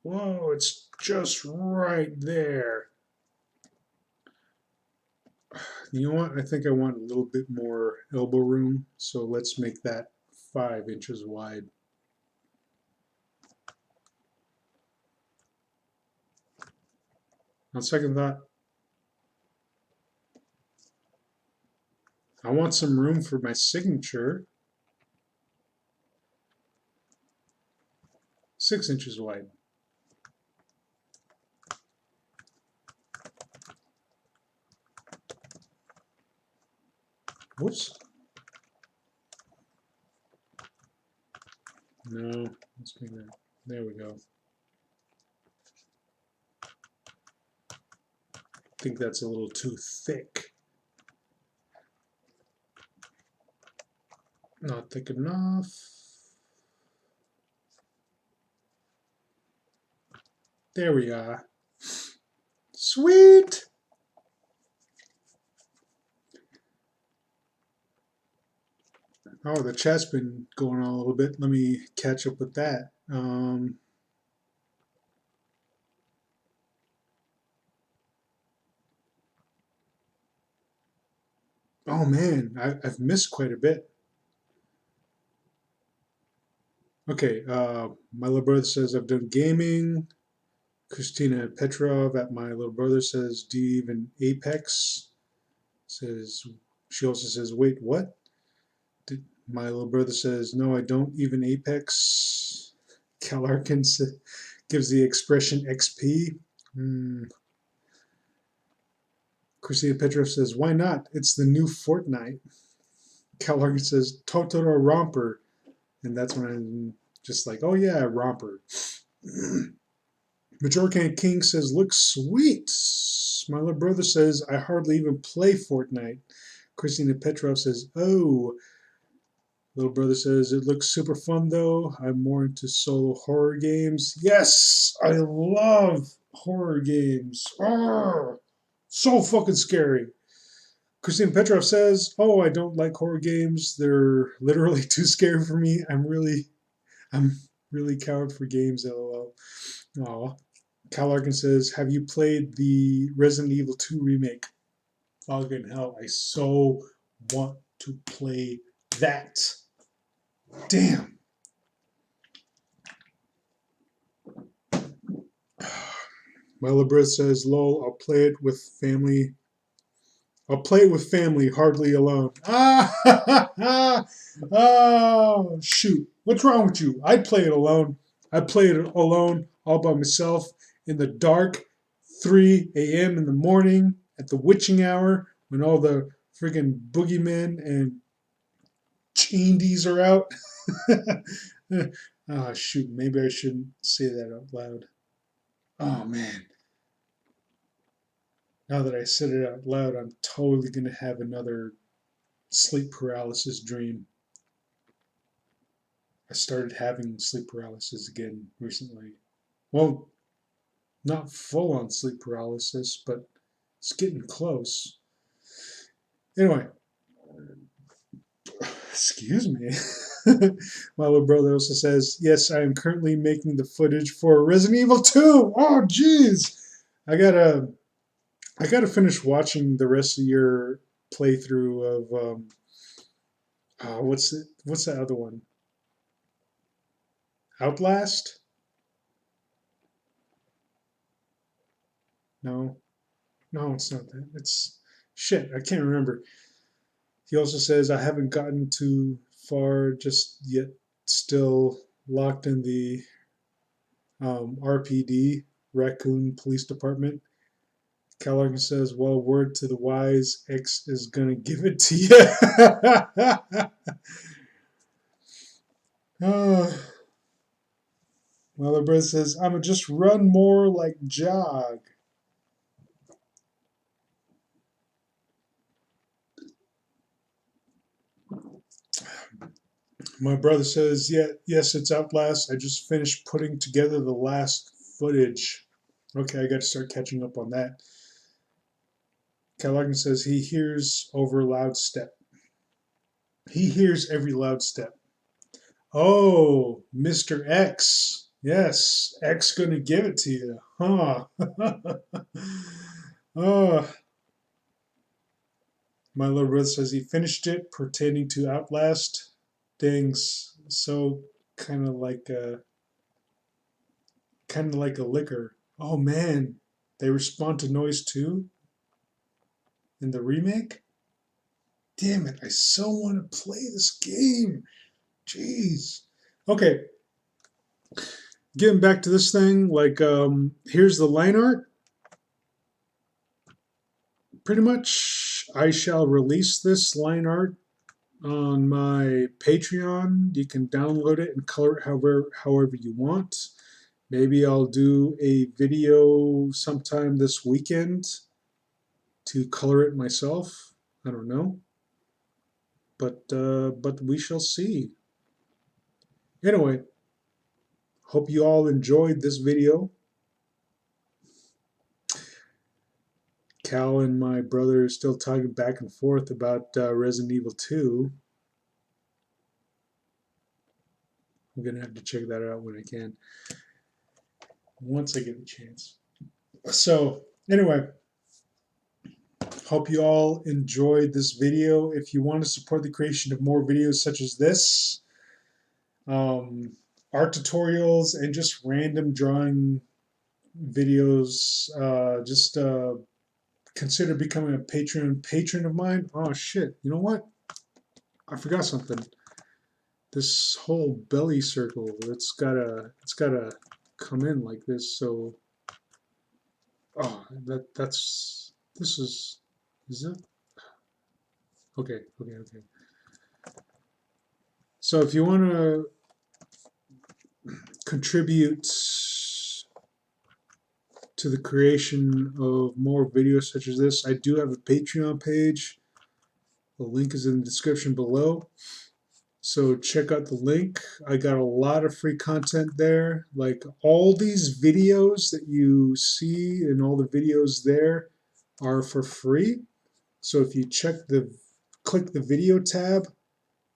Whoa, it's just right there. You know what? I think I want a little bit more elbow room, so let's make that 5 inches wide. On second thought, I want some room for my signature. 6 inches wide. Whoops. No, let's make that. There we go. I think that's a little too thick. Not thick enough. There we are. Sweet! Oh, the chat's been going on a little bit. Let me catch up with that. Oh man, I've missed quite a bit. Okay, my little brother says I've done gaming. Christina Petrov at my little brother says, do you even Apex? Says, she also says, wait, what? My little brother says, no, I don't even Apex. Cal Arkins gives the expression XP. Christina Petrov says, why not? It's the new Fortnite. Cal Arkins says, Totoro Romper. And that's when I'm just like, oh yeah, Romper. Majorcan King says, looks sweet. My little brother says, I hardly even play Fortnite. Christina Petrov says, oh. Little brother says, it looks super fun though. I'm more into solo horror games. Yes, I love horror games. Arrgh, so fucking scary. Christina Petrov says, oh, I don't like horror games. They're literally too scary for me. I'm really coward for games, lol. Aw. Cal Larkin says, have you played the Resident Evil 2 remake? Fucking hell, I so want to play that. Damn. My Libra says, lol, I'll play it with family. I'll play it with family, hardly alone. Oh, shoot. What's wrong with you? I'd play it alone. I'd play it alone, all by myself, in the dark, 3 a.m. in the morning, at the witching hour, when all the friggin' boogeymen and chandies are out. Oh, shoot. Maybe I shouldn't say that out loud. Oh, man. Now that I said it out loud, I'm totally going to have another sleep paralysis dream. I started having sleep paralysis again recently. Well, not full on sleep paralysis, but it's getting close. Anyway, excuse me. My little brother also says, yes, I am currently making the footage for Resident Evil 2. Oh, jeez. I gotta finish watching the rest of your playthrough of what's the other one? Outlast? No. No, it's not that. It's shit. I can't remember. He also says, I haven't gotten too far just yet, still locked in the RPD, Raccoon Police Department. Callaghan says, well, word to the wise, X is going to give it to you. Oh. My other brother says, I'ma just run more like jog. My brother says, yeah, yes, it's Outlast. I just finished putting together the last footage. Okay, I got to start catching up on that. Callaghan says he hears over loud step. He hears every loud step. Oh, Mr. X. Yes, X gonna give it to you. Huh. Oh, my little brother says he finished it pertaining to Outlast. Things so kind of like a liquor. Oh man, they respond to noise too in the remake? Damn it, I so want to play this game. Jeez. Okay, getting back to this thing, here's the line art. Pretty much, I shall release this line art on my Patreon. You can download it and color it however you want. Maybe I'll do a video sometime this weekend to color it myself. I don't know, but we shall see. Anyway, hope you all enjoyed this video. Cal and my brother are still talking back and forth about Resident Evil 2. I'm gonna have to check that out when I can, once I get a chance. So anyway, hope you all enjoyed this video. If you want to support the creation of more videos such as this, art tutorials, and just random drawing videos, just consider becoming a patron of mine. Oh shit, you know what? I forgot something. This whole belly circle, it's gotta come in like this, so oh this is it? Okay. So if you want to contribute to the creation of more videos such as this, I do have a Patreon page. The link is in the description below. So check out the link. I got a lot of free content there. Like all these videos that you see and all the videos there are for free. So if you click the video tab,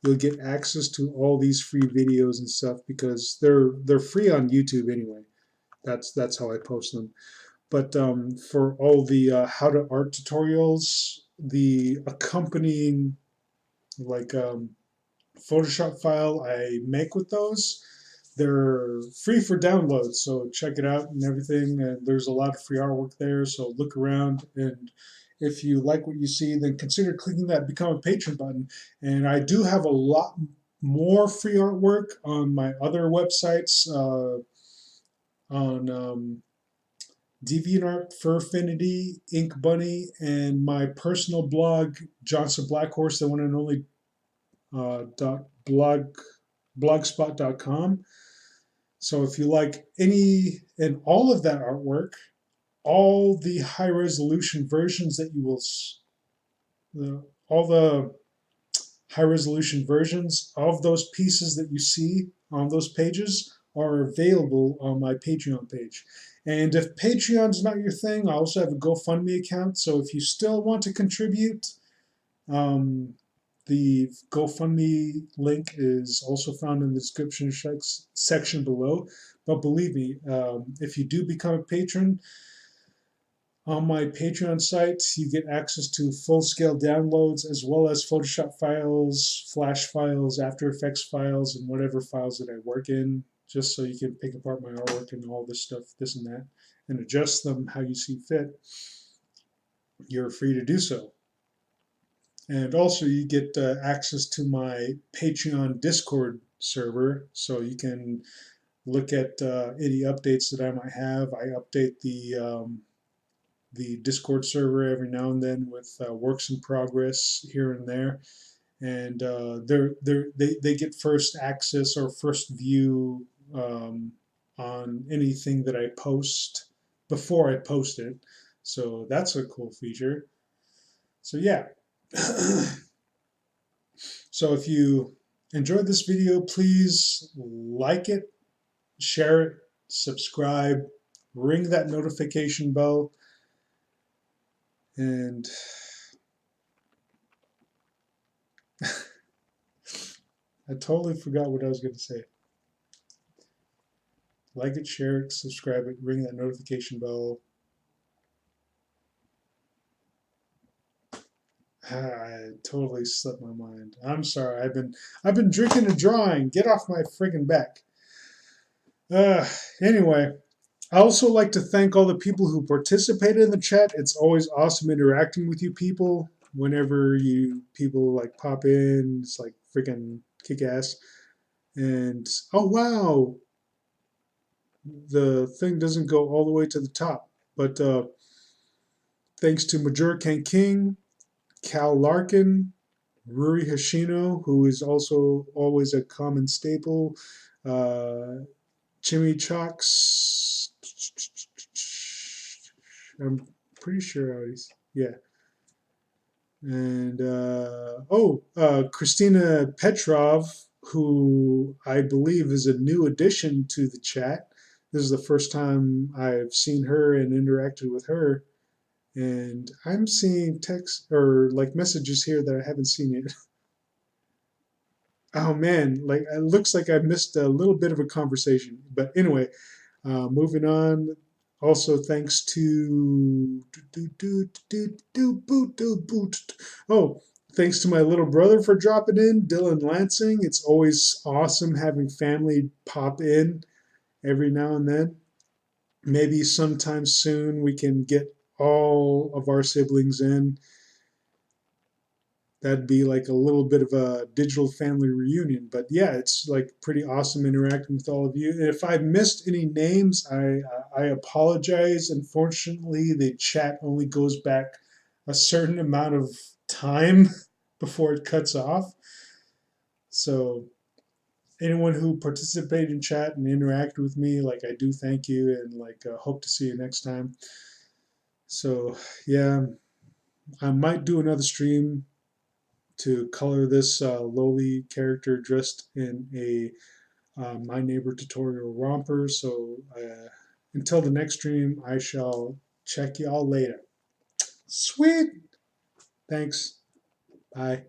you'll get access to all these free videos and stuff because they're free on YouTube anyway. That's how I post them. But for all the how to art tutorials, the accompanying Photoshop file I make with those, they're free for download. So check it out and everything. And there's a lot of free artwork there. So look around, and if you like what you see, then consider clicking that become a patron button. And I do have a lot more free artwork on my other websites, on DeviantArt, Furfinity, Ink Bunny, and my personal blog, Johnston Blackhorse, the one and only blogspot.com. So if you like any and all of that artwork, all the high resolution versions that you will, all the high resolution versions of those pieces that you see on those pages are available on my Patreon page. And if Patreon's not your thing, I also have a GoFundMe account. So if you still want to contribute, the GoFundMe link is also found in the description section below. But believe me, if you do become a patron, on my Patreon site, you get access to full-scale downloads as well as Photoshop files, Flash files, After Effects files, and whatever files that I work in. just so you can pick apart my artwork and all this stuff, this and that, and adjust them how you see fit, you're free to do so. And also, you get access to my Patreon Discord server, so you can look at any updates that I might have. I update the Discord server every now and then with works in progress here and there, and they get first access or first view on anything that I post before I post it. So that's a cool feature. So yeah. So if you enjoyed this video, please like it, share it, subscribe, ring that notification bell, and I totally forgot what I was going to say. Like it, share it, subscribe it, ring that notification bell. I totally slipped my mind. I'm sorry. I've been drinking and drawing. Get off my friggin' back. Anyway, I also like to thank all the people who participated in the chat. It's always awesome interacting with you people. Whenever you people like pop in, it's like freaking kick ass. And oh wow, the thing doesn't go all the way to the top. But thanks to Major Ken King, Cal Larkin, Ruri Hashino, who is also always a common staple, Jimmy Chalks. I'm pretty sure he's, yeah. And Christina Petrov, who I believe is a new addition to the chat. This is the first time I've seen her and interacted with her. And I'm seeing text or like messages here that I haven't seen yet. Oh man, like it looks like I missed a little bit of a conversation. But anyway, moving on. Also, thanks to oh, thanks to my little brother for dropping in, Dylan Lansing. It's always awesome having family pop in every now and then. Maybe sometime soon we can get all of our siblings in. That'd be like a little bit of a digital family reunion. But yeah, it's like pretty awesome interacting with all of you. And if I missed any names, I apologize. Unfortunately, the chat only goes back a certain amount of time before it cuts off. So anyone who participated in chat and interacted with me, like I do thank you and like hope to see you next time. So yeah, I might do another stream to color this lowly character dressed in a My Neighbor Tutorial romper. So until the next stream, I shall check y'all later. Sweet. Thanks. Bye.